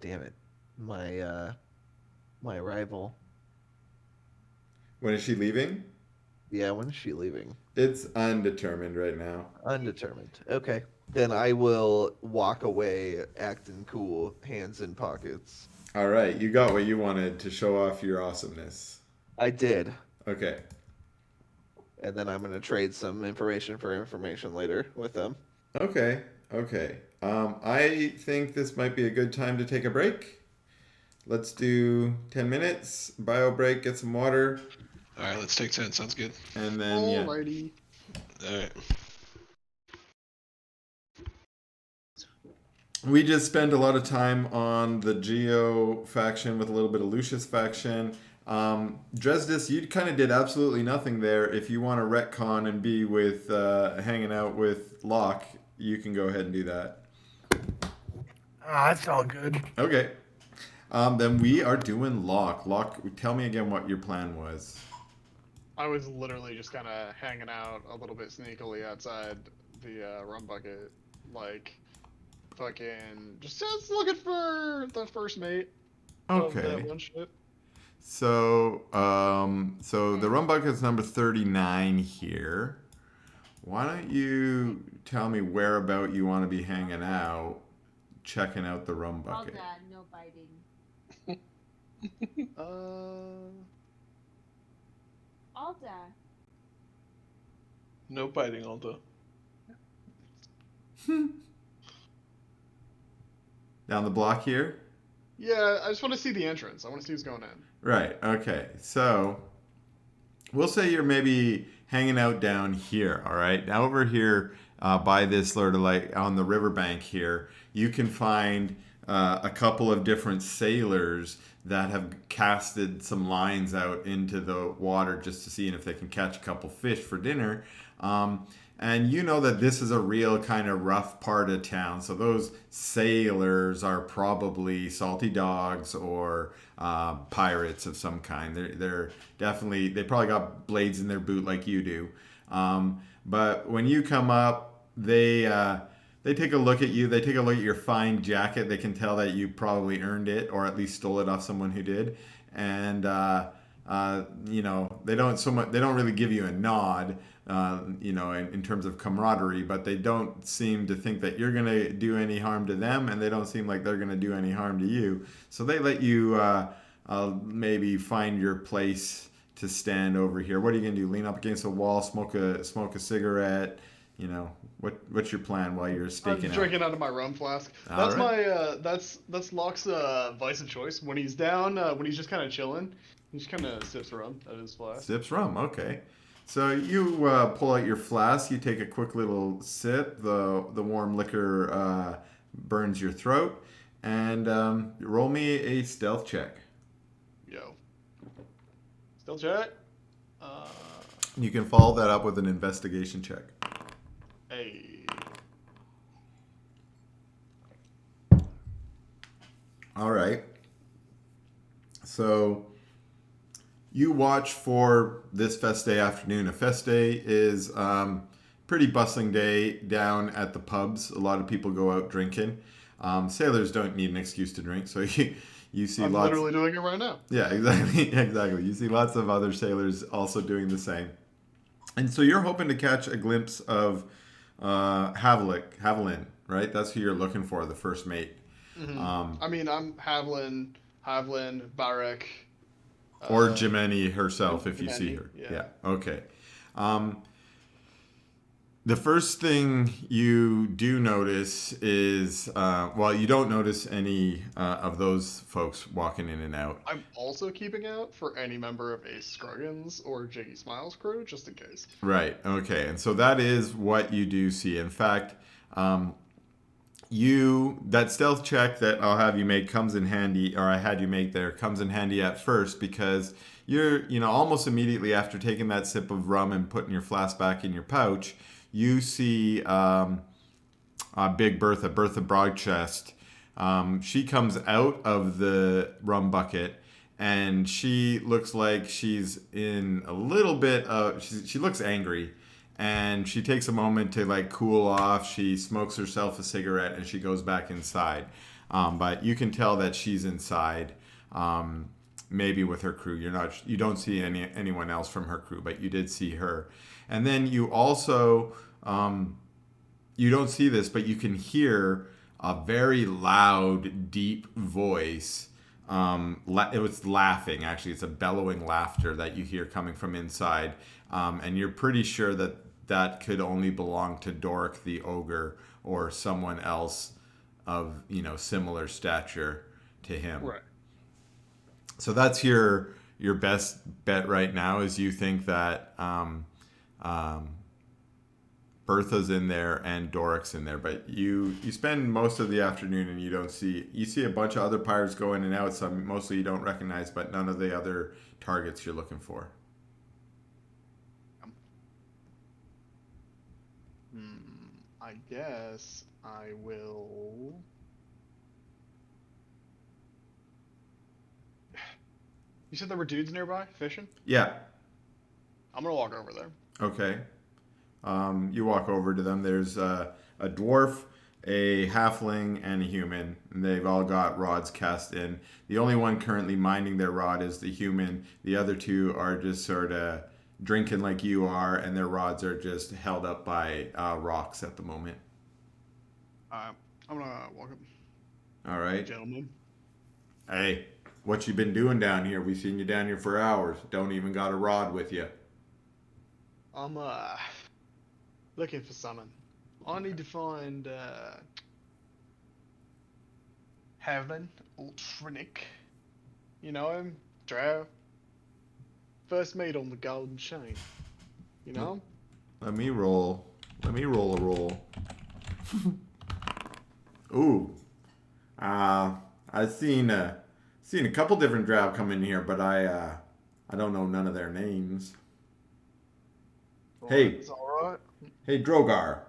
damn it. My arrival. When is she leaving? Yeah, when is she leaving? It's undetermined right now. Undetermined. Okay. Then I will walk away acting cool, hands in pockets. All right, you got what you wanted to show off your awesomeness. I did. Okay. And then I'm going to trade some information for information later with them. Okay. I think this might be a good time to take a break. Let's do 10 minutes, bio break, get some water. All right, let's take 10. Sounds good. And then, Alrighty. All right. We just spent a lot of time on the Geo faction with a little bit of Lucius faction. Dresdis, you kind of did absolutely nothing there. If you want to retcon and be with hanging out with Locke, you can go ahead and do that. That's all good. Okay. Then we are doing Locke. Locke, tell me again what your plan was. I was literally just kind of hanging out a little bit sneakily outside the rum bucket, like fucking just looking for the first mate of that one ship. So, the rum bucket is number 39 here. Why don't you tell me whereabout you want to be hanging out, checking out the rum bucket? All that, no biting. Alda. No biting, Alda. Down the block here? Yeah, I just want to see the entrance. I want to see who's going in. Right, okay. So, we'll say you're maybe hanging out down here, all right? Now over here by this sort of like on the riverbank here, you can find a couple of different sailors that have casted some lines out into the water just to see if they can catch a couple fish for dinner. And you know that this is a real kind of rough part of town. So those sailors are probably salty dogs or pirates of some kind. They're definitely, they probably got blades in their boot like you do. But when you come up, they take a look at you. They take a look at your fine jacket. They can tell that you probably earned it or at least stole it off someone who did. And you know, they don't really give you a nod, you know, in terms of camaraderie, but they don't seem to think that you're going to do any harm to them, and they don't seem like they're going to do any harm to you. So they let you maybe find your place to stand over here. What are you going to do? Lean up against a wall, smoke a cigarette? You know, what's your plan while you're staking I'm drinking out of my rum flask. That's my that's Locke's vice of choice. When he's down, when he's just kind of chilling, he just kind of sips rum out of his flask. Sips rum, okay. So you pull out your flask. You take a quick little sip. The warm liquor burns your throat, and roll me a stealth check. Yo. Stealth check. You can follow that up with an investigation check. Hey. All right. So you watch for this fest day afternoon. A fest day is pretty bustling day down at the pubs. A lot of people go out drinking. Sailors don't need an excuse to drink, so you see I'm lots. literally doing it right now. Yeah, exactly, exactly. You see lots of other sailors also doing the same. And so you're hoping to catch a glimpse of Haviland, right? That's who you're looking for, the first mate. Mm-hmm. I mean, I'm Haviland, Barek. Or Jimeni herself, if you see her. Yeah. Okay. The first thing you do notice is, you don't notice any of those folks walking in and out. I'm also keeping out for any member of Ace Scroggins or Jiggy Smiles crew, just in case. Right. Okay. And so that is what you do see. In fact, that stealth check that I'll have you make comes in handy, or I had you make there, comes in handy at first because you're, almost immediately after taking that sip of rum and putting your flask back in your pouch, you see Big Bertha Broadchest. She comes out of the rum bucket and she looks like she's in a little bit of, she looks angry. And she takes a moment to cool off. She smokes herself a cigarette and she goes back inside. But you can tell that she's inside, maybe with her crew. You don't see anyone else from her crew, but you did see her. And then you also, you don't see this, but you can hear a very loud, deep voice. It was laughing, actually. It's a bellowing laughter that you hear coming from inside. And you're pretty sure that could only belong to Doric the ogre or someone else of similar stature to him. Right. So that's your best bet right now. Is you think that Bertha's in there and Doric's in there, but you spend most of the afternoon and you see a bunch of other pirates go in and out. Some mostly you don't recognize, but none of the other targets you're looking for. I guess I will. You said there were dudes nearby fishing? Yeah. I'm gonna walk over there. Okay. You walk over to them. There's a dwarf, a halfling, and a human. And they've all got rods cast in. The only one currently minding their rod is the human. The other two are just sort of drinking like you are, and their rods are just held up by rocks at the moment. I'm gonna walk up. All right. Gentlemen. Hey, what you been doing down here? We've seen you down here for hours. Don't even got a rod with you. I'm looking for something. I need to find Havlin, Ultrinic. You know him? Drow. First mate on the golden chain. You know? Let me roll a roll. Ooh. I've seen a couple different drow come in here, but I don't know none of their names. Hey. It's alright. Hey, Drogar.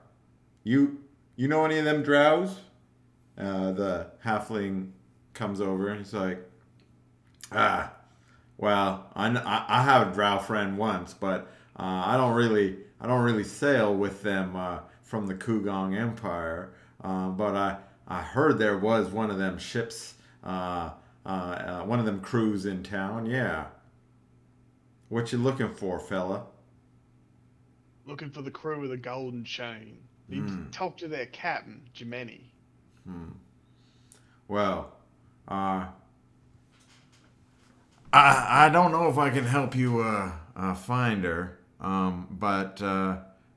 You know any of them drows? The halfling comes over and he's like, well, I have a drow friend once, but I don't really sail with them from the Kugong Empire. But I heard there was one of them ships, one of them crews in town. Yeah. What you looking for, fella? Looking for the crew with the golden chain. Need to talk to their captain, Jimeni. Well, I don't know if I can help you find her, but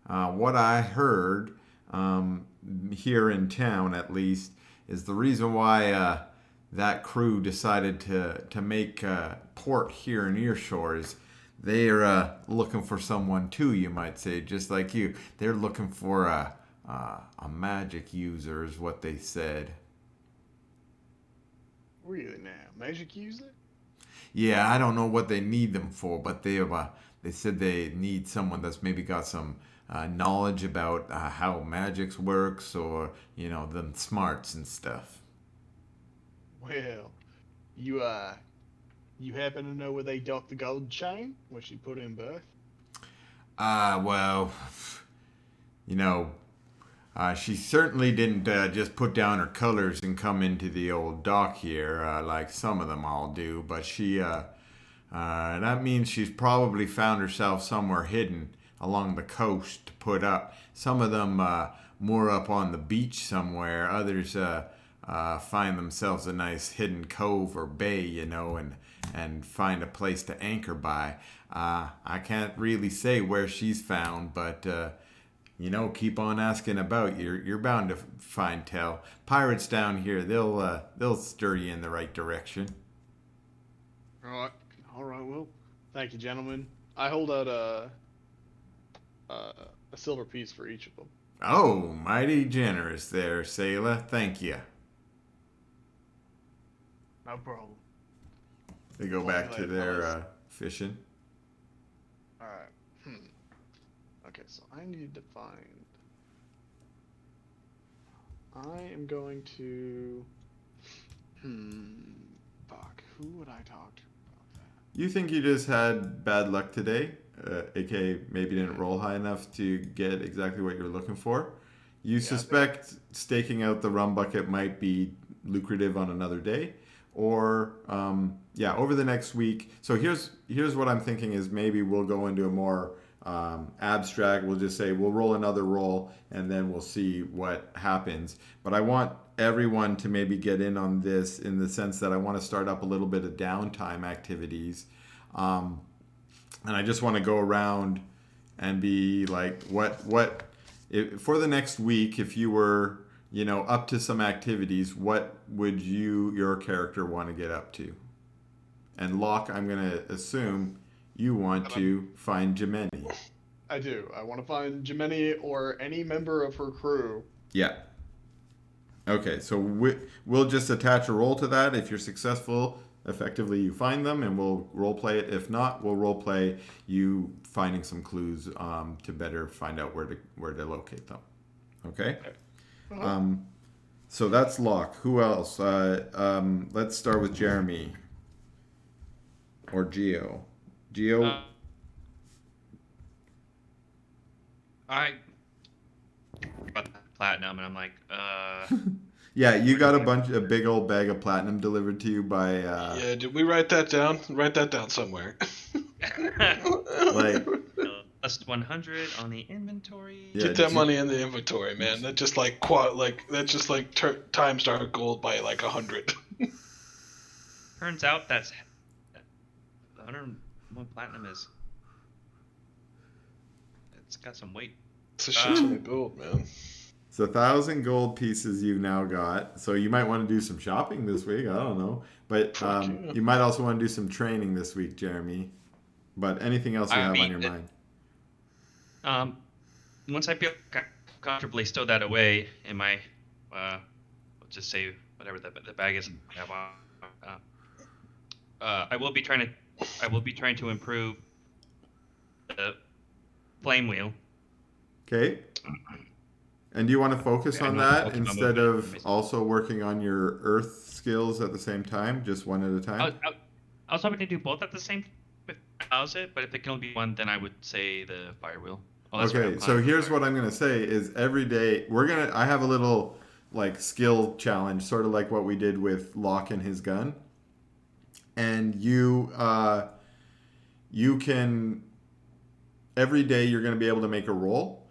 what I heard here in town, at least, is the reason why that crew decided to make port here in Earshore is they're looking for someone too, you might say, just like you. They're looking for a magic user, is what they said. Really now? Magic user? Yeah, I don't know what they need them for, but they've they said they need someone that's maybe got some knowledge about how magics works, or them smarts and stuff. Well, you happen to know where they docked the gold chain, where she put in birth? Well, she certainly didn't just put down her colors and come into the old dock here like some of them all do, but that means she's probably found herself somewhere hidden along the coast to put up. Some of them moor up on the beach somewhere. Others find themselves a nice hidden cove or bay, and find a place to anchor by. I can't really say where she's found, but keep on asking about. You're bound to find tell. Pirates down here, they'll stir you in the right direction. All right. Well, thank you, gentlemen. I hold out a silver piece for each of them. Oh, mighty generous there, sailor. Thank you. No problem. They go back to their fishing. All right. Okay, so I need to find. I am going to. Fuck. Who would I talk to about that? You think you just had bad luck today? aka maybe didn't roll high enough to get exactly what you're looking for. You suspect staking out the rum bucket might be lucrative on another day, or over the next week. So here's what I'm thinking is maybe we'll go into a more abstract. We'll just say we'll roll another roll and then we'll see what happens. But I want everyone to maybe get in on this in the sense that I want to start up a little bit of downtime activities. And I just want to go around and be like, what for the next week, if you were, up to some activities, what would your character want to get up to? And Locke, I'm going to assume you want to find Jimeni. I do. I want to find Jimeni or any member of her crew. Yeah. Okay, so we'll just attach a roll to that. If you're successful, effectively you find them, and we'll role play it. If not, we'll role play you finding some clues to better find out where to locate them. Okay. So that's Locke. Who else? Let's start with Jeremy or Geo. Geo. I got platinum, and I'm like, Yeah, you got a big old bag of platinum delivered to you by. Yeah, did we write that down? Write that down somewhere. Like. Plus 100 on the inventory. Yeah, Get that money in the inventory, man. That just times our gold by like 100. Turns out that's 101 platinum is. It's got some weight. It's a shit ton of gold, man. It's 1,000 gold pieces you've now got. So you might want to do some shopping this week. I don't know, but you might also want to do some training this week, Jeremy. But anything else you have on your mind? Once I feel comfortably stow that away in my, let's just say whatever the bag is I have on, I will be trying to improve the flame wheel. Okay. And do you want to focus on that instead of also working on your earth skills at the same time, just one at a time? I was hoping to do both at the same time if it allows it, but if it can only be one, then I would say the fire wheel. Okay, so here's what I'm going to say is every day I have a little like skill challenge, sort of like what we did with Locke and his gun. And you can, every day you're going to be able to make a roll.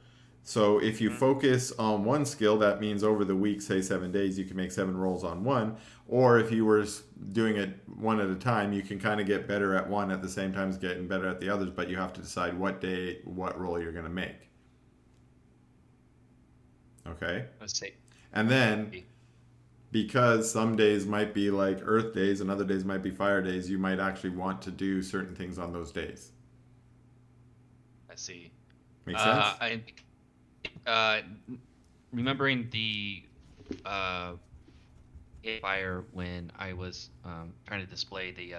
So if you focus on one skill, that means over the week, say 7 days, you can make 7 rolls on one. Or if you were doing it one at a time, you can kind of get better at one at the same time as getting better at the others, but you have to decide what day, what roll you're going to make. Okay? Let's see. And then, because some days might be like earth days and other days might be fire days, you might actually want to do certain things on those days. I see. Make sense? Remembering the fire when I was trying to display the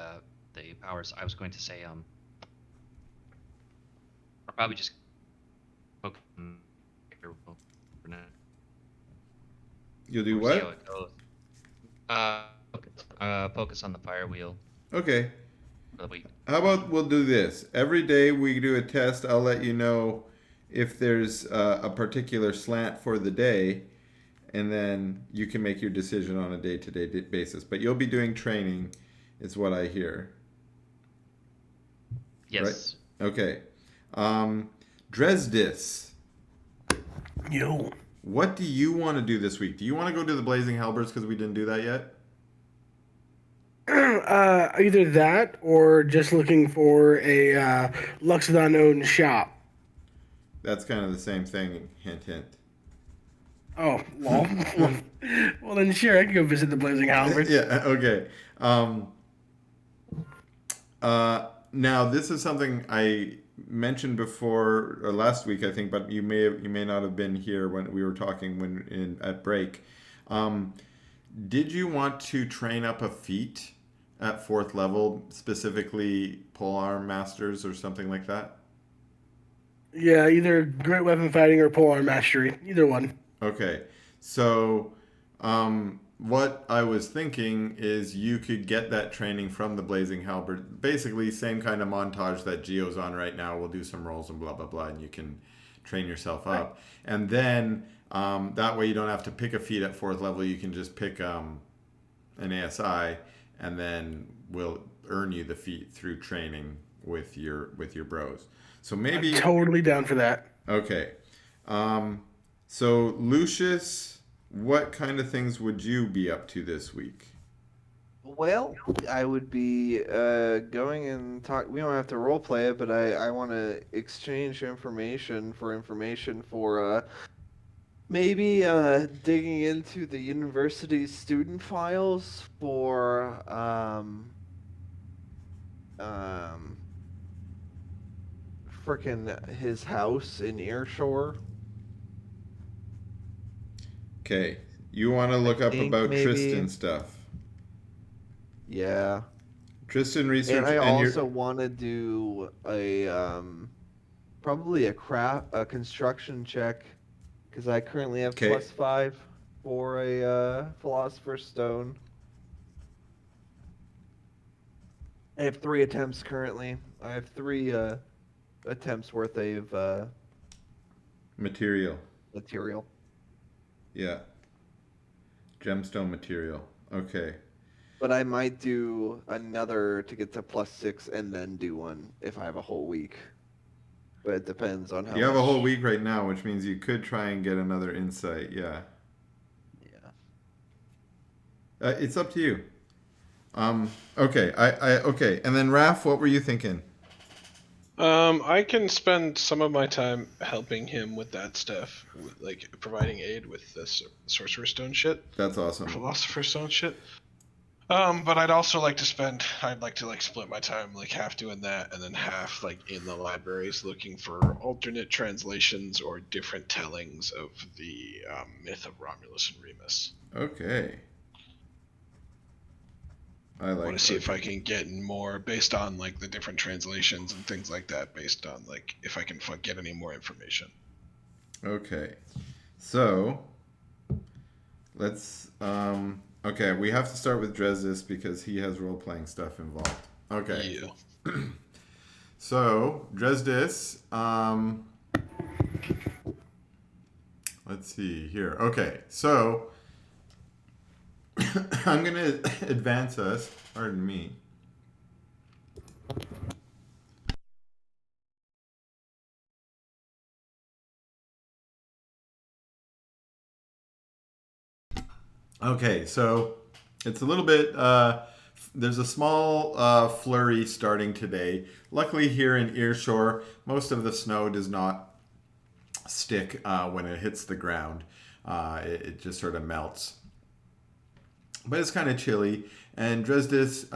powers, I was going to say probably just focus on fire wheel for now. You'll do We'll see what? how it goes. Focus on the fire wheel Okay. for the week. How about we'll do this? Every day we do a test. I'll let you know if there's a particular slant for the day, and then you can make your decision on a day-to-day basis. But you'll be doing training, is what I hear. Yes. Right? Okay. Dresdis, Yo. what do you want to do this week? Do you want to go to the Blazing Halberds because we didn't do that yet? Either that or just looking for a Luxodon-owned shop. That's kind of the same thing, hint, hint. Oh, well. Well, then sure, I can go visit the Blazing Halberd. Yeah, okay. Now, this is something I mentioned before, or last week, I think, but you may not have been here when we were talking at break. Did you want to train up a feat at 4th level, specifically polearm masters or something like that? Yeah, either great weapon fighting or polearm mastery. Either one. Okay, so what I was thinking is you could get that training from the Blazing Halberd. Basically, same kind of montage that Geo's on right now. We'll do some rolls and blah, blah, blah, and you can train yourself up. Right. And then that way you don't have to pick a feat at 4th level. You can just pick an ASI, and then we'll earn you the feat through training with your bros. So maybe... I'm totally down for that. Okay. So, Lucius, what kind of things would you be up to this week? Well, I would be going and talk. We don't have to role play it, but I want to exchange information for maybe digging into the university's student files for frickin' his house in Earshore. Okay, you want to look up about maybe... Tristan stuff. Yeah. Tristan research, and I also want to do a probably a construction check because I currently have +5 for a Philosopher's Stone. I have 3 attempts currently. I have 3 attempts worth of material. Yeah. Gemstone material. Okay. But I might do another to get to +6 and then do one if I have a whole week. But it depends on how you have a whole week right now, which means you could try and get another insight. Yeah. Yeah. It's up to you. Okay. Okay. And then Raph, what were you thinking? I can spend some of my time helping him with that stuff, like providing aid with the Sorcerer's Stone shit. That's awesome. Philosopher's Stone shit. But I'd also like to split my time, like half doing that and then half like in the libraries looking for alternate translations or different tellings of the myth of Romulus and Remus. Okay. I want to see if I can get more based on like the different translations and things like that, based on like if I can get any more information. Okay. So let's okay, we have to start with Dresdis because he has role-playing stuff involved. Okay. Yeah. So, Dresdis, let's see here. Okay, so I'm going to advance us. Pardon me. Okay, so it's a little bit, there's a small flurry starting today. Luckily here in Earshore, most of the snow does not stick when it hits the ground. It just sort of melts. But it's kind of chilly. And Dresdis,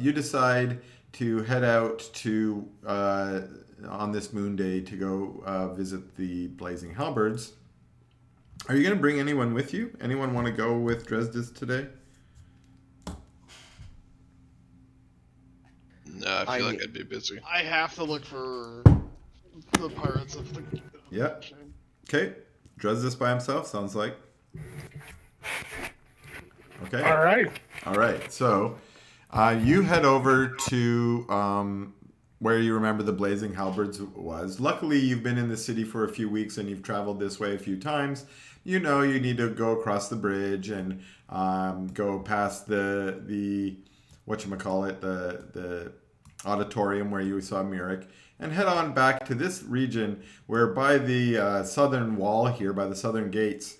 you decide to head out to, on this moon day, to go visit the Blazing Halberds. Are you going to bring anyone with you? Anyone want to go with Dresdis today? No, I feel like I'd be busy. I have to look for The pirates of the. Yep. Okay. Does this by himself? Sounds like. Okay. All right. All right. So, you head over to where you remember the Blazing Halberds was. Luckily, you've been in the city for a few weeks and you've traveled this way a few times. You know you need to go across the bridge and go past the whatchamacallit, the auditorium where you saw Mirik, and head on back to this region where by the southern wall here, by the southern gates,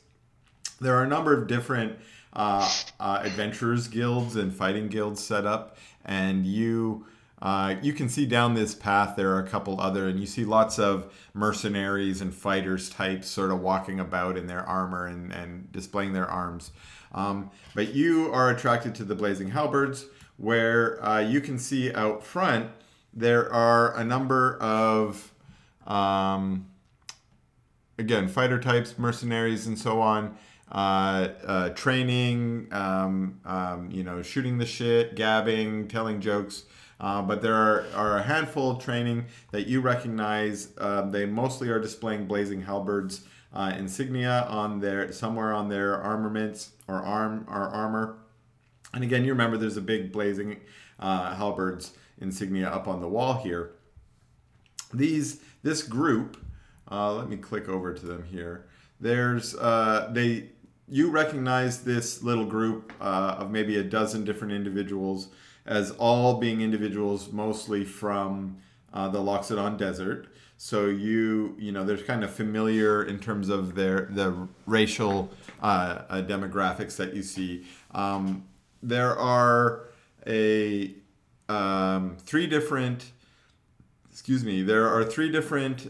there are a number of different adventurers guilds and fighting guilds set up, and you can see down this path there are a couple other, and you see lots of mercenaries and fighters types sort of walking about in their armor and displaying their arms. But you are attracted to the Blazing Halberds, where you can see out front there are a number of, again, fighter types, mercenaries, and so on, training, shooting the shit, gabbing, telling jokes. But there are a handful of training that you recognize. They mostly are displaying Blazing Halberds insignia somewhere on their armaments or armor. And again, you remember there's a big Blazing Halberds insignia up on the wall here. This group, let me click over to them here. You recognize this little group of maybe a dozen different individuals as all being individuals mostly from the Loxodon Desert. So they're kind of familiar in terms of the racial demographics that you see. There are three different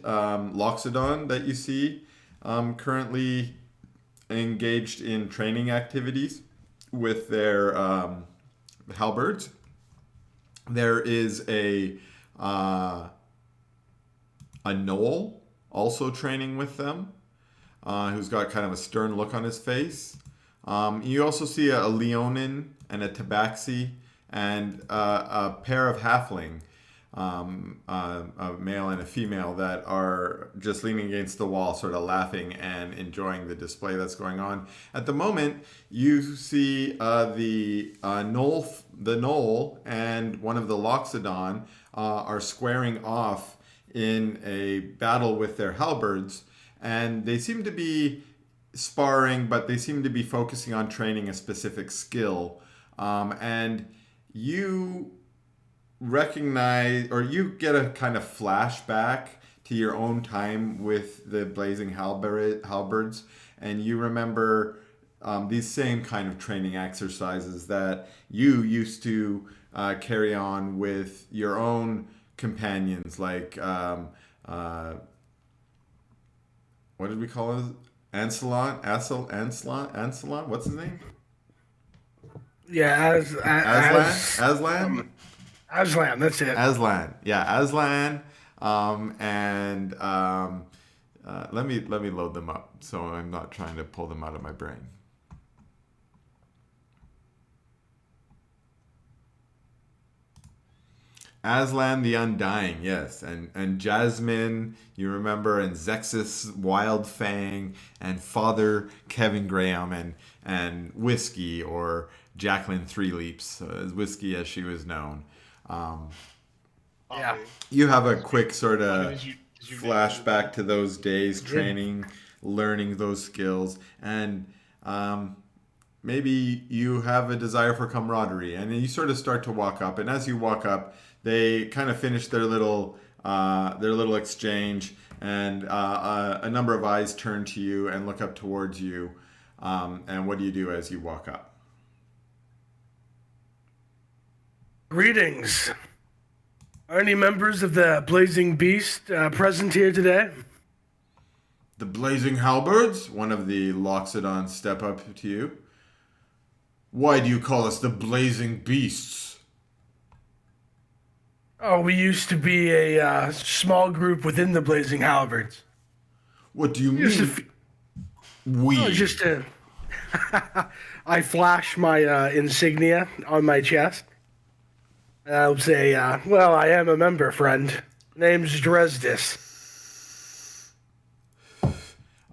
Loxodon that you see currently engaged in training activities with their halberds. There is a gnoll also training with them, who's got kind of a stern look on his face. You also see a Leonin and a Tabaxi and a pair of halfling, a male and a female, that are just leaning against the wall, sort of laughing and enjoying the display that's going on. At the moment, you see the gnoll and one of the Loxodon are squaring off in a battle with their halberds, and they seem to be sparring, but they seem to be focusing on training a specific skill. And you recognize, or you get a kind of flashback to your own time with the Blazing Halberds, and you remember these same kind of training exercises that you used to carry on with your own companions, like what did we call it? Ancelon? What's his name? Yeah, Aslan? Aslan, that's it. Aslan. Yeah, Aslan. Let me load them up so I'm not trying to pull them out of my brain. Aslan the Undying, yes, and Jasmine, you remember, and Zexus Wildfang, and Father Kevin Graham, and Whiskey, or Jacqueline Three Leaps, Whiskey as she was known. Yeah. You have a quick sort of flashback to those days, training, learning those skills, and maybe you have a desire for camaraderie, and you sort of start to walk up, and as you walk up, they kind of finish their little exchange, and a number of eyes turn to you and look up towards you. And what do you do as you walk up? Greetings. Are any members of the Blazing Beast present here today? The Blazing Halberds? One of the Loxodons step up to you. Why do you call us the Blazing Beasts? Oh, we used to be a small group within the Blazing Halberds. What do you mean? I flash my insignia on my chest. And I'll say, well, I am a member, friend. Name's Dresdis.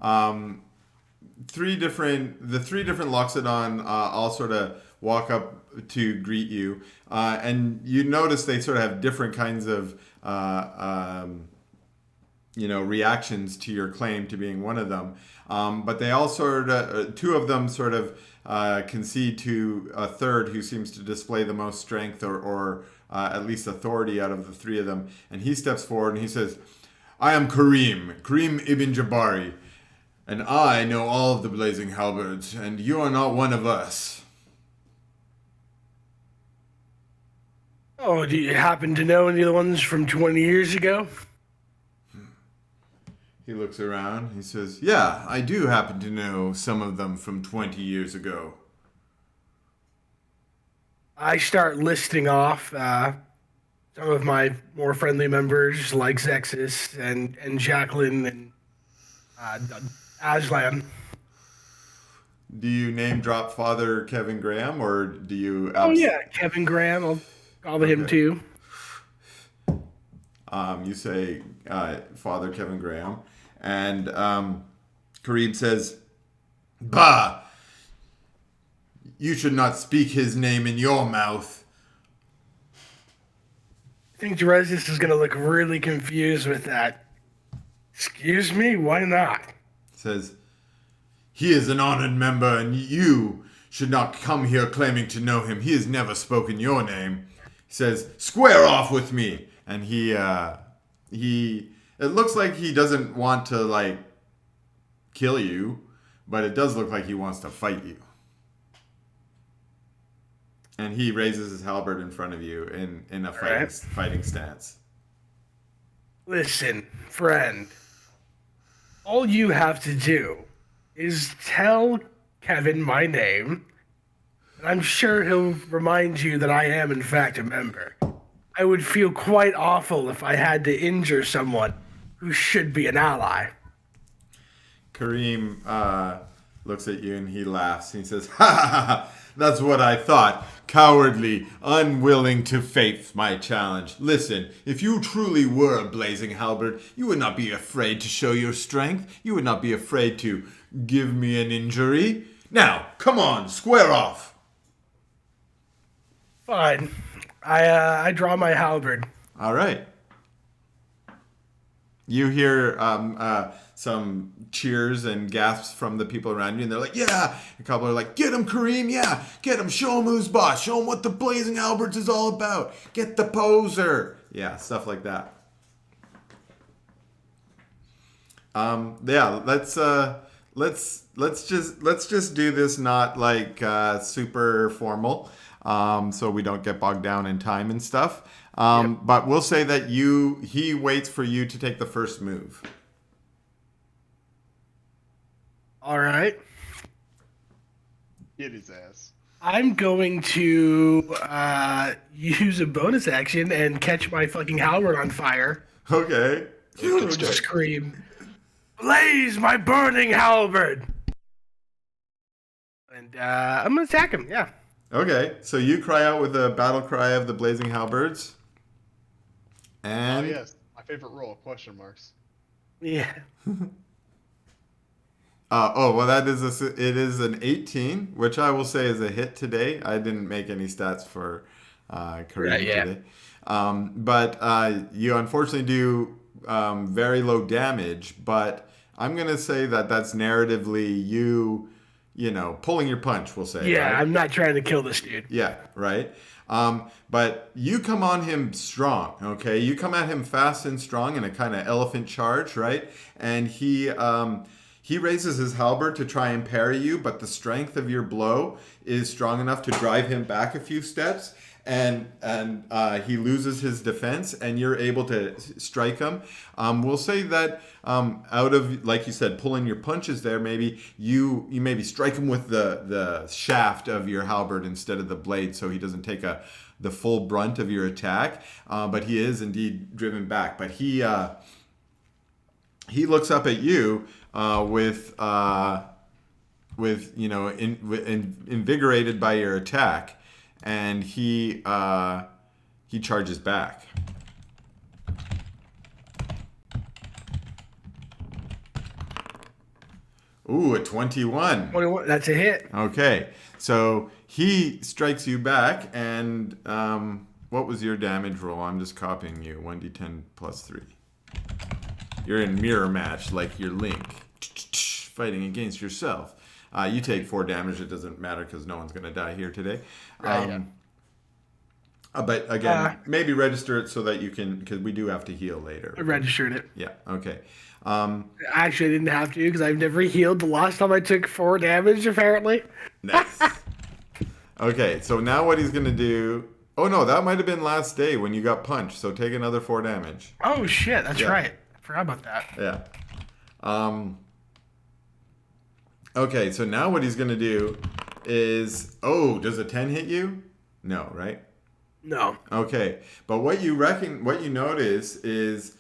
three different Loxodon all sort of walk up to greet you, and you notice they sort of have different kinds of reactions to your claim to being one of them. But they all sort of, two of them sort of concede to a third who seems to display the most strength or at least authority out of the three of them. And he steps forward and he says, "I am Kareem Ibn Jabari, and I know all of the Blazing Halberds, and you are not one of us." Oh, do you happen to know any of the ones from 20 years ago? He looks around. He says, "Yeah, I do happen to know some of them from 20 years ago." I start listing off some of my more friendly members like Zexus and Jacqueline and Aslan. Do you name drop Father Kevin Graham, or do you... Oh, yeah, Kevin Graham. I'll call him too. You say Father Kevin Graham. And Kareem says, "Bah! You should not speak his name in your mouth." I think Dressis is going to look really confused with that. Excuse me? Why not? Says, "He is an honored member, and you should not come here claiming to know him. He has never spoken your name." He says, "Square off with me." And it looks like he doesn't want to, like, kill you, but it does look like he wants to fight you. And he raises his halberd in front of you in a fighting stance. Listen, friend. All you have to do is tell Kevin my name, and I'm sure he'll remind you that I am, in fact, a member. I would feel quite awful if I had to injure someone who should be an ally. Kareem looks at you and he laughs. He says, "Ha ha ha! That's what I thought. Cowardly, unwilling to face my challenge. Listen, if you truly were a Blazing Halberd, you would not be afraid to show your strength. You would not be afraid to give me an injury. Now, come on, square off." Fine. I draw my halberd. All right. You hear some cheers and gasps from the people around you, and they're like, "Yeah!" A couple are like, "Get him, Kareem! Yeah! Get him! Show him who's boss! Show him what the Blazing Halberds is all about! Get the poser!" Yeah, stuff like that. Yeah, let's just do this not like super formal, so we don't get bogged down in time and stuff. But we'll say that he waits for you to take the first move. All right. Hit his ass. I'm going to use a bonus action and catch my fucking halberd on fire. Okay. Just scream, "Blaze my burning halberd!" And I'm going to attack him, yeah. Okay, so you cry out with the battle cry of the Blazing Halberds. And... Oh, yes. My favorite roll, question marks. Yeah. Well, it is an 18, which I will say is a hit today. I didn't make any stats for Kareem today. But you unfortunately do very low damage, but I'm going to say that that's narratively you pulling your punch, we'll say. Yeah, right? I'm not trying to kill this dude. Yeah, right? But you come on him strong, okay? You come at him fast and strong in a kind of elephant charge, right? And he raises his halberd to try and parry you, but the strength of your blow is strong enough to drive him back a few steps, and he loses his defense, and you're able to strike him. We'll say that out of, like you said, pulling your punches there, maybe you maybe strike him with the shaft of your halberd instead of the blade, so he doesn't take the full brunt of your attack. But he is indeed driven back. But he looks up at you invigorated by your attack. And he charges back. Ooh, a 21. 21. That's a hit. Okay, so he strikes you back, and what was your damage roll? I'm just copying you. 1d10 plus 3. You're in mirror match, like your Link, fighting against yourself. You take 4 damage. It doesn't matter because no one's going to die here today. But again, maybe register it so that you can, because we do have to heal later. I registered it. Yeah, okay. Actually, I didn't have to because I've never healed the last time I took 4 damage, apparently. Nice. Okay, so now what he's going to do... Oh, no, that might have been last day when you got punched, so take another 4 damage. Oh, shit, that's right. I forgot about that. Yeah. Okay, so now what he's going to do is... Oh, does a 10 hit you? No, right? No. Okay, but what you notice is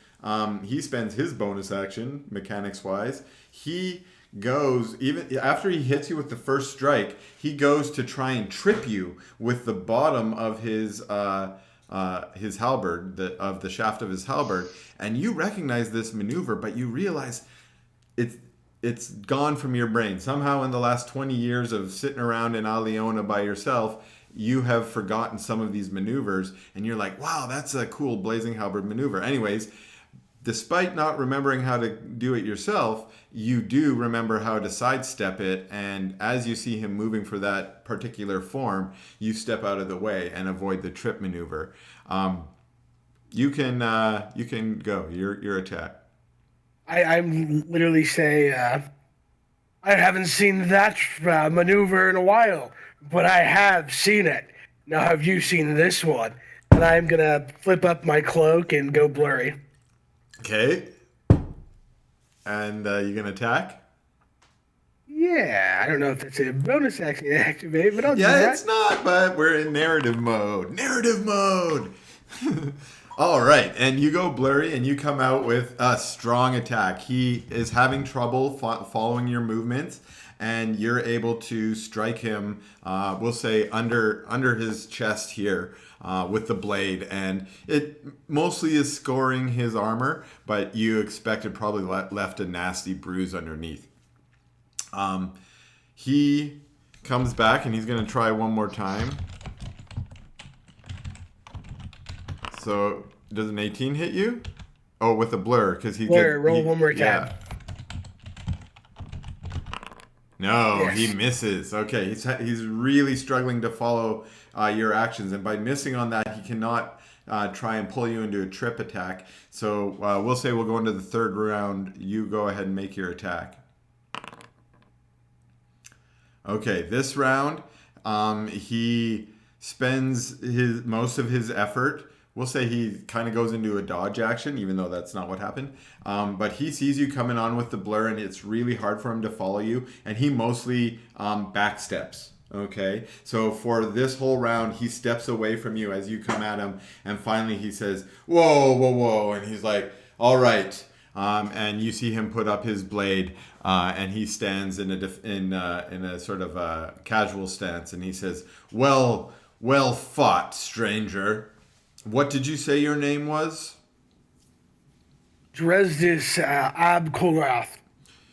he spends his bonus action, mechanics-wise. He goes, even after he hits you with the first strike, he goes to try and trip you with the bottom of his halberd, of the shaft of his halberd, and you recognize this maneuver, but you realize it's gone from your brain. Somehow in the last 20 years of sitting around in Aliona by yourself, you have forgotten some of these maneuvers, and you're like, wow, that's a cool blazing halberd maneuver. Anyways, despite not remembering how to do it yourself, you do remember how to sidestep it, and as you see him moving for that particular form, you step out of the way and avoid the trip maneuver. You can go. Your attack. I'm literally say, I haven't seen that maneuver in a while, but I have seen it. Now have you seen this one? And I'm going to flip up my cloak and go blurry. Okay. And you going to attack? Yeah, I don't know if that's a bonus action to activate, but I'll do that. Yeah, it's not, but we're in narrative mode. Narrative mode! All right, and you go blurry, and you come out with a strong attack. He is having trouble following your movements, and you're able to strike him, we'll say, under his chest here with the blade. And it mostly is scoring his armor, but you expected probably left a nasty bruise underneath. He comes back, and he's going to try one more time. So, does an 18 hit you? Oh, with a blur, because he roll one more time. Yeah. No, Yes. he misses. Okay, he's really struggling to follow your actions, and by missing on that, he cannot try and pull you into a trip attack. So we'll say we'll go into the third round. You go ahead and make your attack. Okay, this round, he spends most of his effort. We'll say he kind of goes into a dodge action, even though that's not what happened. But he sees you coming on with the blur, and it's really hard for him to follow you. And he mostly backsteps. Okay, so for this whole round, he steps away from you as you come at him, and finally he says, "Whoa, whoa, whoa!" And he's like, "All right." And you see him put up his blade, and he stands in a sort of a casual stance, and he says, "Well fought, stranger. What did you say your name was?" Dresdis Abkolath.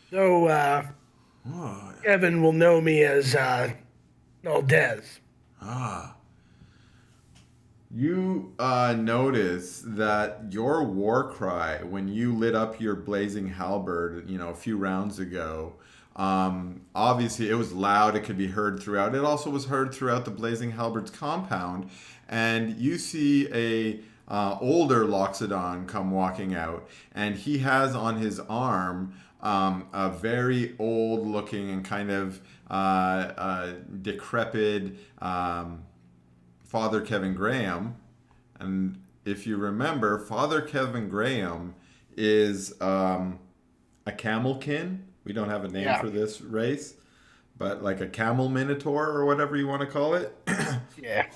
So Kevin will know me as Naldez. You notice that your war cry, when you lit up your blazing halberd, a few rounds ago, obviously it was loud. It could be heard throughout. It also was heard throughout the blazing halberd's compound. And you see a older Loxodon come walking out, and he has on his arm a very old-looking and kind of decrepit Father Kevin Graham. And if you remember, Father Kevin Graham is a camelkin. We don't have a name for this race, but like a camel minotaur or whatever you want to call it. Yeah.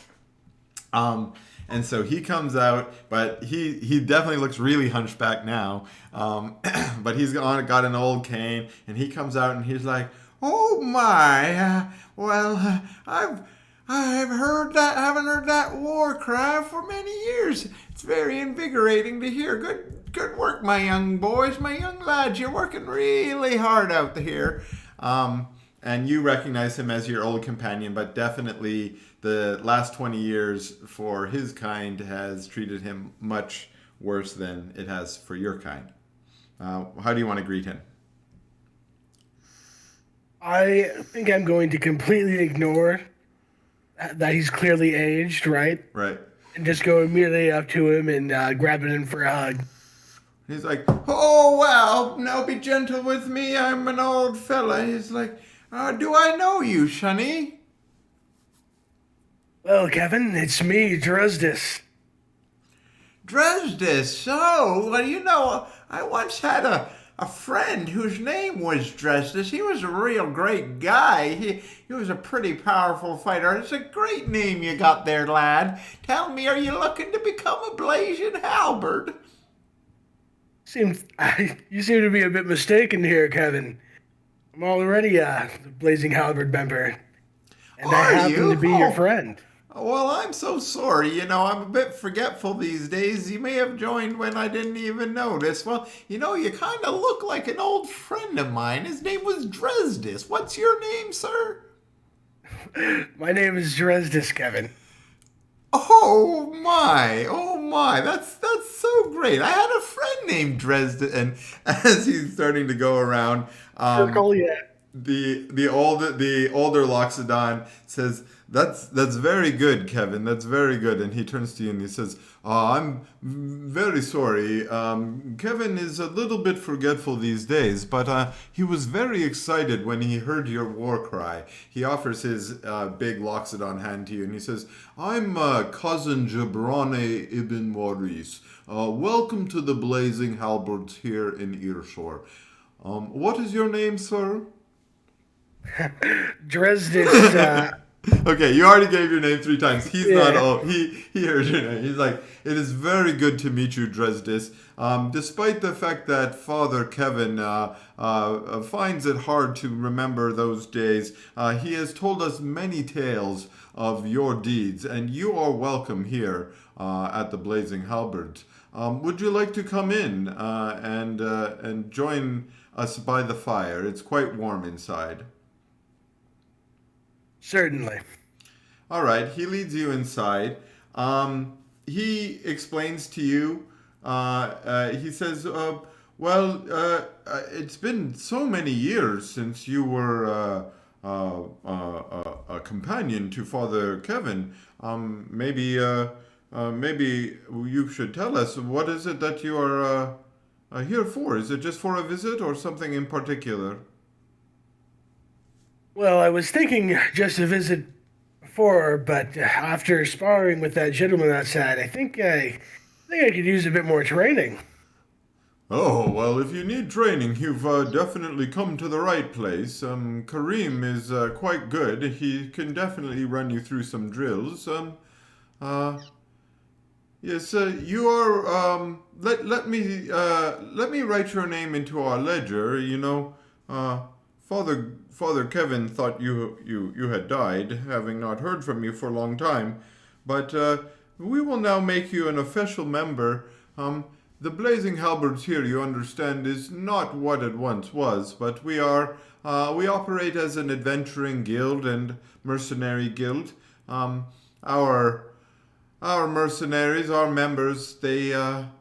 And so he comes out, but he definitely looks really hunchback now. But he's got an old cane, and he comes out and he's like, "Oh my, I've haven't heard that war cry for many years. It's very invigorating to hear. Good work, my young boys, my young lads. You're working really hard out here." And you recognize him as your old companion, but definitely the last 20 years for his kind has treated him much worse than it has for your kind. How do you want to greet him? I think I'm going to completely ignore that he's clearly aged, right? Right. And just go immediately up to him and grabbing him for a hug. He's like, oh, well, now be gentle with me. I'm an old fella. He's like, do I know you, Shunny? Well, Kevin, it's me, Dresdis. Dresdis? Oh, well, you know, I once had a friend whose name was Dresdis. He was a real great guy. He was a pretty powerful fighter. It's a great name you got there, lad. Tell me, are you looking to become a blazing halberd? You seem to be a bit mistaken here, Kevin. I'm already a blazing halberd member, and I happen to be your friend. Well, I'm so sorry. You know, I'm a bit forgetful these days. You may have joined when I didn't even notice. Well, you know, you kind of look like an old friend of mine. His name was Dresdis. What's your name, sir? My name is Dresdis, Kevin. Oh my, that's so great. I had a friend named Dresden, and as he's starting to go around, the older Loxodon says, That's very good, Kevin. That's very good. And he turns to you and he says, I'm very sorry. Kevin is a little bit forgetful these days, but he was very excited when he heard your war cry. He offers his big Loxodon hand to you and he says, I'm cousin Jabrane Ibn Maurice. Welcome to the Blazing Halberds here in Earshore. What is your name, sir? Dresden. Okay, you already gave your name 3 times. He's not old. He heard your name. He's like, it is very good to meet you, Dresdis. Despite the fact that Father Kevin finds it hard to remember those days, he has told us many tales of your deeds, and you are welcome here at the Blazing Halberds. Would you like to come in and join us by the fire? It's quite warm inside. Certainly. All right, he leads you inside. He explains to you, he says, it's been so many years since you were a companion to Father Kevin. Maybe you should tell us, what is it that you are here for? Is it just for a visit or something in particular? Well, I was thinking just to visit before, but after sparring with that gentleman outside, I think I could use a bit more training. Oh, well, if you need training, you've definitely come to the right place. Kareem is quite good. He can definitely run you through some drills. Yes, you are. Let me write your name into our ledger. You know, Father Kevin thought you had died, having not heard from you for a long time, but we will now make you an official member. The Blazing Halberds here, you understand, is not what it once was, but we operate as an adventuring guild and mercenary guild. Our mercenaries, our members, they are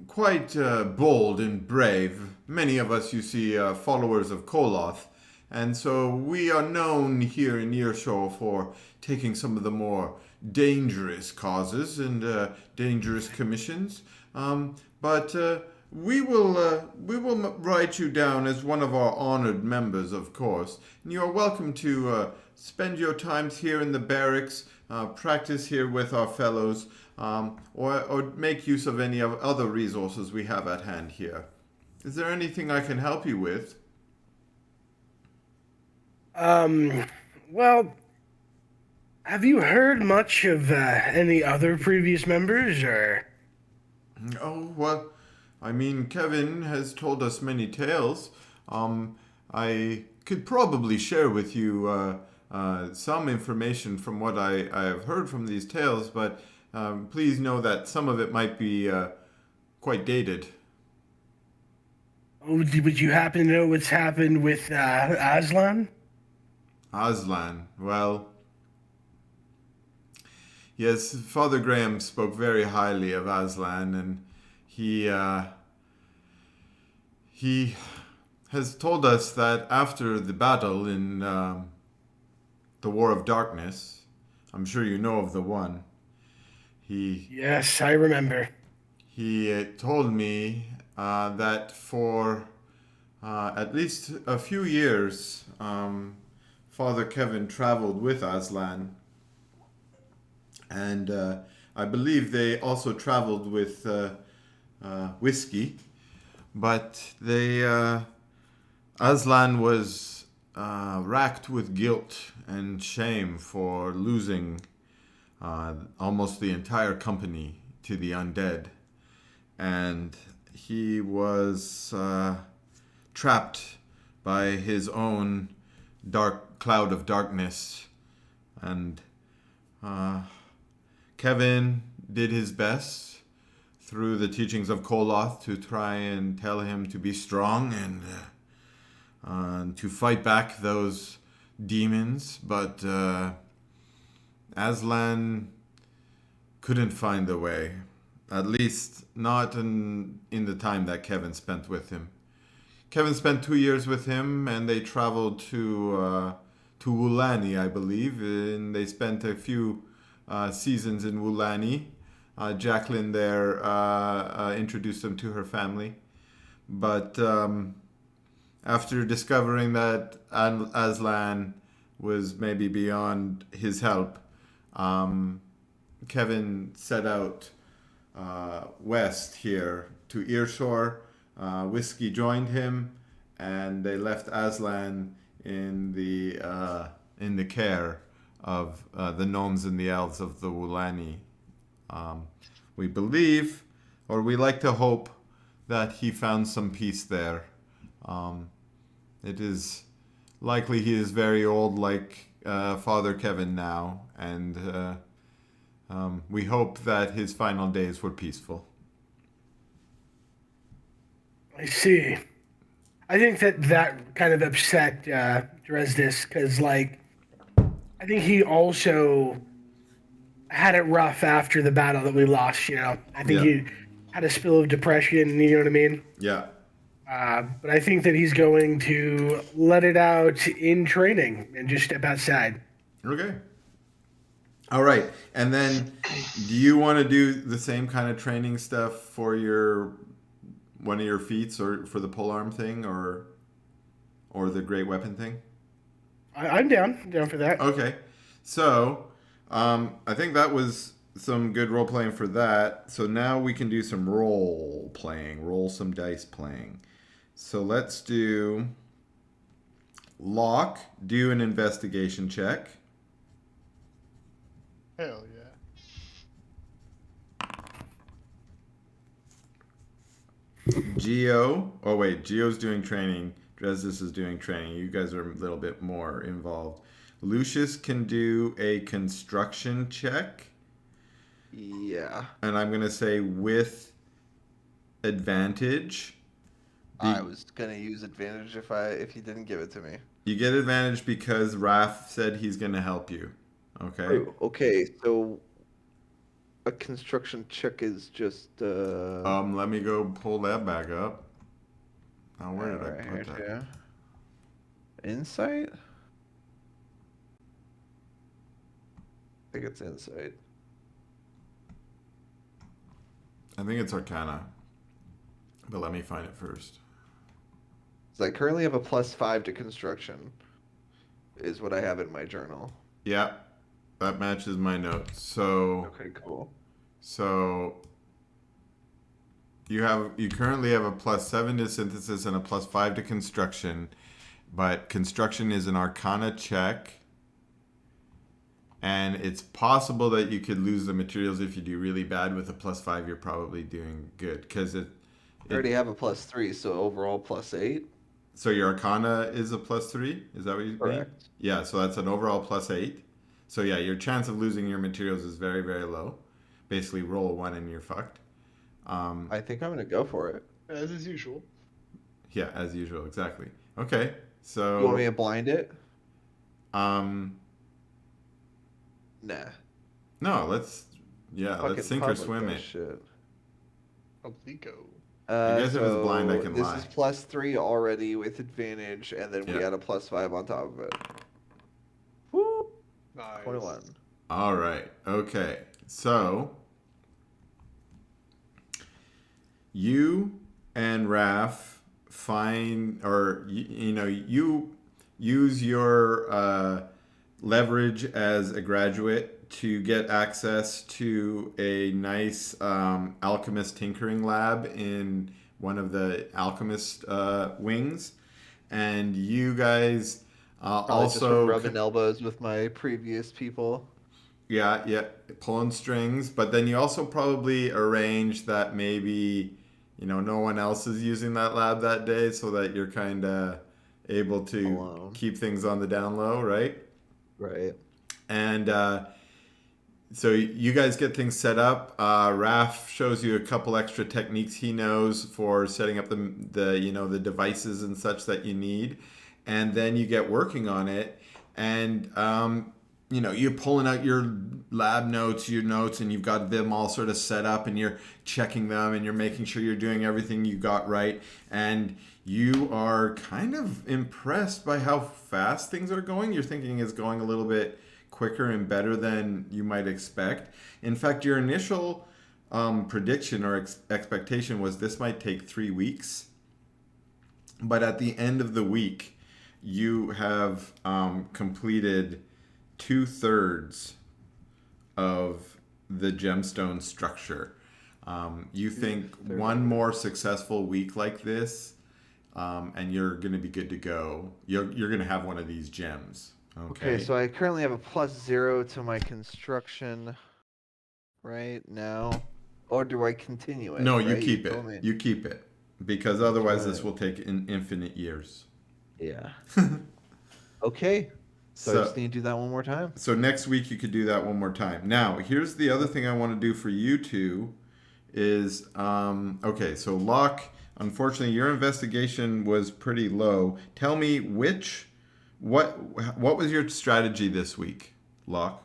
quite bold and brave. Many of us, you see, followers of Koloth, and so we are known here in Earshore for taking some of the more dangerous causes and dangerous commissions. But we will write you down as one of our honored members, of course. And you are welcome to spend your times here in the barracks, practice here with our fellows, or make use of any other resources we have at hand here. Is there anything I can help you with? Well, have you heard much of any other previous members, or? Oh, well, I mean, Kevin has told us many tales. I could probably share with you some information from what I have heard from these tales, but please know that some of it might be quite dated. Oh, would you happen to know what's happened with Aslan? Aslan. Well, yes, Father Graham spoke very highly of Aslan, and he has told us that after the battle in the War of Darkness, I'm sure you know of the one. Yes, I remember. He told me that for at least a few years, Father Kevin traveled with Aslan, and I believe they also traveled with Whiskey, but Aslan was racked with guilt and shame for losing almost the entire company to the undead. And he was trapped by his own dark cloud of darkness. And Kevin did his best through the teachings of Koloth to try and tell him to be strong and to fight back those demons. But Aslan couldn't find the way. At least not in the time that Kevin spent with him. Kevin spent 2 years with him, and they traveled to Wulani, I believe, and they spent a few seasons in Wulani. Jacqueline there introduced them to her family. But after discovering that Aslan was maybe beyond his help, Kevin set out west here to Earshore. Whiskey joined him, and they left Aslan in the care of the gnomes and the elves of the Wulani. We believe, or we like to hope, that he found some peace there. It is likely he is very old, like Father Kevin now, and we hope that his final days were peaceful. I see. I think that kind of upset Dresdis because, like, I think he also had it rough after the battle that we lost. I think he had a spill of depression. You know what I mean? Yeah. But I think that he's going to let it out in training and just step outside. Okay. All right. And then do you want to do the same kind of training stuff for one of your feats, or for the polearm thing, or the great weapon thing? I'm down for that. Okay. So I think that was some good role playing for that. So now we can do some roll some dice playing. So let's do Locke, do an investigation check. Hell yeah. Geo's doing training. Dresdis is doing training. You guys are a little bit more involved. Lucius can do a construction check. Yeah. And I'm going to say with advantage. I was going to use advantage if you didn't give it to me. You get advantage because Raph said he's going to help you. Okay? Oh, okay, so a construction check is just let me go pull that back up. Now where did I put that? Yeah. Insight? I think it's insight. I think it's Arcana. But let me find it first. So I currently have a +5 to construction, is what I have in my journal. Yeah, that matches my notes. So okay, cool. So you currently have a +7 to synthesis and a +5 to construction, but construction is an Arcana check, and it's possible that you could lose the materials if you do really bad. With a +5, you're probably doing good because I already have a +3, so overall +8. So your Arcana is a +3? Is that what you Correct. mean? Yeah, so that's an overall +8. So yeah, your chance of losing your materials is very, very low. Basically, roll a 1 and you're fucked. I think I'm going to go for it. As is usual. Yeah, as usual, exactly. Okay, so You want me to blind it? um, Nah. no, let's Fucking sink or public swim that it. shit. Oblico. I guess if it's blind, I So can this lie. is +3 already with advantage, and then we Yeah. add a +5 on top of it. Woo! Nice. 21. All right. Okay. So you and Raf find, or you use your leverage as a graduate to get access to a nice alchemist tinkering lab in one of the alchemist wings, and you guys Probably just also from rubbing elbows with my previous people. yeah, pulling strings. But then you also probably arrange that maybe, no one else is using that lab that day so that you're kind of able to Alone. keep things on the down low, right? Right. And so you guys get things set up. Raf shows you a couple extra techniques he knows for setting up the devices and such that you need. And then you get working on it. And you're pulling out your lab notes, and you've got them all sort of set up, and you're checking them, and you're making sure you're doing everything you got right. And you are kind of impressed by how fast things are going. You're thinking it's going a little bit quicker and better than you might expect. In fact, your initial prediction or expectation was this might take 3 weeks. But at the end of the week, you have completed 2/3 of the gemstone structure. You think one more successful week like this, and you're going to be good to go. You're going to have one of these gems. Okay, so I currently have a +0 to my construction right now. Or do I continue it? No, you right? keep told me. it. You keep it. Because otherwise this right. will take infinite years. Yeah. Okay. So I just need to do that one more time. So next week you could do that one more time. Now, here's the other thing I want to do for you two is, okay, so Locke, unfortunately your investigation was pretty low. Tell me what was your strategy this week, Locke?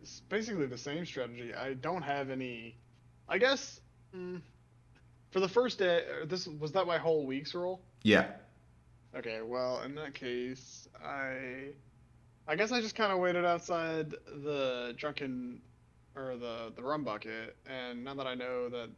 It's basically the same strategy. I don't have any. I guess for the first day, was that my whole week's roll? Yeah. Okay, well in that case, I guess I just kind of waited outside the drunken or the rum bucket, and now that I know that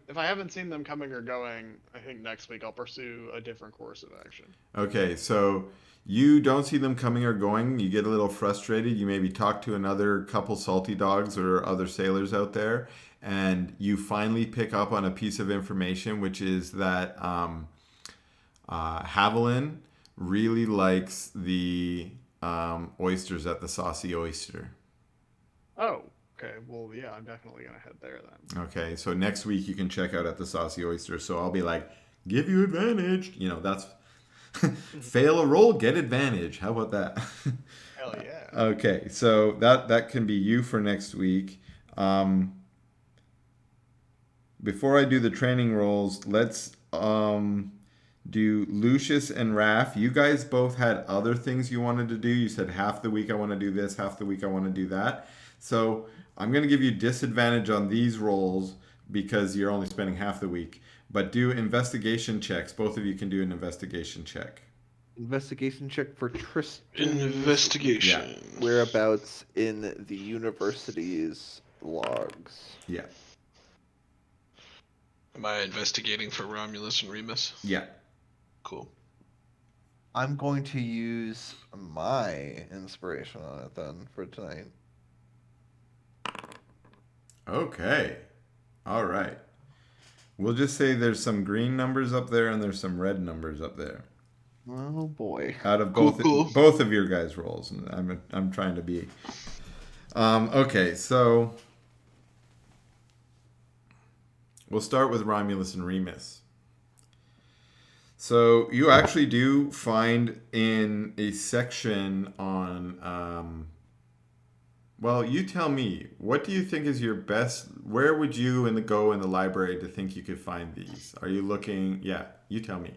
if I haven't seen them coming or going, I think next week I'll pursue a different course of action. Okay, so you don't see them coming or going. You get a little frustrated. You maybe talk to another couple salty dogs or other sailors out there, and you finally pick up on a piece of information, which is that Haviland really likes the oysters at the Saucy Oyster. Oh, okay. Well, yeah, I'm definitely gonna head there then. Okay, so next week you can check out at the Saucy Oyster. So I'll be like, give you advantage. That's fail a roll, get advantage. How about that? Hell yeah. Okay, so that can be you for next week. Before I do the training rolls, let's do Lucius and Raph. You guys both had other things you wanted to do. You said half the week I want to do this, half the week I want to do that. So I'm going to give you disadvantage on these rolls because you're only spending half the week. But do investigation checks. Both of you can do an investigation check. Investigation check for Tristan. Investigation. Yeah. Whereabouts in the university's logs. Yeah. Am I investigating for Romulus and Remus? Yeah. Cool. I'm going to use my inspiration on it then for tonight. Okay. All right. We'll just say there's some green numbers up there and there's some red numbers up there. Oh boy. Out of Cool. both of your guys' rolls. I'm trying to be. Okay, so we'll start with Romulus and Remus. So you actually do find in a section on Well, you tell me. What do you think is your best? Where would you go in the library to think you could find these? Are you looking? Yeah, you tell me.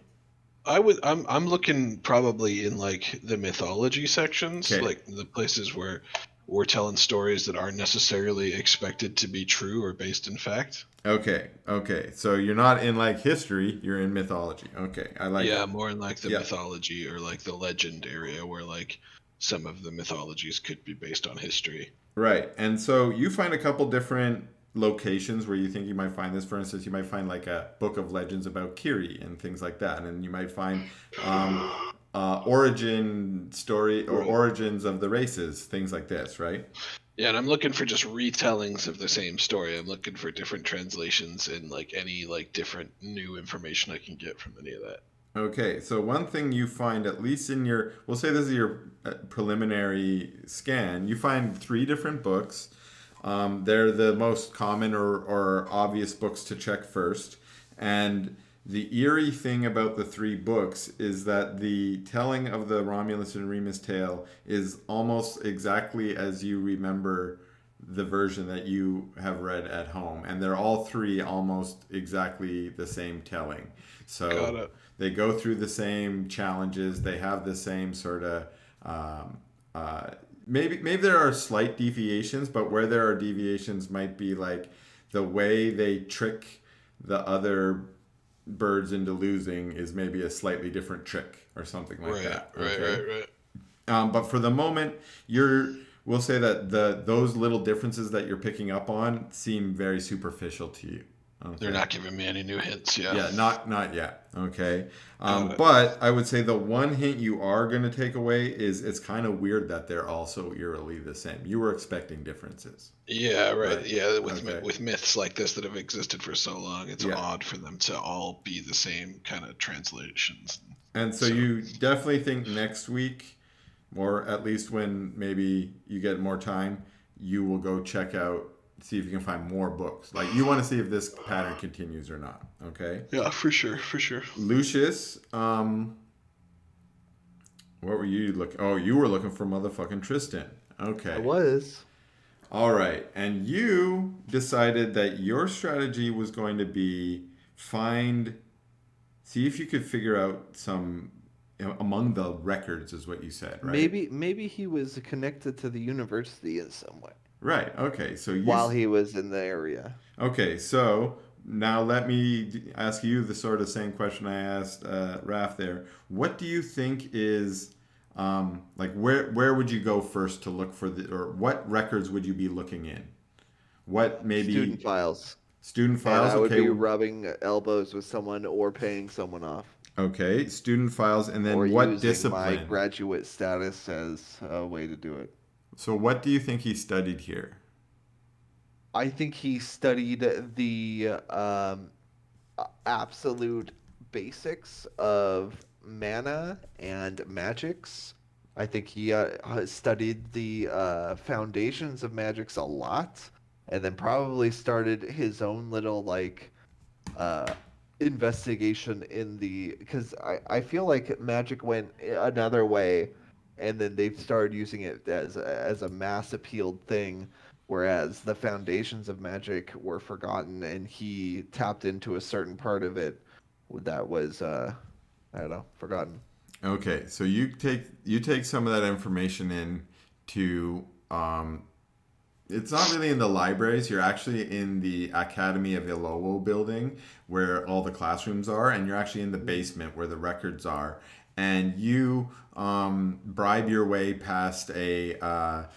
I'm looking probably in like the mythology sections, Okay. like the places where we're telling stories that aren't necessarily expected to be true or based in fact. Okay. Okay. So you're not in like history. You're in mythology. Okay. I like Yeah, it. more in like the Yeah. mythology or like the legend area where like some of the mythologies could be based on history. Right. And so you find a couple different locations where you think you might find this. For instance, you might find like a book of legends about Kiri and things like that. And you might find origin story or Right. origins of the races, things like this, right? Yeah, and I'm looking for just retellings of the same story. I'm looking for different translations and like any like different new information I can get from any of that. Okay, so one thing you find, at least in your, we'll say this is your preliminary scan, you find 3 different books. They're the most common or obvious books to check first. And the eerie thing about the 3 books is that the telling of the Romulus and Remus tale is almost exactly as you remember the version that you have read at home. And they're all 3 almost exactly the same telling. So Got it. they go through the same challenges. They have the same sort of maybe there are slight deviations, but where there are deviations might be like the way they trick the other birds into losing is maybe a slightly different trick or something like that. Right. But for the moment, we'll say that those little differences that you're picking up on seem very superficial to you. Okay. They're not giving me any new hints yet. Yeah, not yet. Okay. But I would say the one hint you are going to take away is it's kind of weird that they're all so eerily the same. You were expecting differences. Yeah, right. Yeah, Okay. with myths like this that have existed for so long, it's odd for them to all be the same kind of translations. And so you definitely think next week, or at least when maybe you get more time, you will go check out, see if you can find more books. Like you want to see if this pattern continues or not. Okay. Yeah, for sure. Lucius, what were you looking? Oh, you were looking for motherfucking Tristan. Okay. I was. All right. And you decided that your strategy was going to be see if you could figure out some among the records is what you said, right? Maybe he was connected to the university in some way. Right. Okay. So while he was in the area. Okay. So now let me ask you the sort of same question I asked Raph there. What do you think is like where would you go first to look for or what records would you be looking in? What maybe student files. Student files. And I would be rubbing elbows with someone or paying someone off. Okay, student files, and then or what using discipline? My graduate status as a way to do it. So what do you think he studied here? I think he studied the absolute basics of mana and magics. I think he studied the foundations of magics a lot, and then probably started his own little investigation in because I feel like magic went another way, and then they've started using it as a mass appealed thing, whereas the foundations of magic were forgotten, and he tapped into a certain part of it that was I don't know, forgotten. Okay, so you take some of that information in to it's not really in the libraries. You're actually in the Academy of Ilowo building where all the classrooms are, and you're actually in the basement where the records are. And you bribe your way past a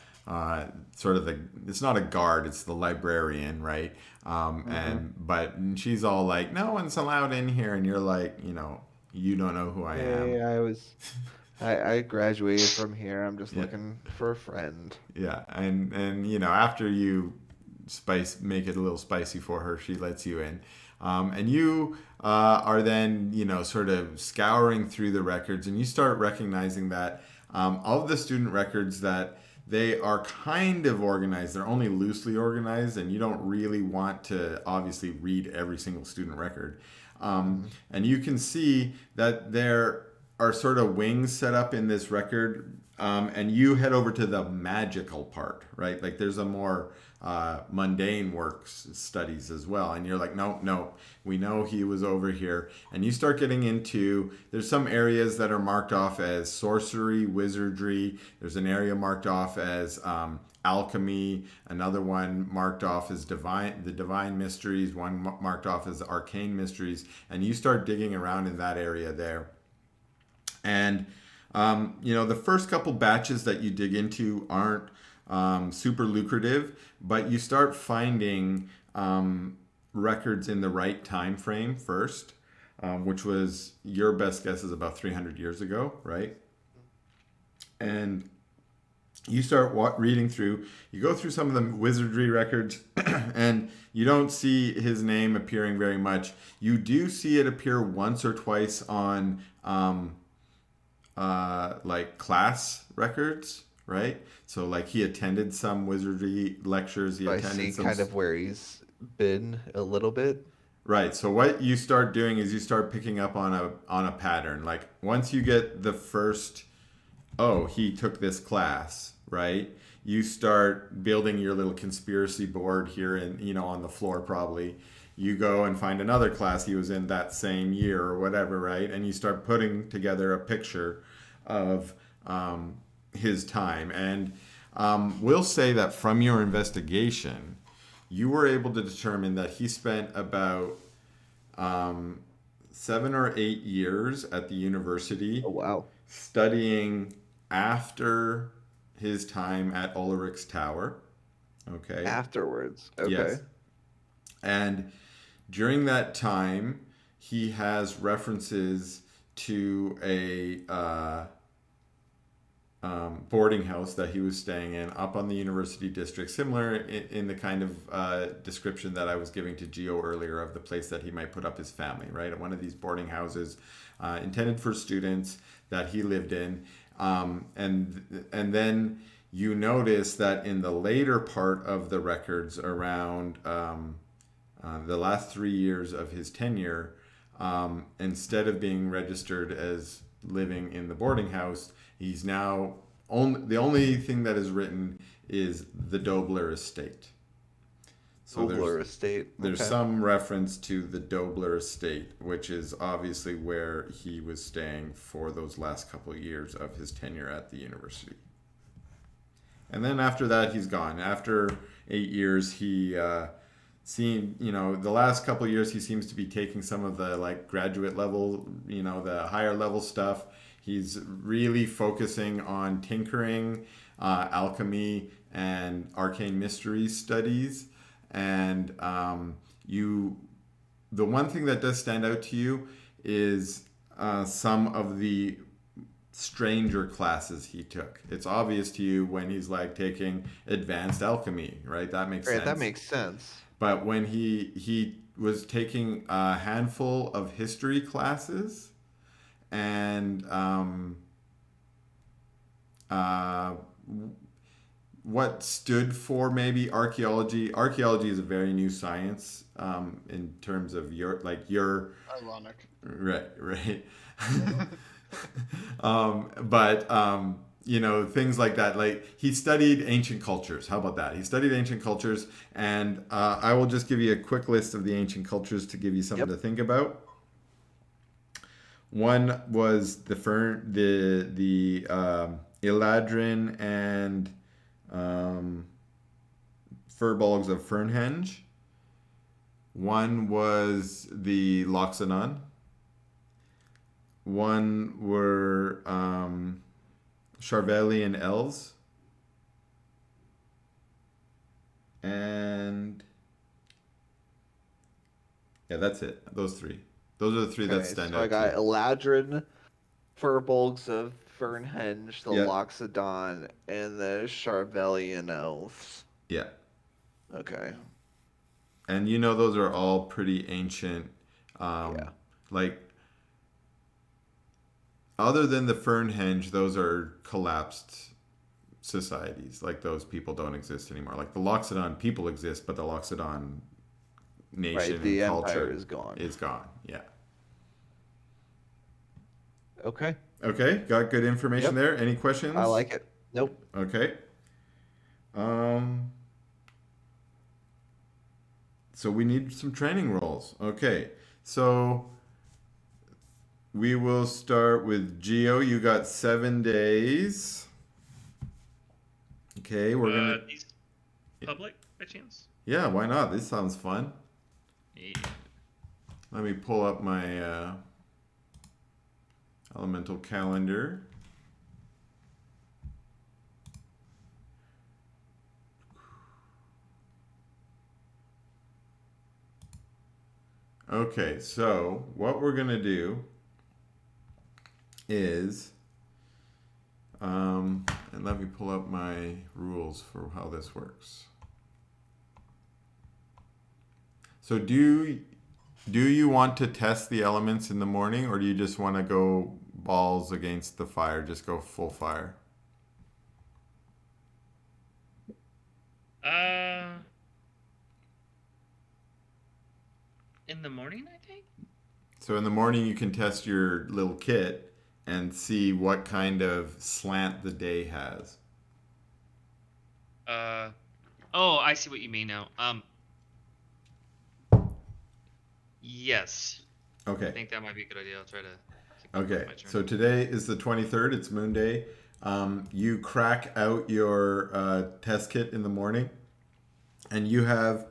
sort of it's not a guard, it's the librarian, right? But she's all like, no one's allowed in here, and you're like, you don't know who I am. Yeah, I graduated from here. I'm just looking for a friend. Yeah, and after you make it a little spicy for her, she lets you in, and you are then sort of scouring through the records, and you start recognizing that of the student records that they are kind of organized. They're only loosely organized, and you don't really want to obviously read every single student record, and you can see that there are sort of wings set up in this record and you head over to the magical part, right? Like there's a more mundane works studies as well, and you're like, no, we know he was over here, and you start getting into, there's some areas that are marked off as sorcery, wizardry. There's an area marked off as alchemy, another one marked off as the divine mysteries, one marked off as arcane mysteries, and you start digging around in that area there. And the first couple batches that you dig into aren't super lucrative, but you start finding records in the right time frame first, which was, your best guess is about 300 years ago, right? And you start reading through, you go through some of the wizardry records, and you don't see his name appearing very much. You do see it appear once or twice on like class records, right? So like he attended some wizardry lectures. I see kind of where he's been a little bit. Right. So what you start doing is you start picking up on a pattern. Like once you get the first, oh, he took this class, right? You start building your little conspiracy board here and on the floor probably. You go and find another class he was in that same year or whatever, right? And you start putting together a picture of his time. And we'll say that from your investigation, you were able to determine that he spent about 7 or 8 years at the university. Oh, wow. Studying after his time at Ulrich's Tower. Okay. Afterwards. Okay. Yes. And during that time, he has references to a boarding house that he was staying in up on the University District, similar in the kind of description that I was giving to Gio earlier of the place that he might put up his family, right? At one of these boarding houses intended for students that he lived in. And then you notice that in the later part of the records around the last 3 years of his tenure, instead of being registered as living in the boarding house, he's now the only thing that is written is the Dobler estate. So Dobler estate. There's some reference to the Dobler estate, which is obviously where he was staying for those last couple of years of his tenure at the university. And then after that, he's gone. After 8 years, he the last couple of years, he seems to be taking some of the like graduate level, the higher level stuff. He's really focusing on tinkering, alchemy, and arcane mystery studies. And the one thing that does stand out to you is some of the stranger classes he took. It's obvious to you when he's like taking advanced alchemy, right? That makes sense. That makes sense. But when he was taking a handful of history classes and what stood for maybe archaeology. Archaeology is a very new science in terms of your ironic. Right. But things like that. Like he studied ancient cultures. How about that? He studied ancient cultures, and I will just give you a quick list of the ancient cultures to give you something to think about. One was the Eladrin and Furbolgs of Fernhenge. One was the Loxodon. One were Charvelian elves. And yeah, that's it. Those three. Those are the three that stand out. I got Eladrin, Furbolgs of Fernhenge, the Loxodon, and the Charvelian elves. Yeah. Okay. And those are all pretty ancient. Like, other than the Fernhenge, those are collapsed societies. Like, those people don't exist anymore. Like, the Loxodon people exist, but the Loxodon nation the and culture empire is gone. Is gone, yeah. Okay. Okay, got good information Yep. there. Any questions? I like it. Nope. Okay. So we need some training rolls. Okay. So we will start with Geo. You got 7 days. Okay, we're gonna. These public by chance? Yeah, why not? This sounds fun. Yeah. Let me pull up my elemental calendar. Okay, so what we're gonna do is, and let me pull up my rules for how this works. So do you want to test the elements in the morning, or do you just want to go balls against the fire, just go full fire? In the morning, I think. So in the morning you can test your little kit and see what kind of slant the day has. Oh, I see what you mean now. Yes. Okay. I think that might be a good idea. I'll try to. Okay. So today is the 23rd. It's Moon Day. You crack out your test kit in the morning, and you have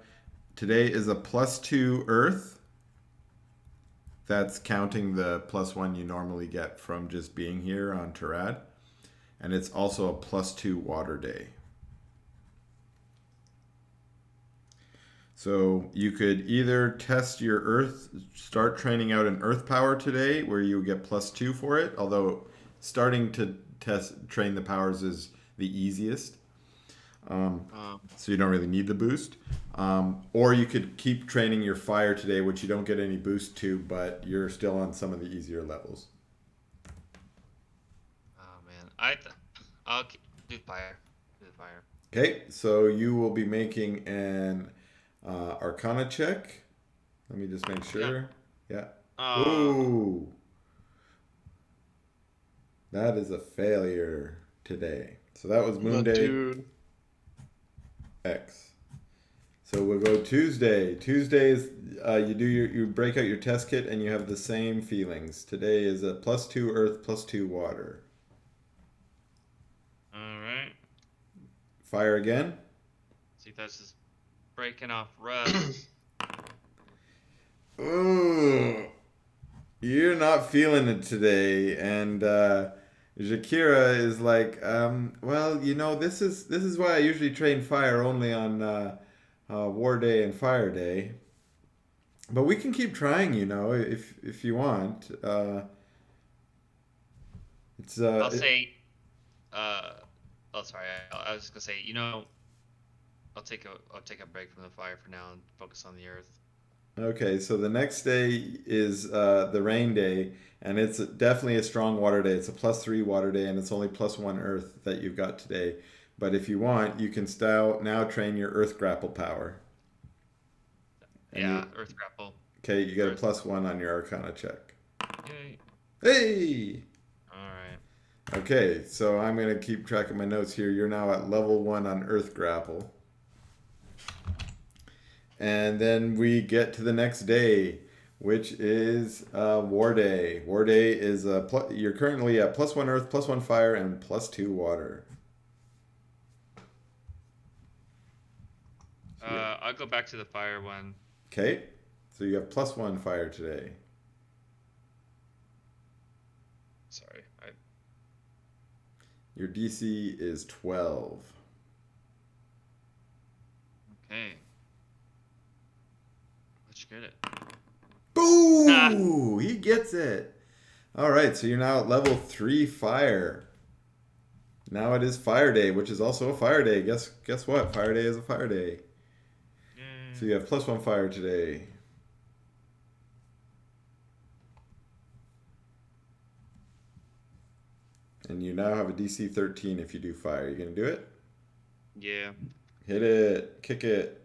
today is a +2 Earth. That's counting the +1 you normally get from just being here on Terad, and it's also a +2 Water day. So you could either test your Earth, start training out an Earth power today, where you get +2 for it. Although starting to train the powers is the easiest, so you don't really need the boost. Or you could keep training your fire today, which you don't get any boost to, but you're still on some of the easier levels. Oh man, I'll do fire. Do the fire. Okay, so you will be making an Arcana check. Let me just make sure. Yeah. Ooh. That is a failure today. So that was Moon Day Dude. X. So we'll go Tuesday. Tuesday is you break out your test kit and you have the same feelings. Today is a +2 Earth, +2 Water. All right. Fire again. See if that's just breaking off rough. Ooh, you're not feeling it today, and Jakira is like, well, this is why I usually train fire only on War Day and Fire Day, but we can keep trying, if you want. It's I'll say. Oh, sorry. I was just gonna say. I'll take a break from the fire for now and focus on the earth. Okay, so the next day is the rain day, and it's definitely a strong water day. It's a +3 water day, and it's only +1 earth that you've got today. But if you want, you can now train your earth grapple power. And Earth grapple. Okay, you get a +1 on your Arcana check. Yay. Hey! Alright. Okay, so I'm going to keep track of my notes here. You're now at level 1 on earth grapple. And then we get to the next day, which is War Day. War Day is you're currently at +1 Earth, +1 Fire, and +2 Water. I'll go back to the fire one. Okay, so you have +1 Fire today. Sorry. Your DC is 12. Okay. Let's get it. Boo! He gets it. All right, so you're now at level 3 Fire. Now it is Fire Day, which is also a Fire Day. Guess what? Fire Day is a Fire Day. So you have +1 Fire today. And you now have a DC 13 if you do fire. You gonna do it? Yeah. Hit it. Kick it.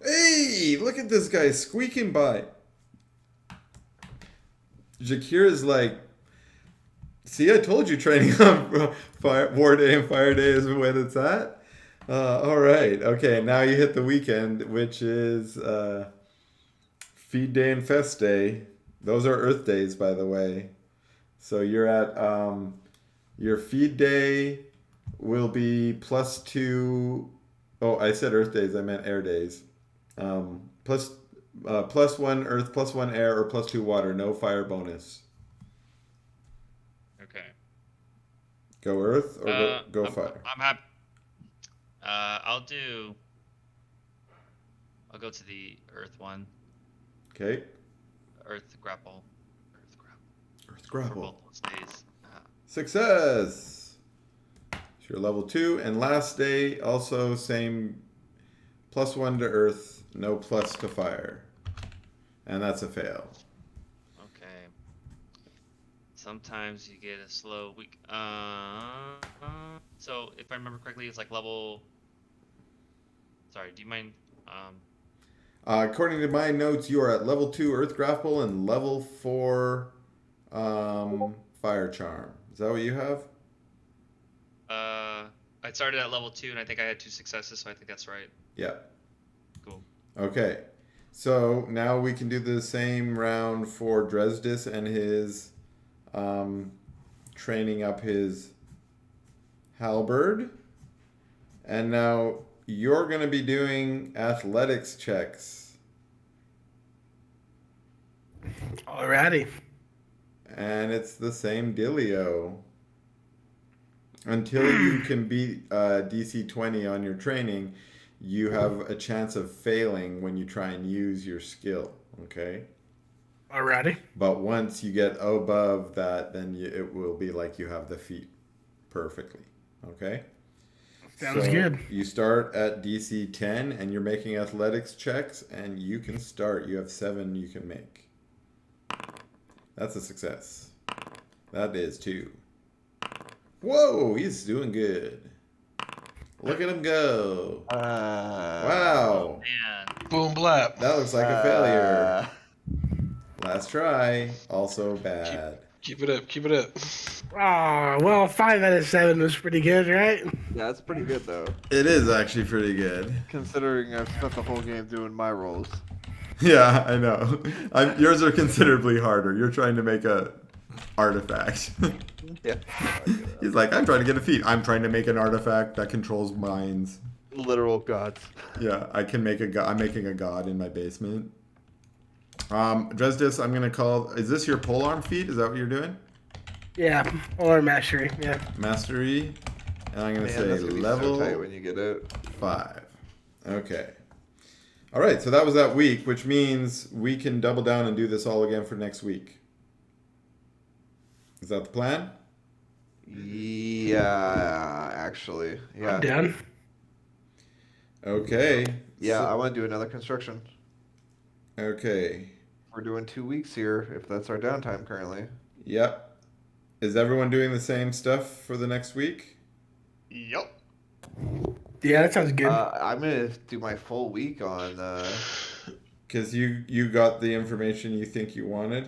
Hey! Look at this guy squeaking by. Jakir is like, see, I told you training on War Day and Fire Day is when it's at. All right. Okay, now you hit the weekend, which is Feed Day and Fest Day. Those are Earth Days, by the way. So you're at your Feed Day will be +2. Oh, I said Earth Days. I meant Air Days. +1 Earth, +1 Air, or +2 Water. No fire bonus. Okay. Go Earth or go fire. I'm happy. I'll go to the Earth one. Okay. Earth grapple. Earth For grapple. both those days. Success. So you're level 2, and last day also same +1 to Earth, no plus to fire, and that's a fail. Okay. Sometimes you get a slow week. So if I remember correctly, it's like level. Sorry, do you mind? According to my notes, you are at level 2 Earth grapple and level 4 fire charm. Is that what you have? I started at level 2, and I think I had 2 successes, so I think that's right. Yeah. Cool. Okay. So now we can do the same round for Dresdis and his training up his halberd. And now you're going to be doing athletics checks. Alrighty. And it's the same dealio. Until you can beat DC 20 on your training, you have a chance of failing when you try and use your skill. Okay? Alrighty. But once you get above that, then it will be like you have the feat perfectly. Okay? Sounds good. You start at DC 10 and you're making athletics checks, and you can start. You have 7 you can make. That's a success. That is 2. Whoa, he's doing good. Look at him go. Wow. Man. Boom blap. That looks like a failure. Last try. Also bad. Keep it up. Keep it up. Oh, well, 5 out of 7 was pretty good, right? Yeah, that's pretty good though, It is actually pretty good. considering I've spent the whole game doing my rolls. Yeah, I know. Yours are considerably harder. You're trying to make a artifact. Yeah. He's like, I'm trying to get a feat. I'm trying to make an artifact that controls minds. Literal gods. Yeah, I can make a god. I'm making a god in my basement. Dresdis, I'm gonna call. Is this your polearm feat? Is that what you're doing? Yeah, or mastery, yeah. Mastery, and I'm gonna Man, say that's gonna be level so tight when you get it. 5. Okay. All right, so that was that week, which means we can double down and do this all again for next week. Is that the plan? Yeah, actually. Yeah. I'm done. Okay. Yeah, I So- want to do another construction. okay. We're doing 2 weeks here, if that's our downtime currently. Yep. Is everyone doing the same stuff for the next week? Yup. Yeah, that sounds good. I'm gonna do my full week on. Because you got the information you think you wanted?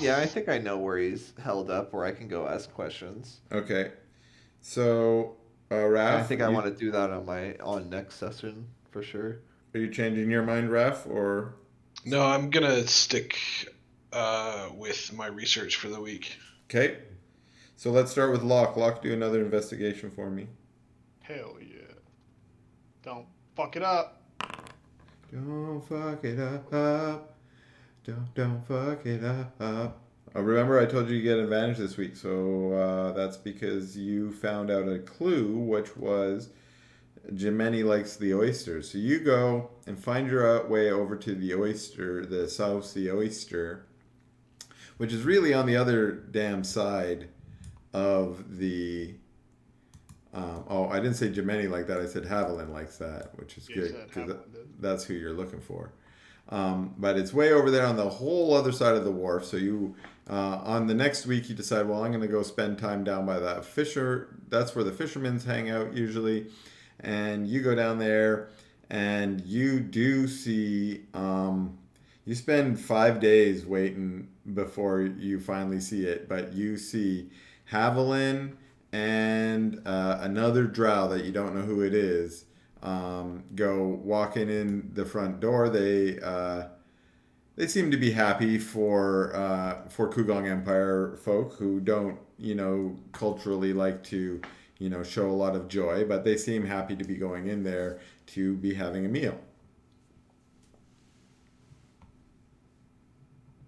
Yeah, I think I know where he's held up, where I can go ask questions. Okay. So, Raph, I think I want to do that on next session for sure. Are you changing your mind, Raph, or? No, I'm gonna stick with my research for the week. Okay. So let's start with Locke. Locke, do another investigation for me. Hell yeah. Don't fuck it up. Don't fuck it up. Don't fuck it up. Remember, I told you get advantage this week, so that's because you found out a clue, which was Jimeni likes the oysters. So you go and find your way over to the oyster, the South Sea oyster, which is really on the other damn side of the. I didn't say Jimeni like that. I said Haviland likes that, which is You good said because Haviland did. that's who you're looking for. But it's way over there on the whole other side of the wharf. So you, on the next week, you decide, well, I'm going to go spend time down by that fisher. That's where the fishermen's hang out usually. And you go down there and you do see, You spend 5 days waiting before you finally see it, but you see Haviland and another drow that you don't know who it is go walking in the front door. They seem to be happy for Kugong Empire folk who don't, culturally like to, show a lot of joy, but they seem happy to be going in there to be having a meal.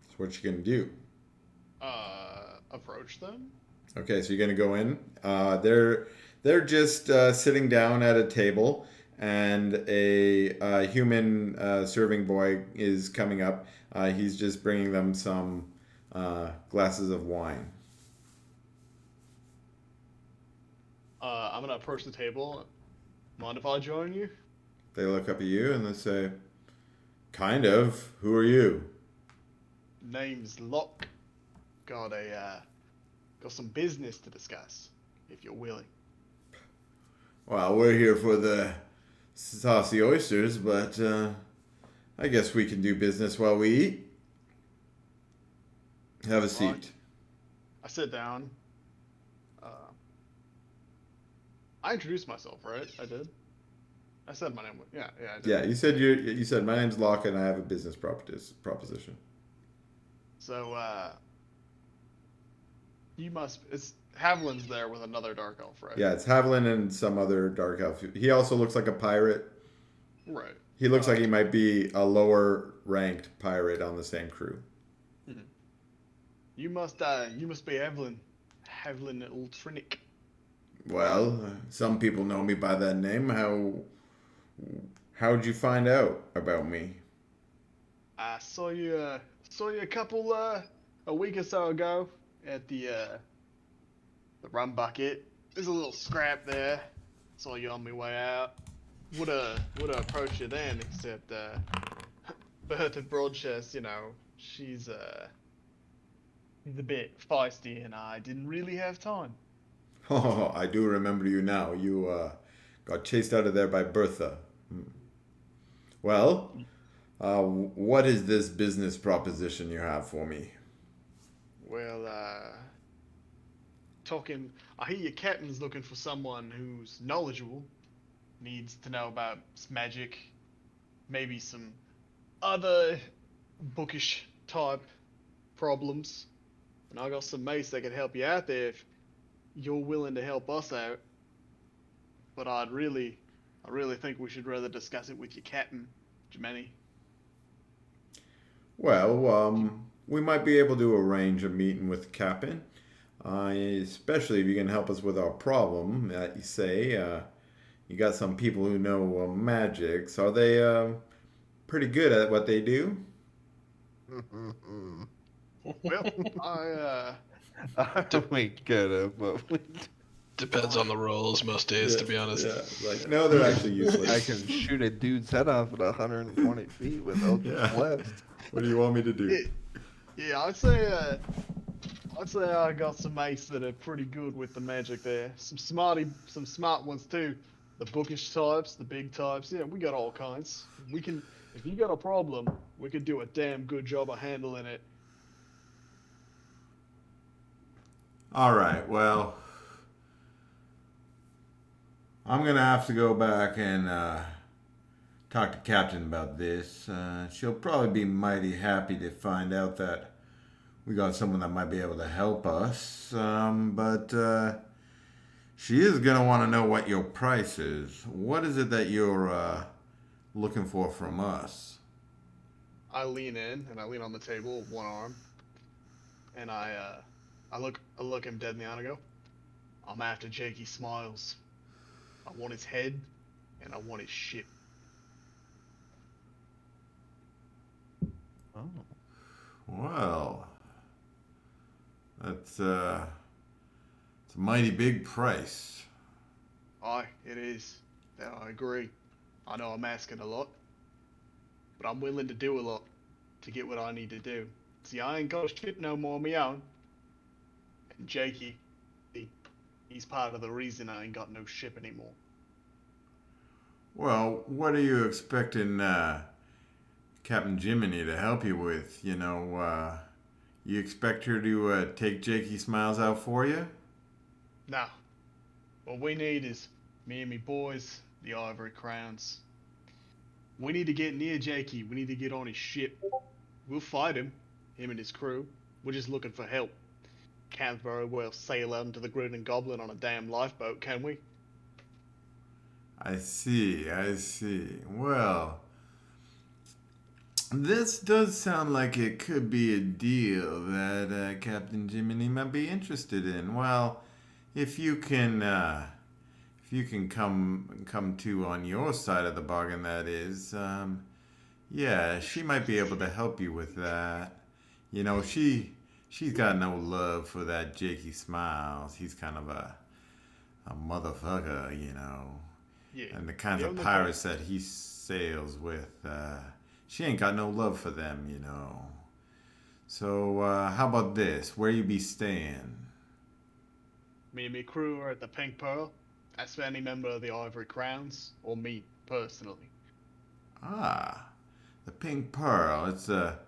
So what you gonna do? Approach them. Okay, so you're gonna go in. They're just sitting down at a table, and a human serving boy is coming up. He's just bringing them some glasses of wine. I'm gonna approach the table. Mind if I join you? They look up at you and they say, "Kind of. Who are you?" Name's Locke. Got some business to discuss, if you're willing. Well, we're here for the saucy oysters, but I guess we can do business while we eat. Have a seat. Right. I sit down. I introduced myself, right? I did. I said my name. Yeah, I did. Yeah, you said my name's Locke and I have a business proposition. So, it's Haviland's there with another dark elf, right? Yeah, it's Haviland and some other dark elf. He also looks like a pirate. Right. He looks like he might be a lower ranked pirate on the same crew. You must be Haviland Ultrinic. Well, some people know me by that name. How'd you find out about me? I saw you a couple a week or so ago at the rum bucket. There's a little scrap there. Saw you on my way out. Woulda approached you then, except Bertha Broadchest, she's a bit feisty, and I didn't really have time. Oh, I do remember you now. You got chased out of there by Bertha. Well, what is this business proposition you have for me? Well, I hear your captain's looking for someone who's knowledgeable, needs to know about magic, maybe some other bookish type problems. And I got some mates that could help you out there if you're willing to help us out. But I really think we should rather discuss it with your captain, Jimeni. Well, we might be able to arrange a meeting with the captain, especially if you can help us with our problem. You say you got some people who know magic. So are they pretty good at what they do? Well, We good at what we do. Depends on the rolls most days, to be honest. Yeah, like, no, they're actually useless. I can shoot a dude's head off at 120 feet with Eldritch Blast. What do you want me to do? Yeah, I'd say I got some mates that are pretty good with the magic there. Some smart ones too. The bookish types, the big types. Yeah, we got all kinds. If you got a problem, we could do a damn good job of handling it. All right, well, I'm going to have to go back and talk to Captain about this. She'll probably be mighty happy to find out that we got someone that might be able to help us. But she is going to want to know what your price is. What is it that you're looking for from us? I lean in and I lean on the table with one arm, and I look him dead in the eye and I go, I'm after Jakey Smiles. I want his head, and I want his ship. Oh. Well, it's a mighty big price. Aye, it is. I agree. I know I'm asking a lot, but I'm willing to do a lot to get what I need to do. See, I ain't got shit no more of my own. And Jakey, he's part of the reason I ain't got no ship anymore. Well, what are you expecting Captain Jiminy to help you with. You expect her to take Jakey Smiles out for you? Nah. What we need is me and me boys, the Ivory Crowns. We need to get near Jakey. We need to get on his ship. We'll fight him and his crew. We're just looking for help. Can't very well sail out into the Green Goblin on a damn lifeboat, can we? I see. Well, this does sound like it could be a deal that Captain Jiminy might be interested in. Well, if you can come to on your side of the bargain, that is, yeah, she might be able to help you with that. She's got no love for that Jakey Smiles. He's kind of a motherfucker, Yeah. And the kinds of pirates that he sails with, she ain't got no love for them, So, how about this? Where you be staying? Me and me crew are at the Pink Pearl. That's for any member of the Ivory Crowns, or me, personally. Ah, the Pink Pearl. It's a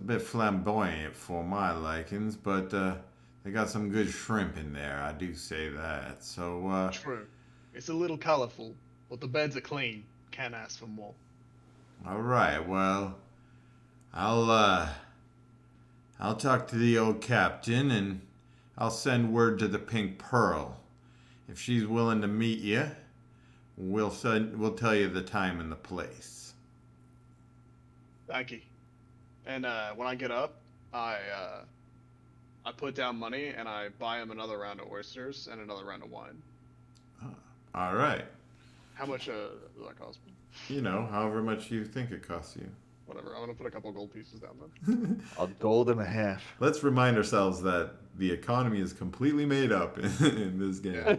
bit flamboyant for my likings, but they got some good shrimp in there. I do say that. So, True. It's a little colorful, but the beds are clean. Can't ask for more. all right. Well, I'll talk to the old captain and I'll send word to the Pink Pearl. If she's willing to meet you, we'll tell you the time and the place. Thank you. And when I get up, I put down money and I buy him another round of oysters and another round of wine. All right. How much does that cost me? However much you think it costs you. Whatever. I'm gonna put a couple gold pieces down then. A gold and a half. Let's remind ourselves that the economy is completely made up in this game.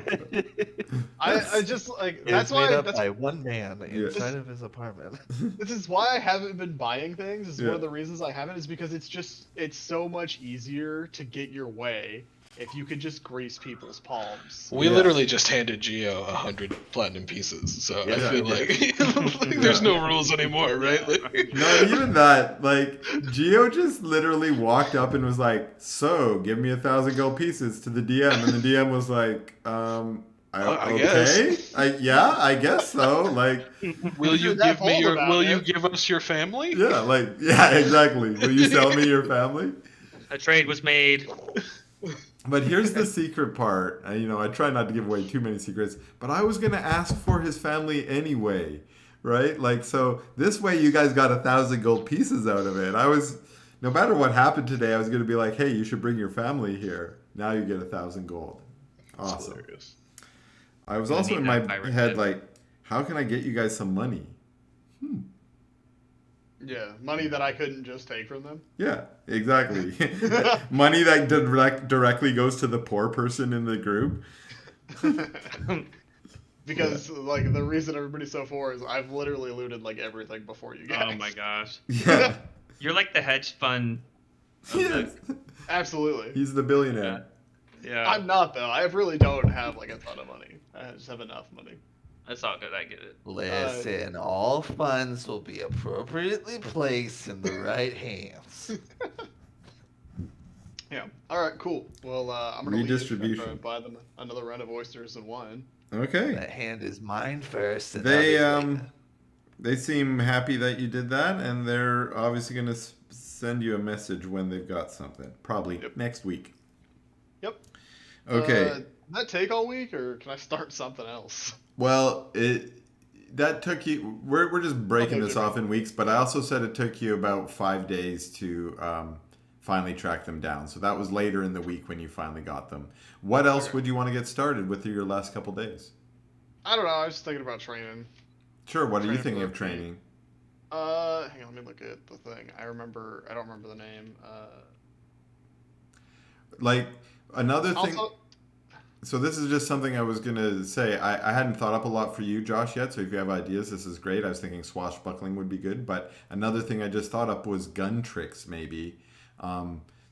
I just like that's It's made why up that's by one man inside of his apartment. this is why I haven't been buying things. Is Yeah. one of the reasons I haven't is because it's so much easier to get your way if you could just grease people's palms. We Yeah. literally just handed Geo 100 platinum pieces, so I Yeah. feel like there's no rules anymore, right? Like, Not even that. Like, Gio just literally walked up and was like, "So, give me 1,000 gold pieces to the DM," and the DM was like, I okay, guess. I guess so. Like, will you That give me bold your? about Will it. you give us your family? yeah, exactly. Will you sell me your family? A trade was made. But here's the secret part. I try not to give away too many secrets, but I was gonna ask for his family anyway, right? Like, so this way you guys got 1,000 gold pieces out of it. No matter what happened today, I was gonna be like, hey, you should bring your family here. Now you get 1,000 gold. Awesome. Hilarious. I was Gonna also need in that my pirate head ship. like, how can I get you guys some money? Yeah, money that I couldn't just take from them. Yeah, exactly. Money that directly goes to the poor person in the group. Because like the reason everybody's so poor is I've literally looted like everything before you guys. Oh my gosh. Yeah. You're like the hedge fund. Of Yes. Absolutely. He's the billionaire. Yeah. I'm not though. I really don't have like a ton of money. I just have enough money. That's all good. I get it. Listen, all funds will be appropriately placed in the right hands. Yeah. All right. Cool. Well, I'm gonna leave Redistribution. after I buy them another round of oysters and wine. Okay. That hand is mine first. And They others later. they seem happy that you did that, and they're obviously gonna send you a message when they've got something. Probably Yep. next week. Yep. Okay. Did that take all week, or can I start something else? Well, that took you. We're just breaking Okay, this okay. off in weeks, but I also said it took you about 5 days to finally track them down. So that was later in the week when you finally got them. What else Okay. would you want to get started with your last couple days? I don't know. I was just thinking about training. Sure. What are you Training thinking for of a training? Hang on. Let me look at the thing. I don't remember the name. Like another thing. Also, So this is just something I was gonna say. I hadn't thought up a lot for you, Josh, yet. So if you have ideas, this is great. I was thinking swashbuckling would be good, but another thing I just thought up was gun tricks, maybe.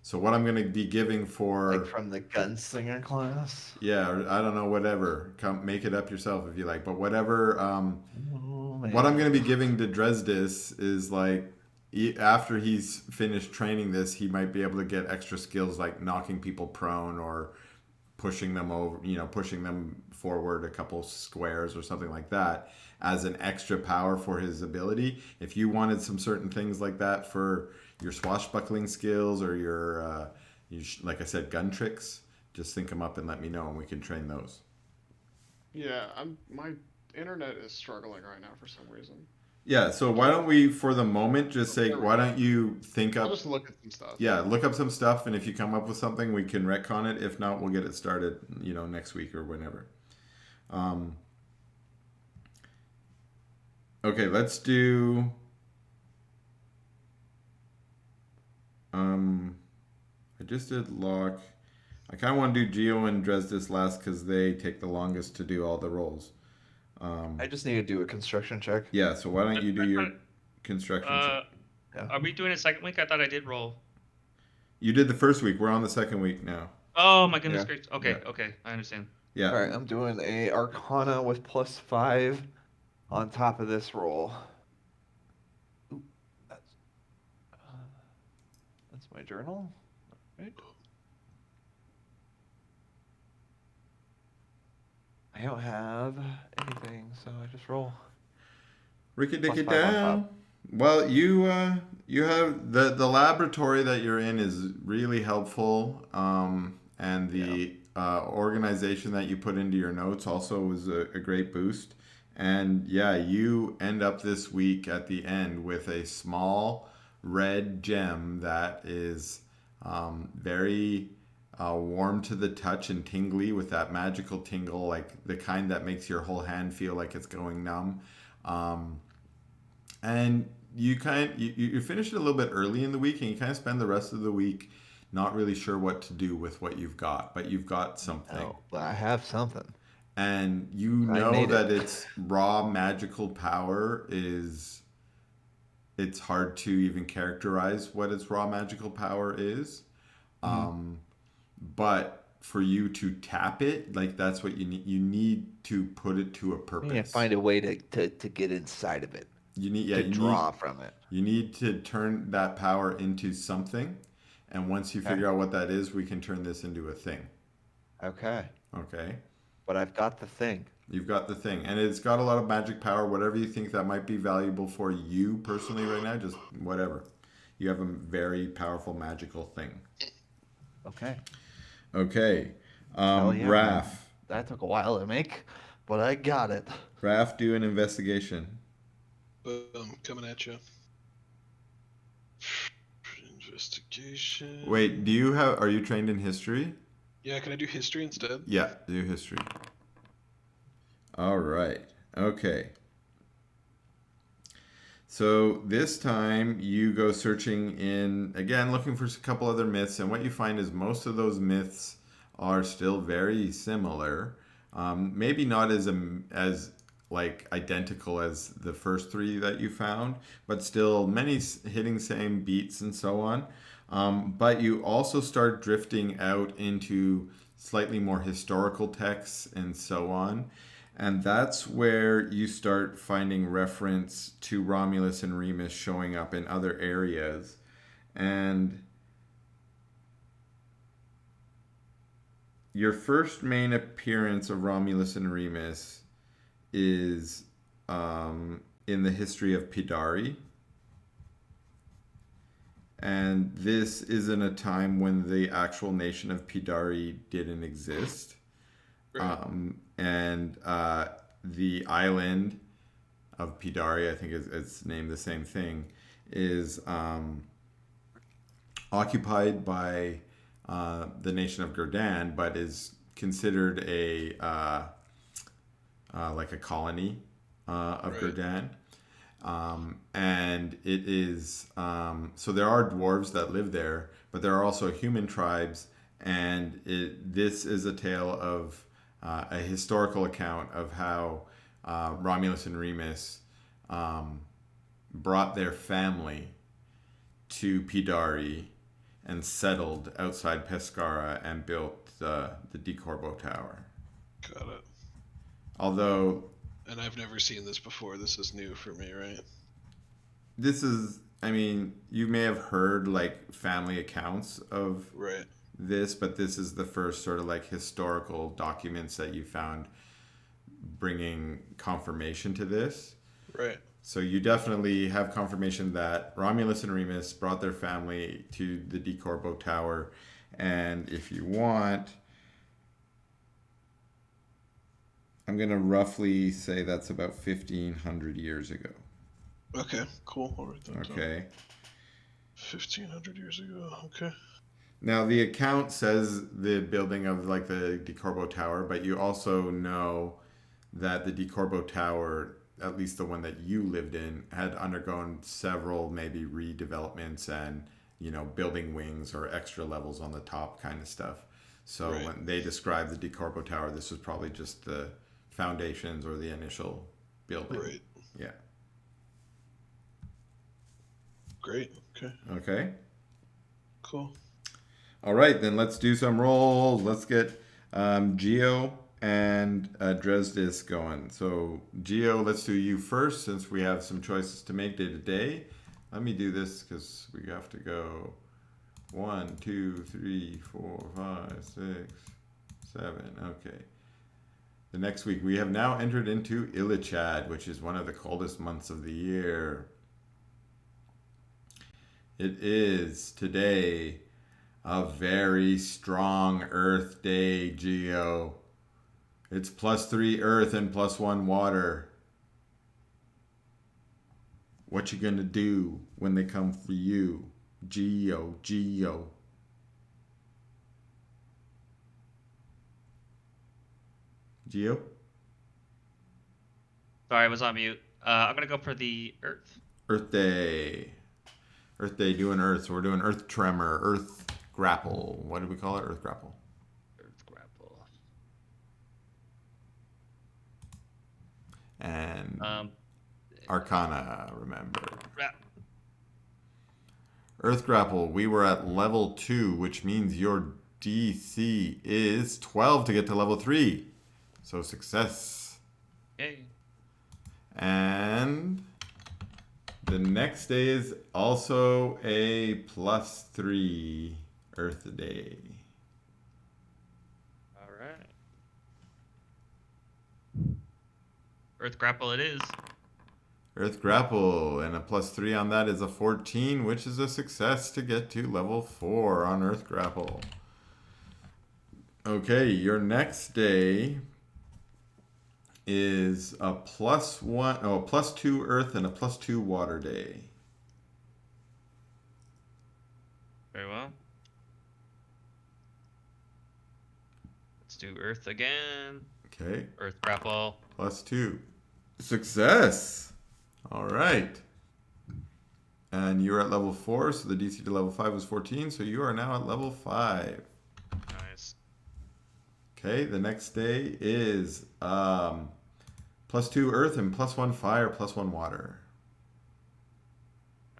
So what I'm gonna be giving for Like from the gunslinger class. yeah, or I don't know, whatever. Come make it up yourself if you like, but whatever. Oh, man. What I'm gonna be giving to Dresdis is like after he's finished training this, he might be able to get extra skills like knocking people prone or pushing them over, pushing them forward a couple squares or something like that as an extra power for his ability. If you wanted some certain things like that for your swashbuckling skills or your, like I said, gun tricks, just think them up and let me know and we can train those. Yeah, my internet is struggling right now for some reason. Yeah, so why don't we, for the moment, just say, why don't you think up... I'll just look at some stuff. Yeah, look up some stuff, and if you come up with something, we can retcon it. If not, we'll get it started, next week or whenever. Okay, let's do... I just did lock. I kind of want to do Geo and Dresdis last because they take the longest to do all the rolls. I just need to do a construction check. Yeah, so why don't you do your construction check? Yeah. Are we doing a second week? I thought I did roll. You did the first week. We're on the second week now. Oh my goodness gracious. Okay, okay, I understand. Yeah. All right, I'm doing a Arcana with +5 on top of this roll. Ooh, that's my journal. Right. I don't have anything, so I just roll. Ricky Dicky down. Well, you have the laboratory that you're in is really helpful, and the organization that you put into your notes also was a great boost. And yeah, you end up this week at the end with a small red gem that is very warm to the touch and tingly with that magical tingle, like the kind that makes your whole hand feel like it's going numb. And you finish it a little bit early in the week, and you kind of spend the rest of the week not really sure what to do with what you've got, but you've got something. Oh, I have something. And you know that its raw magical power is... It's hard to even characterize what its raw magical power is. But for you to tap it, like that's what you need. You need to put it to a purpose. Yeah, find a way to get inside of it. You need to draw from it. You need to turn that power into something, and once you figure out what that is, we can turn this into a thing. Okay. Okay. But I've got the thing. You've got the thing, and it's got a lot of magic power. Whatever you think that might be valuable for you personally right now, just whatever. You have a very powerful magical thing. Okay. Okay. Yeah, Raph. That took a while to make, but I got it. Raph, do an investigation. Boom, coming at you. Investigation. Wait, are you trained in history? Yeah, can I do history instead? Yeah, do history. All right. Okay. So this time you go searching in, again, looking for a couple other myths, and what you find is most of those myths are still very similar. Maybe not as like identical as the first three that you found, but still many hitting same beats and so on. But you also start drifting out into slightly more historical texts and so on. And that's where you start finding reference to Romulus and Remus showing up in other areas. And your first main appearance of Romulus and Remus is in the history of Pidari. And this is in a time when the actual nation of Pidari didn't exist. Right. And the island of Pidari, I think it's named the same thing, is occupied by the nation of Gurdan, but is considered like a colony of Gurdan. And it is so there are dwarves that live there, but there are also human tribes, and this is a tale of a historical account of how Romulus and Remus brought their family to Pidari and settled outside Pescara and built the De Corbo Tower. Got it. Although... And I've never seen this before. This is new for me, right? This is... I mean, you may have heard like family accounts of Right. this, but this is the first sort of like historical documents that you found bringing confirmation to this. Right. So you definitely have confirmation that Romulus and Remus brought their family to the De Corbo Tower. And if you want, I'm going to roughly say that's about 1,500 years ago. Okay, cool. I'll write that down. Okay. 1,500 years ago. Okay. Now, the account says the building of like the De Corbo Tower, but you also know that the De Corbo Tower, at least the one that you lived in, had undergone several maybe redevelopments and, you know, building wings or extra levels on the top kind of stuff. So Right. when they described the De Corbo Tower, this was probably just the foundations or the initial building. Right. Yeah. Great. Okay. Okay. Cool. All right, then let's do some rolls. Let's get Geo and Dresdis going. So Geo, let's do you first since we have some choices to make day to day. Let me do this because we have to go 1, 2, 3, 4, 5, 6, 7. Okay. The next week we have now entered into Ilichad, which is one of the coldest months of the year. It is today a very strong Earth day, Geo. It's +3 Earth and +1 water. What you gonna do when they come for you, Geo? Geo. Sorry, I was on mute. I'm gonna go for the Earth. Earth Day. Earth Day doing Earth. So we're doing Earth Tremor, Earth Grapple. What did we call it? Earth Grapple. Earth grapple. And Arcana, remember. Earth Grapple, we were at level 2, which means your DC is 12 to get to level 3. So success. Yay. And the next day is also a +3 Earth Day. All right. Earth grapple it is. Earth Grapple, and a +3 on that is a 14, which is a success to get to level 4 on Earth Grapple. Okay, your next day is a +2 Earth and a +2 Water Day. Very well. Let's do Earth again. Okay, Earth grapple. +2. Success! All right. And you're at level 4, so the DC to level 5 was 14, so you are now at level 5. Nice. Okay, the next day is +2 Earth and +1 Fire, +1 Water.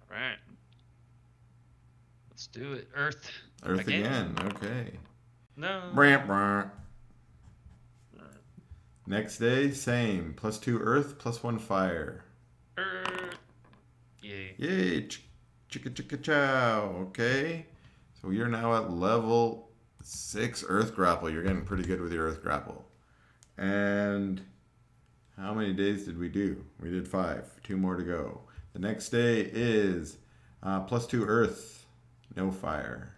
All right. Let's do it. Earth. Earth again. Okay. No. Brant, brant. Next day, same. +2 Earth, +1 Fire. Earth. Yay. Yay! Chicka chicka chow. Okay. So you're now at level 6 Earth Grapple. You're getting pretty good with your Earth Grapple. And how many days did we do? We did 5. 2 more to go. The next day is +2 Earth, no Fire.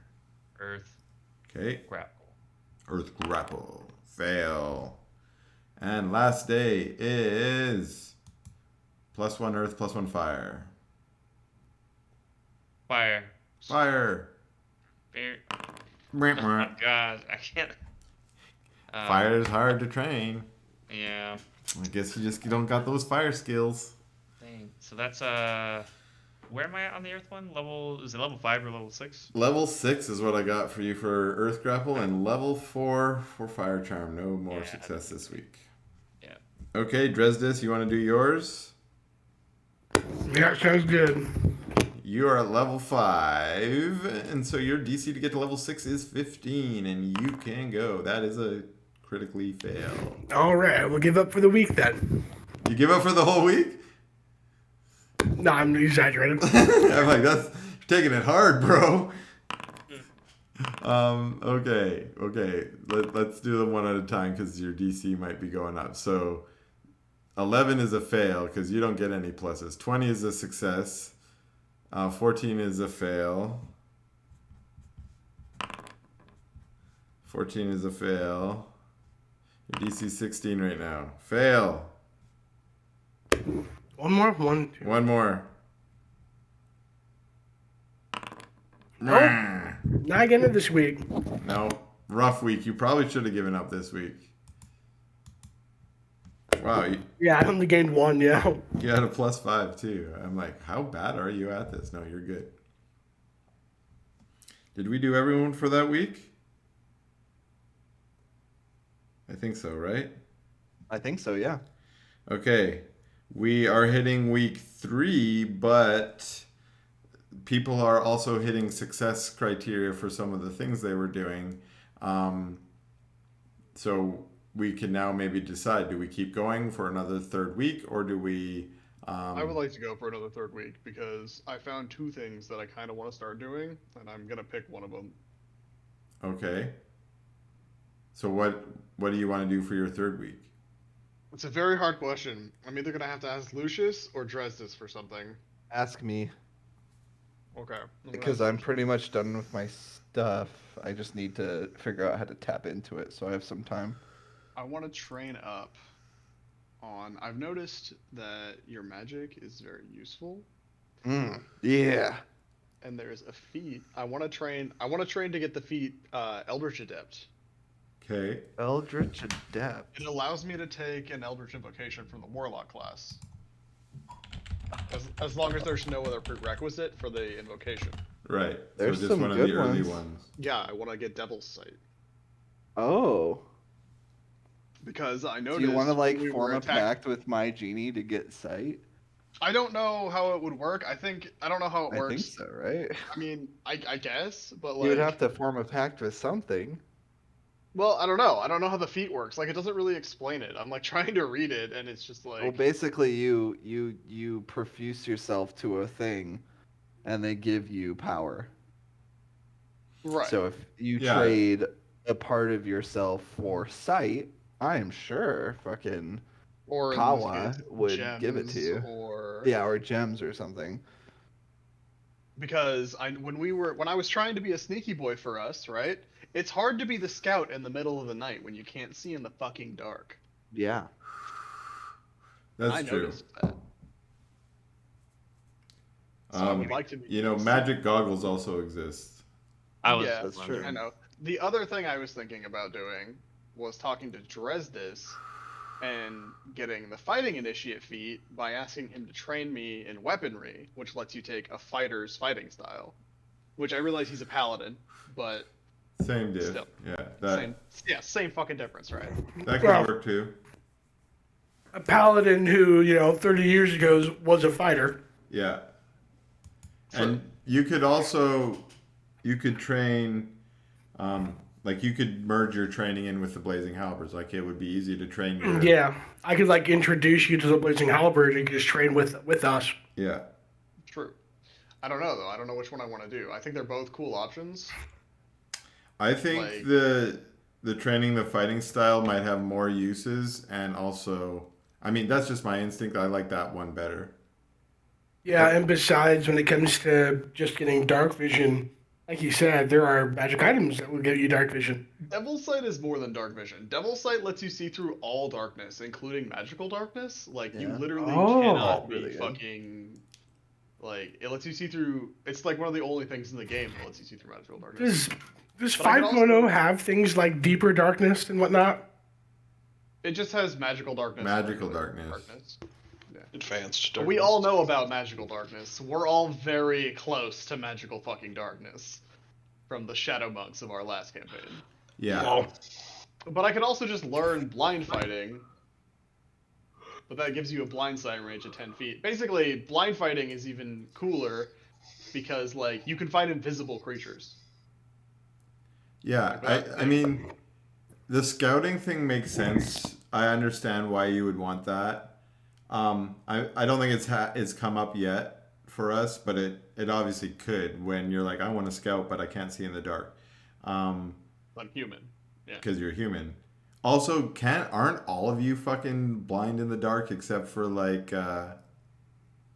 Earth. Okay. Grapple. Earth Grapple. Fail. And last day is +1 Earth, +1 Fire. Fire. Fire. Fear. Brant, Oh my brant. god, I can't. Fire is hard to train. Yeah. I guess you don't got those fire skills. Dang. So that's where am I at on the Earth one? Is it level 5 or level 6? Level 6 is what I got for you for Earth Grapple, and level 4 for Fire Charm. No more success this week. Yeah. Okay, Dresdis, you want to do yours? Yeah, sounds good. You are at level 5, and so your DC to get to level 6 is 15, and you can go. That is a critically fail. All right, we'll give up for the week then. You give up for the whole week? No, I'm exaggerating. I'm like, you're taking it hard, bro. Okay. Let's do them one at a time because your DC might be going up. So 11 is a fail because you don't get any pluses. 20 is a success. 14 is a fail. 14 is a fail. Your DC 16 right now. Fail. One more? One, two. One more. Nope. Not getting it this week. No. Rough week. You probably should have given up this week. Wow. Yeah, I only gained one, yeah. You had a +5 too. I'm like, how bad are you at this? No, you're good. Did we do everyone for that week? I think so, right? I think so, yeah. Okay. We are hitting week 3, but people are also hitting success criteria for some of the things they were doing. So we can now maybe decide, do we keep going for another third week or do we... I would like to go for another third week because I found 2 things that I kind of want to start doing, and I'm going to pick one of them. Okay. So what do you want to do for your third week? It's a very hard question. I'm either going to have to ask Lucius or Dresdes for something. Ask me. Okay. Because I'm pretty much done with my stuff. I just need to figure out how to tap into it, so I have some time. I want to train up on... I've noticed that your magic is very useful. Yeah. And there's a feat. I want to train to get the feat Eldritch Adept. Okay. Eldritch Adept. It allows me to take an Eldritch Invocation from the Warlock class. As long as there's no other prerequisite for the invocation. Right. There's so just some one of good the early ones. ones. Yeah, I want to get Devil's Sight. Oh. Because I noticed... Do you want to, like, when we form were a pact with my genie to get sight? I don't know how it would work. I don't know how it works. I think so, right? I mean, I guess, but like... You would have to form a pact with something. Well, I don't know. I don't know how the feat works. Like, it doesn't really explain it. I'm, like, trying to read it, and it's just like... Well, basically, you profuse yourself to a thing, and they give you power. Right. So if you trade a part of yourself for sight, I am sure fucking or Kawa case, would give it to you. Or gems or something. Because when I was trying to be a sneaky boy for us, right? It's hard to be the scout in the middle of the night when you can't see in the fucking dark. Yeah. That's I true. noticed that. So I would like to be magic goggles also exist. That's true. I know. The other thing I was thinking about doing was talking to Dresdes and getting the fighting initiate feat by asking him to train me in weaponry, which lets you take a fighter's fighting style. Which I realize he's a paladin, but same dude. still. Same fucking difference, right? That could work too. A paladin who, 30 years ago was a fighter. Yeah. And you could train, you could merge your training in with the Blazing Halberds. Like, it would be easy to train your... Yeah. I could, introduce you to the Blazing Halberd and just train with us. Yeah. True. I don't know, though. I don't know which one I want to do. I think they're both cool options. I think the training the fighting style might have more uses, and also... I mean, that's just my instinct. I like that one better. Yeah, and besides, when it comes to just getting dark vision, like you said, there are magic items that will give you dark vision. Devil's Sight is more than dark vision. Devil's Sight lets you see through all darkness, including magical darkness. You literally cannot be fucking... it lets you see through... It's one of the only things in the game that lets you see through magical darkness. Does 5.0 have things like deeper darkness and whatnot? It just has magical darkness. Magical darkness. Yeah. Advanced darkness. We all know about magical darkness. We're all very close to magical fucking darkness from the Shadow Monks of our last campaign. Yeah. But I could also just learn blind fighting. But that gives you a blind sight range of 10 feet. Basically, blind fighting is even cooler because, you can fight invisible creatures. Yeah, I mean, the scouting thing makes sense. I understand why you would want that. I don't think it's come up yet for us, but it obviously could when you're like, I want to scout, but I can't see in the dark. I'm human. Yeah. Because you're human. Also, aren't all of you fucking blind in the dark except for like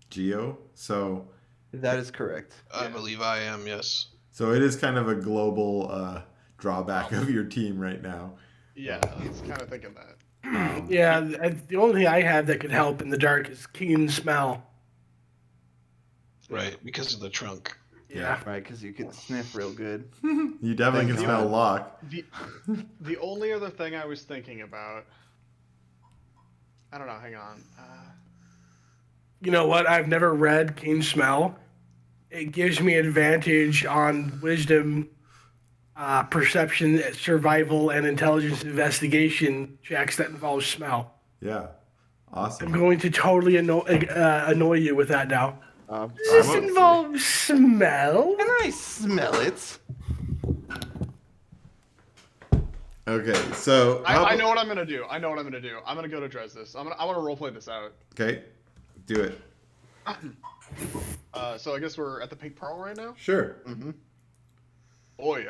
Geo? So that is correct. I believe I am, yes. So it is kind of a global drawback of your team right now. Yeah, I was kind of thinking that. Yeah, the only thing I have that could help in the dark is keen smell. Right, because of the trunk. Yeah. Right, because you can sniff real good. You definitely can smell Locke. The only other thing I was thinking about, I don't know, hang on. You know what? I've never read keen smell. It gives me advantage on wisdom, perception, survival, and intelligence investigation checks that involve smell. Yeah, awesome. I'm going to totally annoy you with that now. This involves smell? Can I smell it? Okay, so I know what I'm gonna do. I'm gonna go to Dresdes. I want to roleplay this out. Okay, do it. So I guess we're at the Pink Pearl right now. Sure. Mm-hmm. Oi,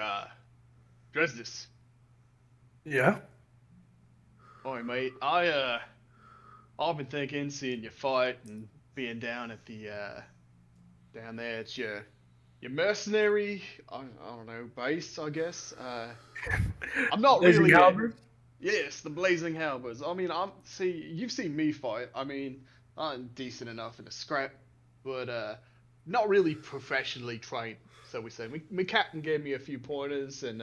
Dresdes. Yeah. Oi, mate. I've been thinking, seeing you fight and being down at the down there at your mercenary, I don't know, base, I guess. I'm not Blazing really. Halberd? Yes, the Blazing Halberds. I mean, you've seen me fight. I mean, I'm decent enough in a scrap, but not really professionally trained. So we say. My captain gave me a few pointers, and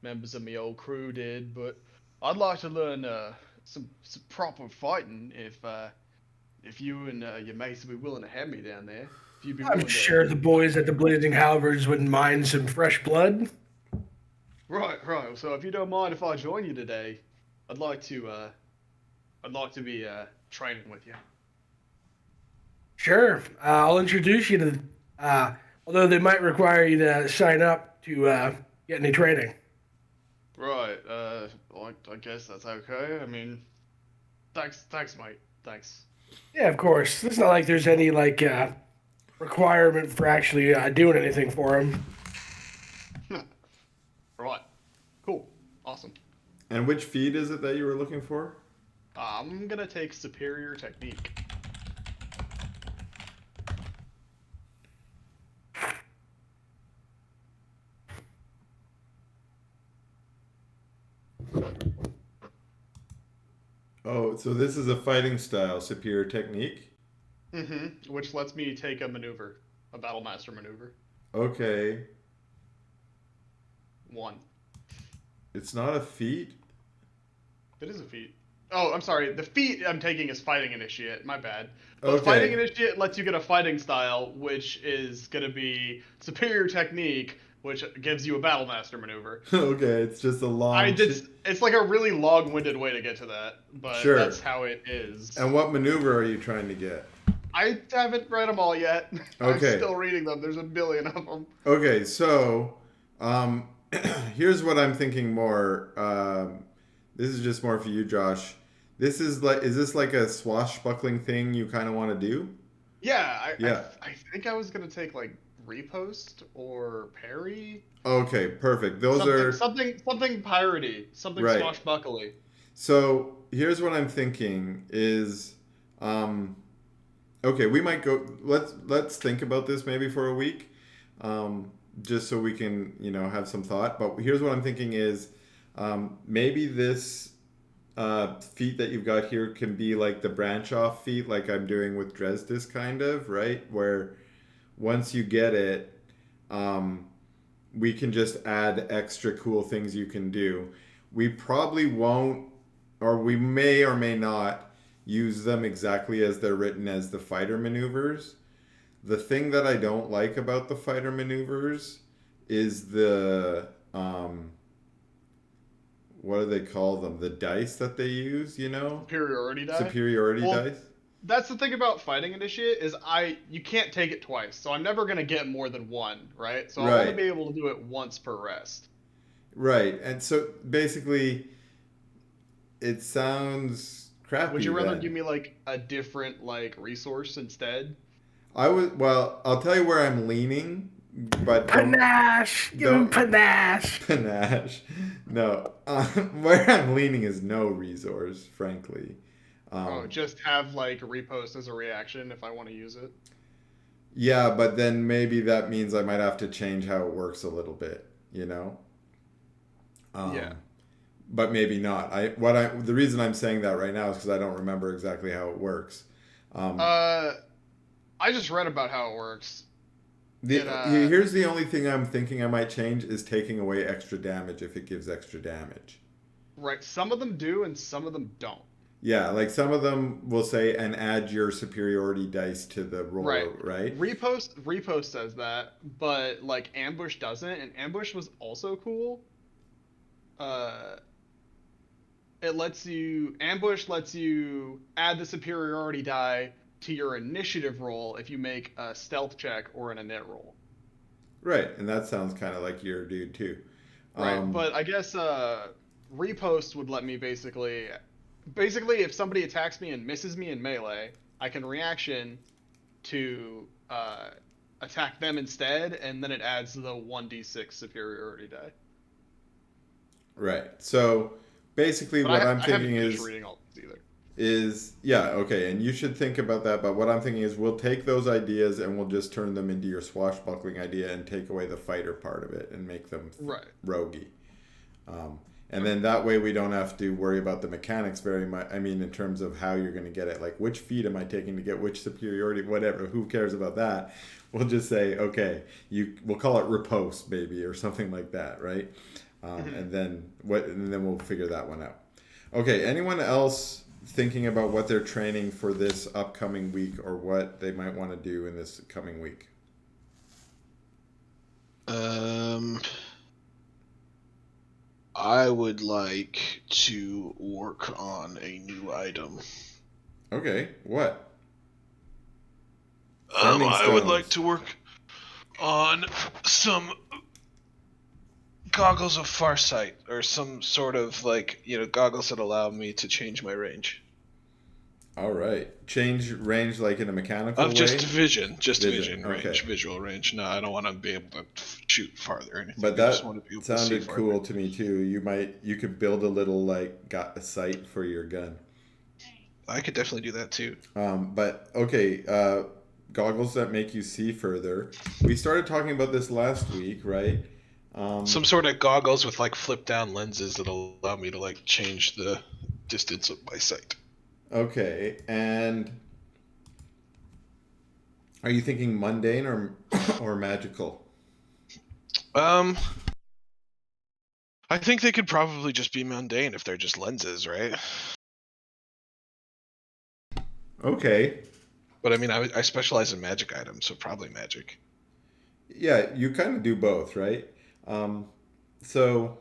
members of my old crew did. But I'd like to learn some proper fighting if you and your mates would be willing to have me down there. If you'd be willing I'm sure the boys at the Blazing Halberds wouldn't mind some fresh blood. Right. So if you don't mind if I join you today, I'd like to be training with you. Sure. I'll introduce you to, although they might require you to sign up to get any training. Right. I guess that's okay. I mean, thanks, mate. Thanks. Yeah, of course. It's not like there's any requirement for actually doing anything for them. Right. Cool. Awesome. And which feat is it that you were looking for? I'm gonna take Superior Technique. Oh, so this is a fighting style, superior technique? Mm-hmm. Which lets me take a maneuver, a Battle Master maneuver. Okay. 1. It's not a feat? It is a feat. Oh, I'm sorry. The feat I'm taking is Fighting Initiate. My bad. But Okay. Fighting Initiate lets you get a fighting style, which is going to be Superior Technique, which gives you a Battle Master maneuver. Okay, it's just a long... It's like a really long-winded way to get to that, but Sure. That's how it is. And what maneuver are you trying to get? I haven't read them all yet. Okay. I'm still reading them. There's a billion of them. Okay, so here's what I'm thinking more. This is just more for you, Josh. Is this like a swashbuckling thing you kind of want to do? Yeah, I think I was gonna take like riposte or parry. Okay, perfect. Something piratey, something Right. swashbuckly. So here's what I'm thinking is, okay, we might go. Let's think about this maybe for a week, just so we can have some thought. But here's what I'm thinking is, maybe this feat that you've got here can be like the branch off feat, like I'm doing with Dresdes, kind of, right? Where once you get it, we can just add extra cool things you can do. We probably won't, or we may or may not use them exactly as they're written as the fighter maneuvers. The thing that I don't like about the fighter maneuvers is the what do they call them? The dice that they use, Superiority die. Superiority dice. That's the thing about Fighting Initiate is you can't take it twice, so I'm never gonna get more than one, right? So I'll only be able to do it once per rest. Right, and so basically, it sounds crappy. Would you rather then. give me like a different like resource instead? I'll tell you where I'm leaning, but Panache! Give him panache! Panache. No. Where I'm leaning is no resource, frankly. Just have like repost as a reaction if I want to use it. Yeah, but then maybe that means I might have to change how it works a little bit, you know? Yeah. But maybe not. The reason I'm saying that right now is because I don't remember exactly how it works. I just read about how it works. Here's the only thing I'm thinking I might change is taking away extra damage if it gives extra damage. Right. Some of them do and some of them don't. Yeah, like some of them will say and add your superiority dice to the roll, right? Repost says that, but like ambush doesn't, and ambush was also cool. Ambush lets you add the superiority die to your initiative roll if you make a stealth check or an init roll. Right, and that sounds kind of like your dude too. Right, but I guess repost would let me basically if somebody attacks me and misses me in melee, I can reaction to attack them instead, and then it adds the 1d6 superiority die. Right. So basically, what I'm thinking is okay, and you should think about that. But what I'm thinking is, we'll take those ideas and we'll just turn them into your swashbuckling idea and take away the fighter part of it and make them roguey. And then that way we don't have to worry about the mechanics very much. I mean, in terms of how you're going to get it, like which feat am I taking to get which superiority, whatever. Who cares about that? We'll just say, okay, we'll call it riposte, maybe, or something like that, right? And then we'll figure that one out. Okay, anyone else thinking about what they're training for this upcoming week or what they might want to do in this coming week? I would like to work on a new item. Okay, what? I would like to work on some goggles of farsight, or some sort of goggles that allow me to change my range. All right, change range like in a mechanical way? Just vision range, okay. Visual range. No, I don't want to be able to shoot farther or anything. But that sounded cool to me too. You could build a little got a sight for your gun. I could definitely do that too. But okay, goggles that make you see further. We started talking about this last week, right? Some sort of goggles with flip down lenses that allow me to change the distance of my sight. Okay, and are you thinking mundane or magical? I think they could probably just be mundane if they're just lenses, right? Okay. But I mean, I specialize in magic items, so probably magic. Yeah, you kind of do both, right? So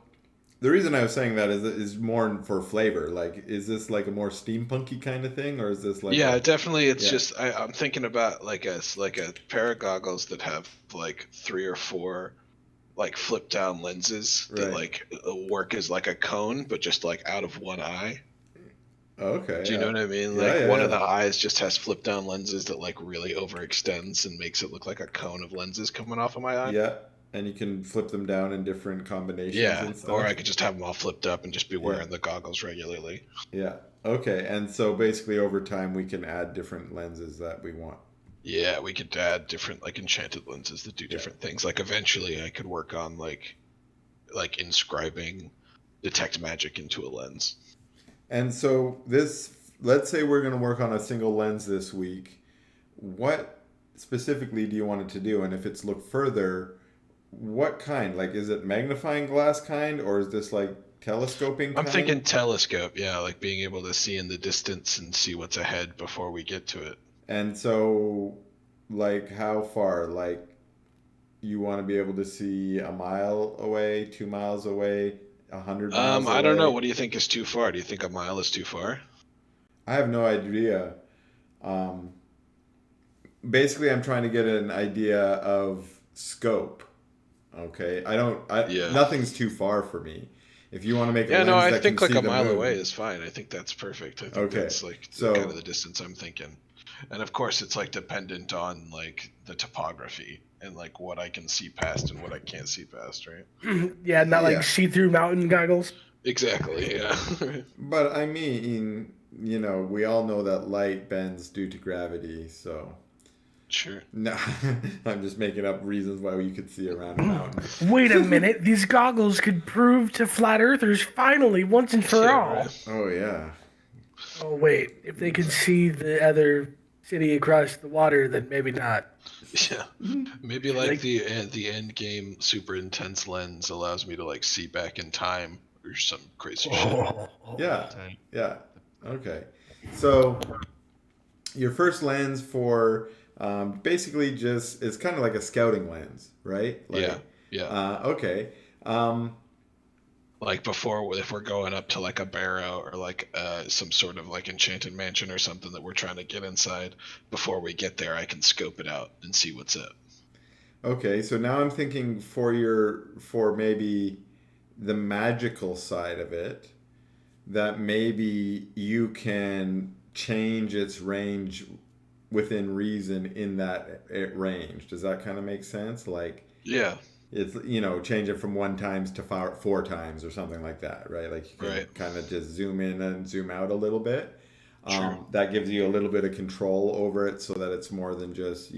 the reason I was saying that is more for flavor. Is this a more steampunky kind of thing, or is this definitely. It's just I'm thinking about a pair of goggles that have 3 or 4 flip down lenses that work as a cone, but just out of one eye. Okay. Do you know what I mean? One of the eyes just has flip down lenses that really overextends and makes it look like a cone of lenses coming off of my eye. Yeah. And you can flip them down in different combinations and stuff. Or I could just have them all flipped up and just be wearing the goggles regularly. Yeah. Okay. And so basically over time we can add different lenses that we want. Yeah, we could add different enchanted lenses that do different things. Eventually I could work on inscribing detect magic into a lens. And so let's say we're going to work on a single lens this week. What specifically do you want it to do? And if it's look further, what kind? Is it magnifying glass kind, or is this telescoping kind? I'm thinking telescope, being able to see in the distance and see what's ahead before we get to it. And so, how far? You want to be able to see a mile away, 2 miles away, 100 miles away? I don't know. What do you think is too far? Do you think a mile is too far? I have no idea. Basically, I'm trying to get an idea of scope. Okay, nothing's too far for me. If you want to make a Yeah, lens no, I that think can like see a the mile moon, away is fine. I think that's perfect. I think Okay, that's like so- kind of the distance I'm thinking. And of course, it's like dependent on like the topography and like what I can see past and what I can't see past, right? Yeah, not Yeah. like see-through mountain goggles. Exactly. Yeah. But I mean, we all know that light bends due to gravity, so Sure. no, I'm just making up reasons why you could see around a mountain. Wait a minute, these goggles could prove to flat earthers finally, once and for Yeah, all. right. Oh yeah. Oh wait, if they could see the other city across the water, then maybe not. Yeah. Maybe like Like- the end game super intense lens allows me to like see back in time or some crazy shit. Yeah. Tight. Yeah. Okay. So your first lens for basically just it's kind of like a scouting lens, right? Like, Yeah. Yeah. Okay. Like before, if we're going up to like a barrow or like some sort of like enchanted mansion or something that we're trying to get inside, before we get there, I can scope it out and see what's up. Okay. So now I'm thinking for maybe the magical side of it, that maybe you can change its range within reason in that range. Does that kind of make sense? Like Yeah. it's change it from 1 times to 4 times or something like that, right? Like you can Right. kind of just zoom in and zoom out a little bit. Sure. That gives you a little bit of control over it, so that it's more than just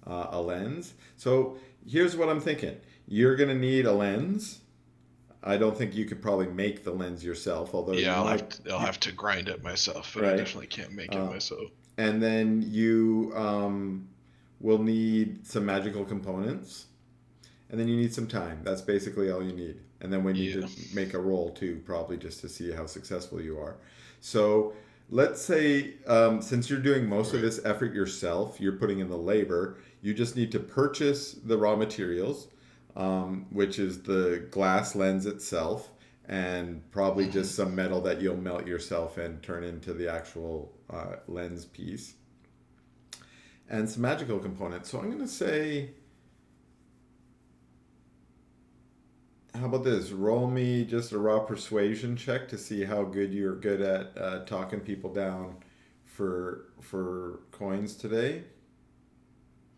a lens. So here's what I'm thinking: you're gonna need a lens. I don't think you could probably make the lens yourself, although Yeah, you I'll have to grind it myself, but Right. I definitely can't make it myself. And then you will need some magical components. And then you need some time. That's basically all you need. And then we need to make a roll too, probably just to see how successful you are. So let's say, since you're doing most of this effort yourself, you're putting in the labor, you just need to purchase the raw materials, which is the glass lens itself, and probably just some metal that you'll melt yourself and turn into the actual lens piece. And some magical components. So I'm going to say... How about this? Roll me just a raw persuasion check to see how good you're good at talking people down for coins today.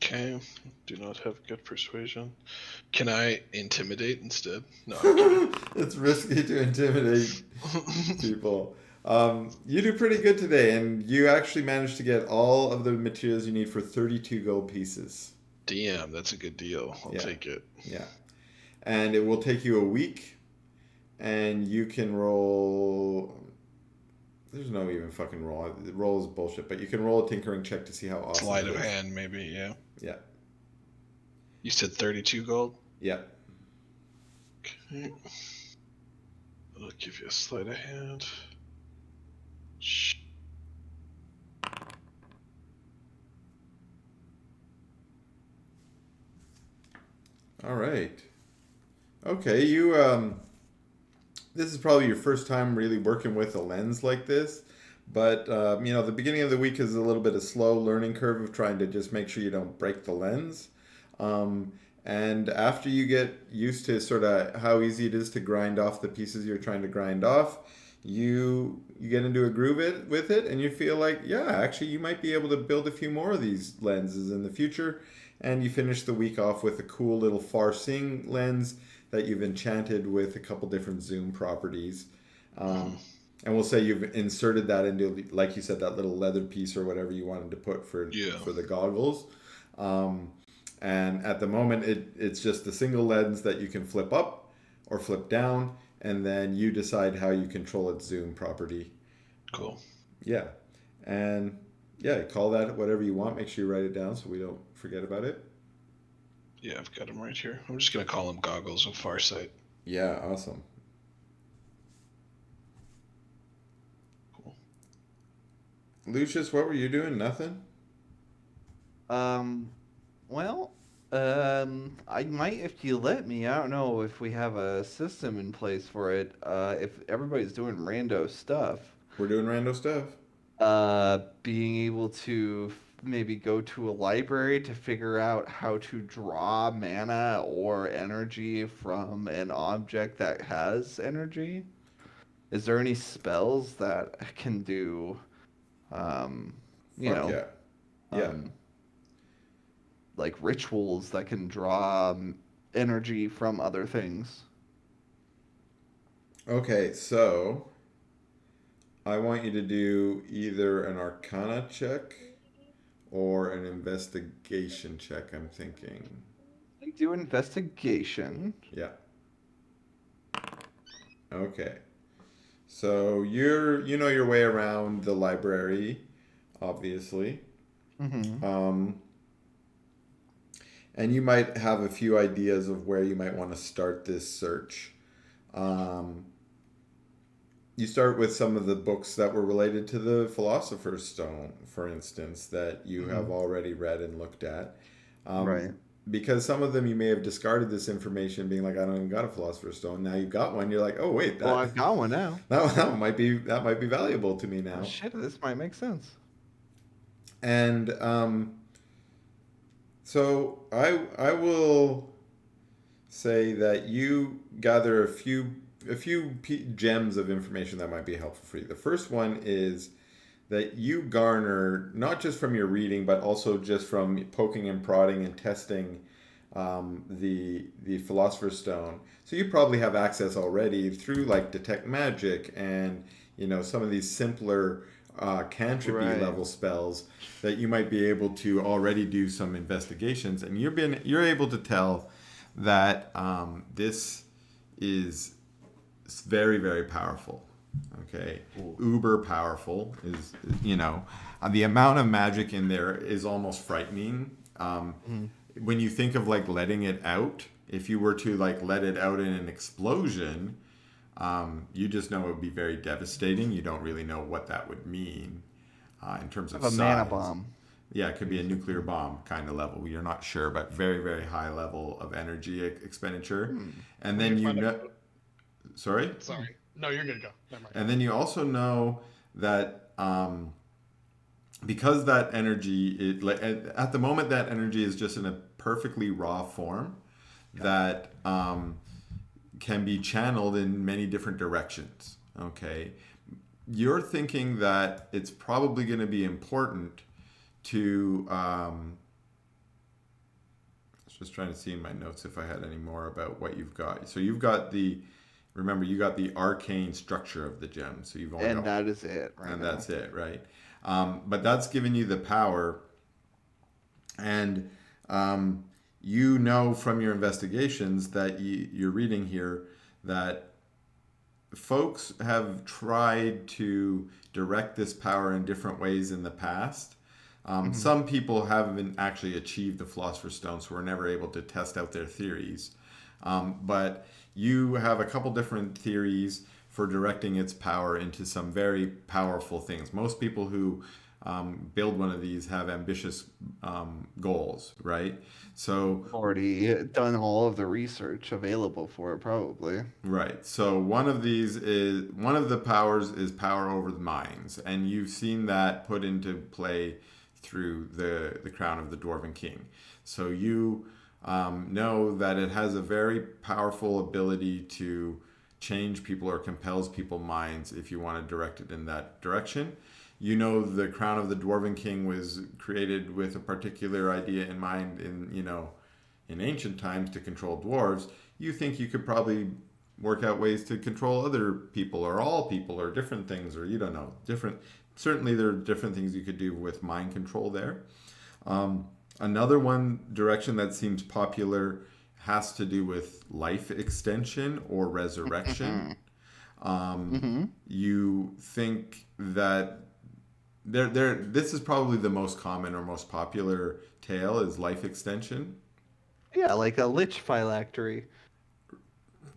Okay, do not have good persuasion. Can I intimidate instead? No. I'm kidding. It's risky to intimidate people. You do pretty good today, and you actually managed to get all of the materials you need for 32 gold pieces. Damn, that's a good deal. I'll Yeah. take it. Yeah. And it will take you a week, and you can roll... There's no even fucking roll. The roll is bullshit, but you can roll a tinkering check to see how awesome Sleight it of is. hand, maybe, yeah. Yeah. You said 32 gold? Yeah. Okay. I'll give you a sleight of hand. Shh. All right. Okay, you this is probably your first time really working with a lens like this, but the beginning of the week is a little bit of slow learning curve of trying to just make sure you don't break the lens. And after you get used to sort of how easy it is to grind off the pieces you're trying to grind off, you get into a groove with it, and you feel like, yeah, actually you might be able to build a few more of these lenses in the future. And you finish the week off with a cool little far-seeing lens that you've enchanted with a couple different zoom properties. And we'll say you've inserted that into, like you said, that little leather piece or whatever you wanted to put for the goggles. And at the moment, it's just a single lens that you can flip up or flip down, and then you decide how you control its zoom property. Cool. Yeah. And yeah, call that whatever you want. Make sure you write it down so we don't forget about it. Yeah, I've got them right here. I'm just going to call them goggles of Farsight. Yeah, awesome. Cool. Lucius, what were you doing? Nothing? Well, I might if you let me. I don't know if we have a system in place for it. If everybody's doing rando stuff. We're doing rando stuff. Being able to maybe go to a library to figure out how to draw mana or energy from an object that has energy? Is there any spells that can do, you Fuck know, yeah. Yeah. like rituals that can draw energy from other things? Okay, so I want you to do either an Arcana check or an investigation check, I'm thinking. I do investigation. Yeah. Okay. So you know your way around the library, obviously. Mm-hmm. And you might have a few ideas of where you might want to start this search. You start with some of the books that were related to the Philosopher's Stone, for instance, that you have already read and looked at. Right. Because some of them you may have discarded this information, being like, I don't even got a Philosopher's Stone. Now you've got one. You're like, oh wait, Well, I've got one now. that might be valuable to me now. Oh, shit, this might make sense. And so I will say that you gather a few gems of information that might be helpful for you. The first one is that you garner, not just from your reading, but also just from poking and prodding and testing the Philosopher's Stone. So you probably have access already through like Detect Magic and some of these simpler cantripy level spells that you might be able to already do some investigations, and you're able to tell that this is very, very powerful. Okay. Ooh. Uber powerful is, the amount of magic in there is almost frightening. When you think of like letting it out, if you were to like let it out in an explosion, you just know it would be very devastating. You don't really know what that would mean in terms of a size. Mana bomb. Yeah, it could be a nuclear bomb kind of level. You're not sure, but very, very high level of energy expenditure. And then Sorry? Sorry. No, you're going to go. Never mind. And then you also know that because that energy, at the moment, that energy is just in a perfectly raw form that can be channeled in many different directions. Okay. You're thinking that it's probably going to be important to... I was just trying to see in my notes if I had any more about what you've got. So you've got remember, you got the arcane structure of the gem. So you've only got... that is it. That's it, right? But that's given you the power. And you know from your investigations that you're reading here that folks have tried to direct this power in different ways in the past. Some people haven't actually achieved the Philosopher's Stone, so we're never able to test out their theories. But you have a couple different theories for directing its power into some very powerful things. Most people who build one of these have ambitious goals, right? So already done all of the research available for it, probably. Right. So one of the powers is power over the minds, and you've seen that put into play through the crown of the Dwarven King. So you know that it has a very powerful ability to change people or compels people's minds if you want to direct it in that direction. You know the crown of the Dwarven King was created with a particular idea in mind in ancient times to control dwarves. You think you could probably work out ways to control other people or all people or different things, or you don't know. Certainly there are different things you could do with mind control there. Another one direction that seems popular has to do with life extension or resurrection. You think that this is probably the most common or most popular tale is life extension. Yeah, like a lich phylactery.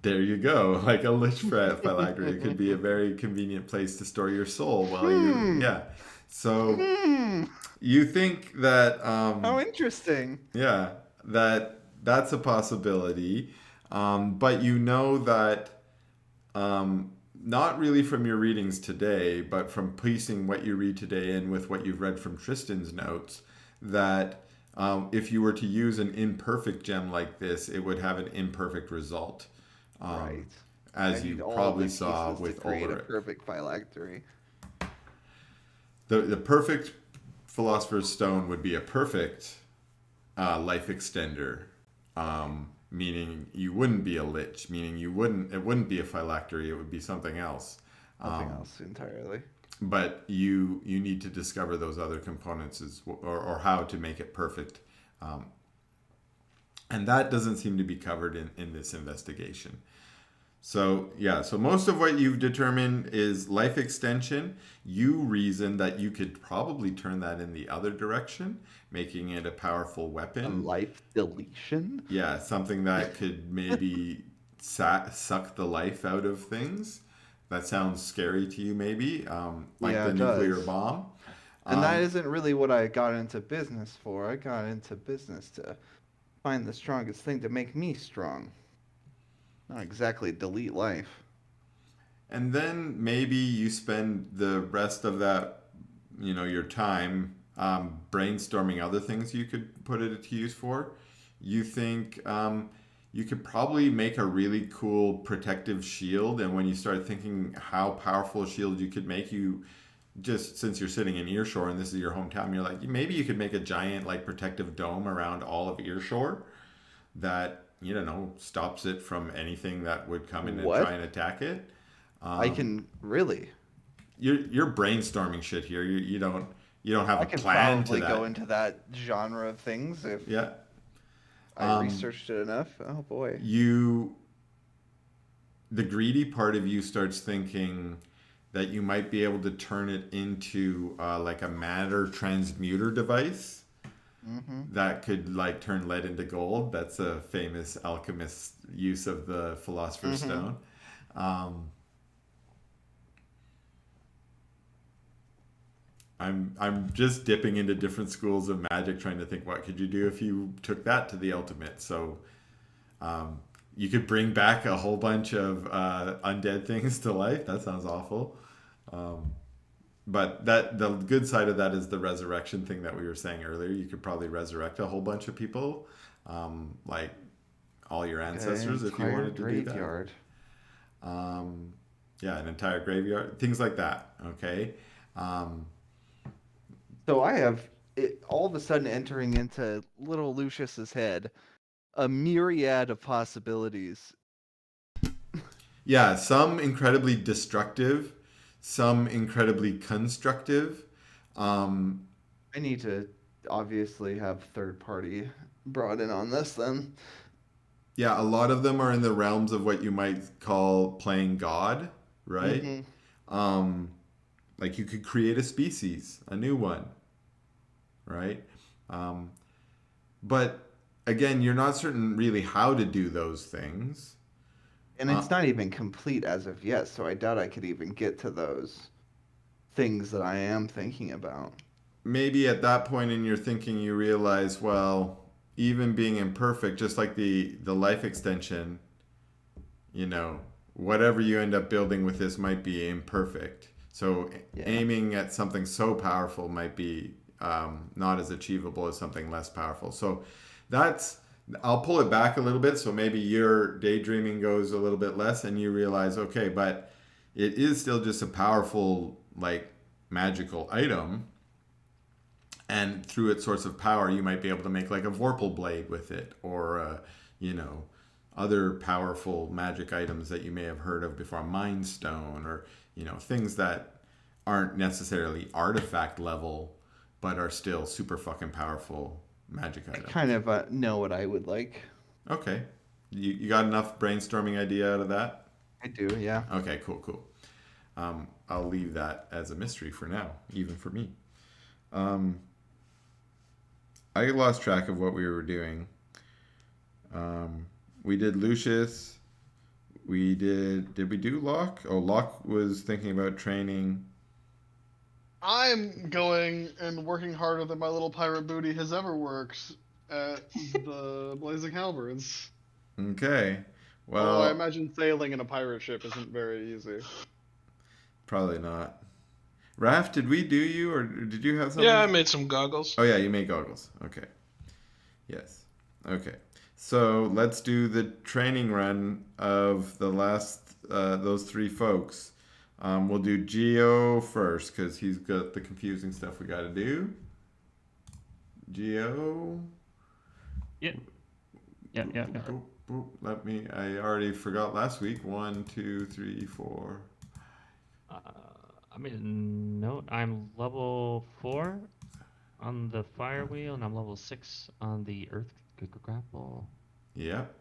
There you go, like a lich phylactery. It could be a very convenient place to store your soul while So you think that... how interesting. Yeah, that's a possibility. But you know that not really from your readings today, but from piecing what you read today in with what you've read from Tristan's notes, that if you were to use an imperfect gem like this, it would have an imperfect result. Right. As I you need all probably the saw pieces with to create a Ulrich. perfect phylactery. The perfect Philosopher's Stone would be a perfect life extender, meaning you wouldn't be a lich, meaning it wouldn't be a phylactery, it would be something else. Nothing else entirely. But you need to discover those other components or how to make it perfect. And that doesn't seem to be covered in this investigation. So most of what you've determined is life extension. You reason that you could probably turn that in the other direction, making it a powerful weapon. A life deletion? Yeah, something that could maybe suck the life out of things. That sounds scary to you, maybe, like the nuclear bomb. And that isn't really what I got into business for. I got into business to find the strongest thing to make me strong. Not exactly delete life. And then maybe you spend the rest of that, your time brainstorming other things you could put it to use for. You think you could probably make a really cool protective shield, and when you start thinking how powerful a shield you could make, you just, since you're sitting in Earshore and this is your hometown, you're like, maybe you could make a giant like protective dome around all of Earshore that stops it from anything that would come in and try and attack it. I can really. You're brainstorming shit here. You don't have a plan to that. I can probably go into that genre of things if I researched it enough. Oh boy. The greedy part of you starts thinking that you might be able to turn it into like a matter transmuter device. Mm-hmm. That could like turn lead into gold. That's a famous alchemist use of the Philosopher's Stone. I'm just dipping into different schools of magic, trying to think what could you do if you took that to the ultimate. So you could bring back a whole bunch of undead things to life. That sounds awful. But the good side of that is the resurrection thing that we were saying earlier. You could probably resurrect a whole bunch of people, like all your ancestors, if you wanted to do that. An entire graveyard, things like that. Okay. So I have it all of a sudden entering into little Lucius's head a myriad of possibilities. Yeah, some incredibly destructive, some incredibly constructive. I need to obviously have third party brought in on this then. Yeah, a lot of them are in the realms of what you might call playing God, right? Mm-hmm. Like you could create a species, a new one, right? But again, you're not certain really how to do those things. And it's not even complete as of yet, so I doubt I could even get to those things that I am thinking about. Maybe at that point in your thinking, you realize, well, even being imperfect, just like the life extension, whatever you end up building with this might be imperfect. So aiming at something so powerful might be not as achievable as something less powerful. So I'll pull it back a little bit. So maybe your daydreaming goes a little bit less and you realize, okay, but it is still just a powerful, like, magical item. And through its source of power, you might be able to make like a Vorpal blade with it, or, other powerful magic items that you may have heard of before, a Mind Stone, or, things that aren't necessarily artifact level, but are still super fucking powerful magic items. I kind of know what I would like. Okay. You got enough brainstorming idea out of that? I do, yeah. Okay, cool. I'll leave that as a mystery for now, even for me. I lost track of what we were doing. We did Lucius. Did we do Locke? Oh, Locke was thinking about training. I'm going and working harder than my little pirate booty has ever worked at the Blazing Halberds. Okay. Although I imagine sailing in a pirate ship isn't very easy. Probably not. Raph, did we do you, or did you have something? Yeah, I made some goggles. Oh yeah, you made goggles. Okay. Yes. Okay. So let's do the training run of the last those three folks. We'll do Geo first because he's got the confusing stuff we got to do. Geo. Yeah. Boop, boop. Let me. I already forgot last week. 1, 2, 3, 4. I made a note. I'm level 4 on the fire wheel, and I'm level 6 on the earth grapple. Yep.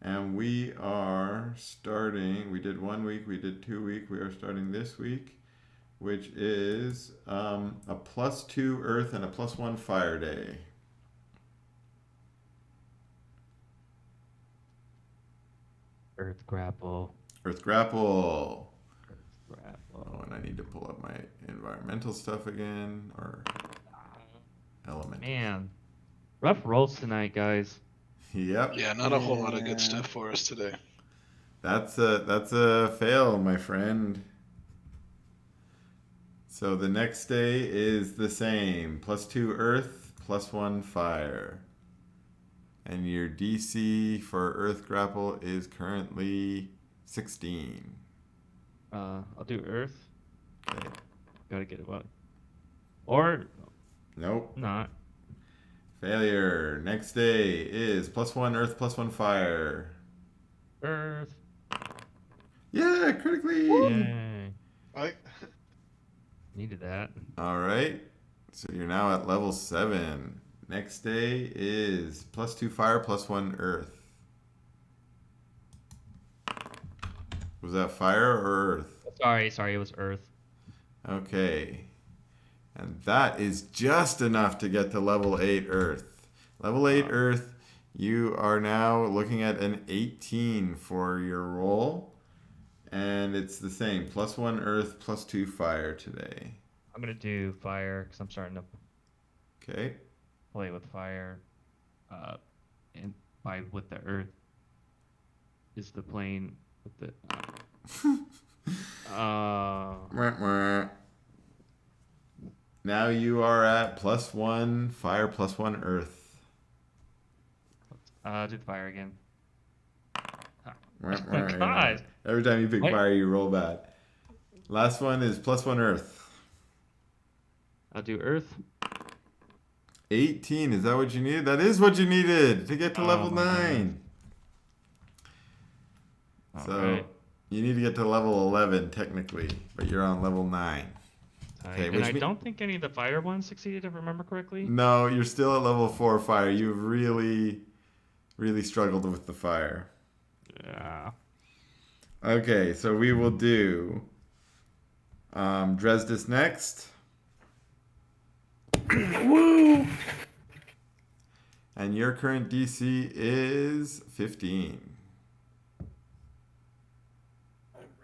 And we are starting. We did 1 week. We did 2 week. We are starting this week, which is a +2 earth and a +1 fire day. Earth grapple. Earth grapple. Grapple. Oh, and I need to pull up my environmental stuff again, or element. Man, rough rolls tonight, guys. Yep. Yeah, not a whole lot of good stuff for us today. That's a fail, my friend. So the next day is the same. +2 earth, +1 fire. And your DC for earth grapple is currently 16. I'll do earth. Okay. Gotta get it what? Or Nope. not. Failure. Next day is +1 earth, +1 fire. Earth. Yeah, critically. Yay. I Needed that. All right. So you're now at level 7. Next day is +2 fire, +1 earth. Was that fire or earth? Sorry, it was earth. Okay. And that is just enough to get to level 8 earth. Level 8 earth, you are now looking at an 18 for your roll. And it's the same. +1 earth, +2 fire today. I'm gonna do fire because I'm starting to Okay. play with fire. And with the earth is the plane with the. Mwah, mwah. Now you are at +1 fire, +1 earth. Do the fire again. Mwah, Oh my mwah, God. yeah. Every time you pick What? fire, you roll bad. Last one is +1 earth. I'll do earth. 18, is that what you needed? That is what you needed to get to level my 9. All So right. you need to get to level 11 technically, but you're on level 9. Okay, And I don't think any of the fire ones succeeded, if I remember correctly. No, you're still at level 4 fire. You've really, really struggled with the fire. Yeah. Okay, so we will do Dresdis next. Woo! And your current DC is 15.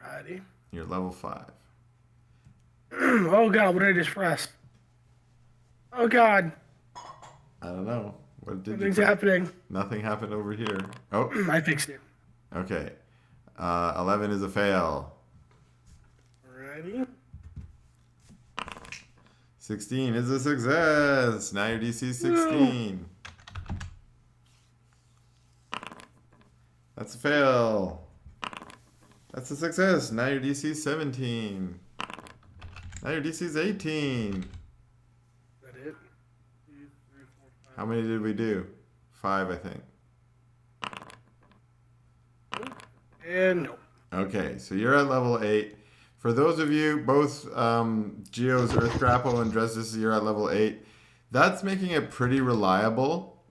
Alrighty. You're level 5. Oh god, what did I just press? Oh god, I don't know. What did something's you press? happening. Nothing happened over here. Oh, I fixed it. okay. 11 is a fail. Alrighty. 16 is a success. Now your DC is 16. That's a fail. That's a success. Now your DC is 17. Now your DC is 18. Is that it? 2, 3, 4, 5. How many did we do? 5, I think. And no. Okay, so you're at level 8. For those of you, both Geo's Earth Grapple and Dresdis, you're at level 8. That's making it pretty reliable.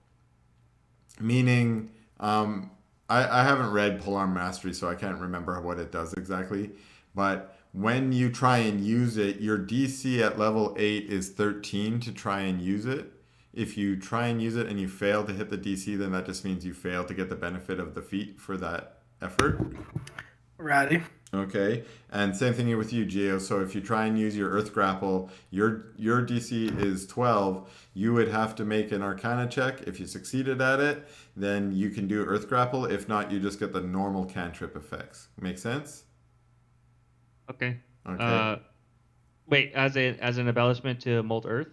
Meaning, I haven't read Polearm Mastery, so I can't remember what it does exactly. But when you try and use it, your DC at level 8 is 13 to try and use it. If you try and use it and you fail to hit the DC, then that just means you fail to get the benefit of the feat for that effort. Alrighty. Okay, and same thing with you, Geo. So if you try and use your Earth Grapple, your DC is 12. You would have to make an Arcana check. If you succeeded at it, then you can do Earth Grapple. If not, you just get the normal cantrip effects. Make sense? Okay. Okay. Wait, as an embellishment to Mold Earth?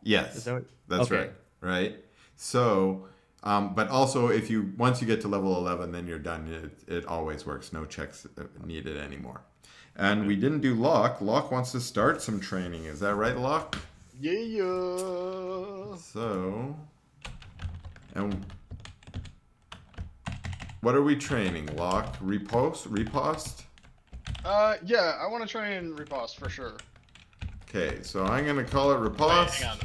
Yes, Is that what? that's Okay. right. Right. So, but also if you once you get to level 11, then you're done. It always works. No checks needed anymore. And we didn't do Locke. Locke wants to start some training. Is that right, Locke? Yeah. So, and what are we training? Locke? Riposte? Yeah, I want to try and riposte for sure. Okay, so I'm gonna call it Wait, riposte. hang on.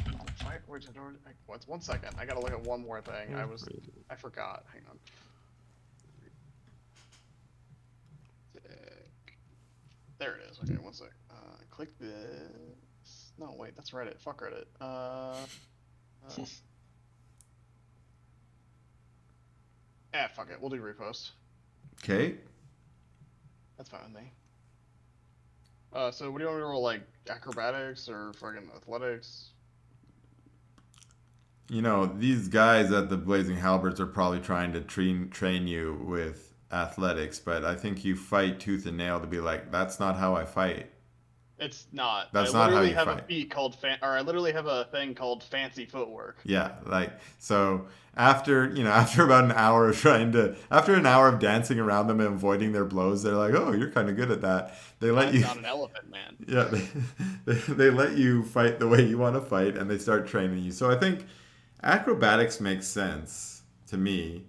What's 1 second? I gotta look at one more thing. I forgot. Hang on. There it is. Okay, 1 sec. Click this. No, wait, that's Reddit. Fuck Reddit. Fuck it. We'll do repost. Okay. That's fine with me. So what do you want me to roll, like, acrobatics or fucking athletics? You know, these guys at the Blazing Halberds are probably trying to train you with athletics, but I think you fight tooth and nail to be like, that's not how I fight. It's not. That's not how you have fight. a feat called I literally have a thing called fancy footwork. Yeah, like, so after about an hour of after an hour of dancing around them and avoiding their blows, they're like, oh, you're kind of good at that. They let you. I'm not an elephant, man. Yeah, they let you fight the way you want to fight, and they start training you. So I think acrobatics makes sense to me.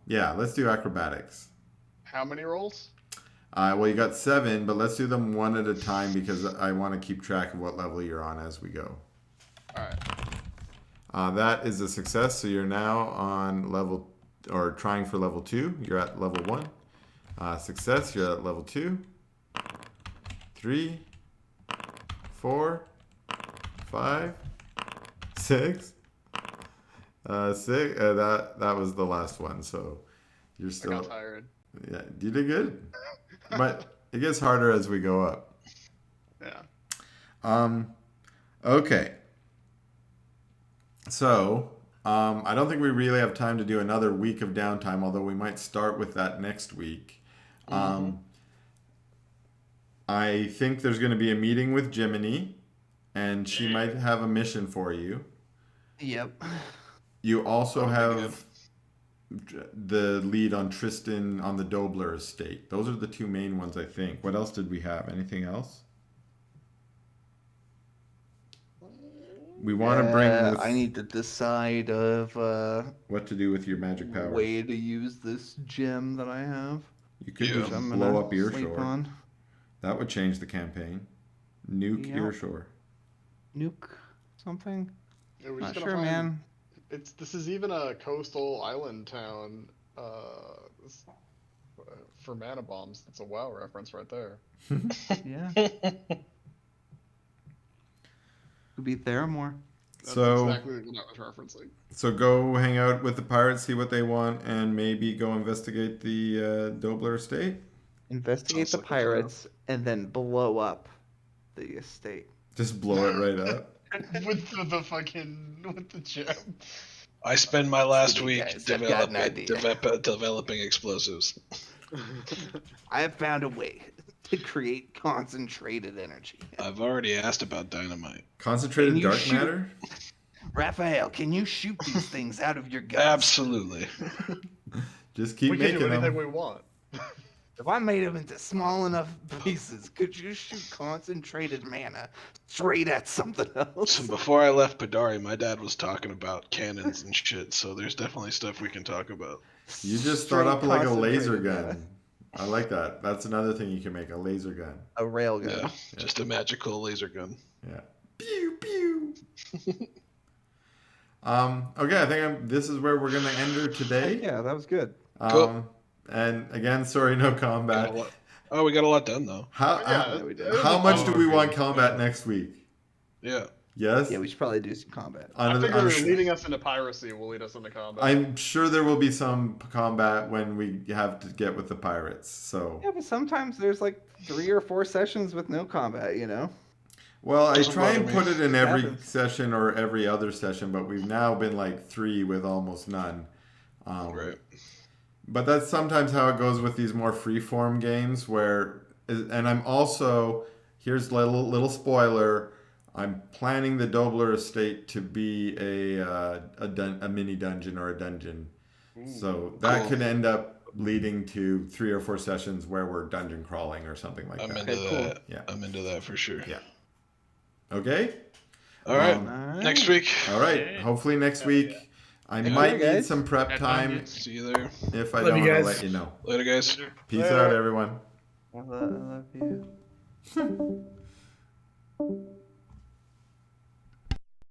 Yeah, let's do acrobatics. How many rolls? Well, you got 7, but let's do them one at a time because I want to keep track of what level you're on as we go. All right. That is a success. So you're now on level, or trying for level 2. You're at level 1. Success. You're at level 2. 3, 4, 5, 6. 6. That was the last one. So you're still. I got tired. Yeah, you did good. But it gets harder as we go up. Yeah. Okay. So, I don't think we really have time to do another week of downtime, although we might start with that next week. I think there's going to be a meeting with Jiminy, and she might have a mission for you. Yep. You also have the lead on Tristan on the Dobler estate. Those are the 2 main ones, I think. What else did we have? Anything else? We want to bring this... I need to decide of what to do with your magic powers. Way to use this gem that I have. You could just blow up Earshore. That would change the campaign. Nuke Earshore. Nuke something? Yeah, we're Not just sure, man. This is even a coastal island town. For mana bombs, that's a WoW reference right there. Yeah. Could be Theramore. That's so exactly what I was referencing. So go hang out with the pirates, see what they want, and maybe go investigate the Dobler estate. Investigate the pirates and then blow up the estate. Just blow it right up. with the gem. I spend my last week Guys, I've got an idea. developing explosives. I have found a way to create concentrated energy. I've already asked about dynamite. Concentrated dark matter? Raphael, can you shoot these things out of your guns? Absolutely. Just keep we making can do anything them. we want. If I made them into small enough pieces, could you shoot concentrated mana straight at something else? So before I left Padari, my dad was talking about cannons and shit, so there's definitely stuff we can talk about. You just thought up like a laser gun. I like that. That's another thing you can make, a laser gun. A rail gun. Yeah, just a magical laser gun. Yeah. Pew, pew. Okay, I think this is where we're going to end her today. Yeah, that was good. Cool. And again, sorry, no combat. We got a lot done, though. How much do we want combat next week? Yeah. Yes. Yeah, we should probably do some combat. I figure leading us into piracy will lead us into combat. I'm sure there will be some combat when we have to get with the pirates. So. Yeah, but sometimes there's like 3 or 4 sessions with no combat. Well, I Doesn't try and bother me. put it in It every happens. session or every other session, but we've now been like 3 with almost none. Right. But that's sometimes how it goes with these more freeform games where, and I'm also, here's little spoiler, I'm planning the Dobler estate to be a mini dungeon or a dungeon. So that Cool. could end up leading to 3 or 4 sessions where we're dungeon crawling or something like I'm that. into that. Yeah. I'm into that for sure. Yeah. Okay? All right. Alright. Next week. All right. Okay. Hopefully next week. I Yeah, might need guys. some prep Have time. fun, dude. See you there. If I Love don't, you I'll guys. let you know. Later, guys. Peace out, everyone. I love you.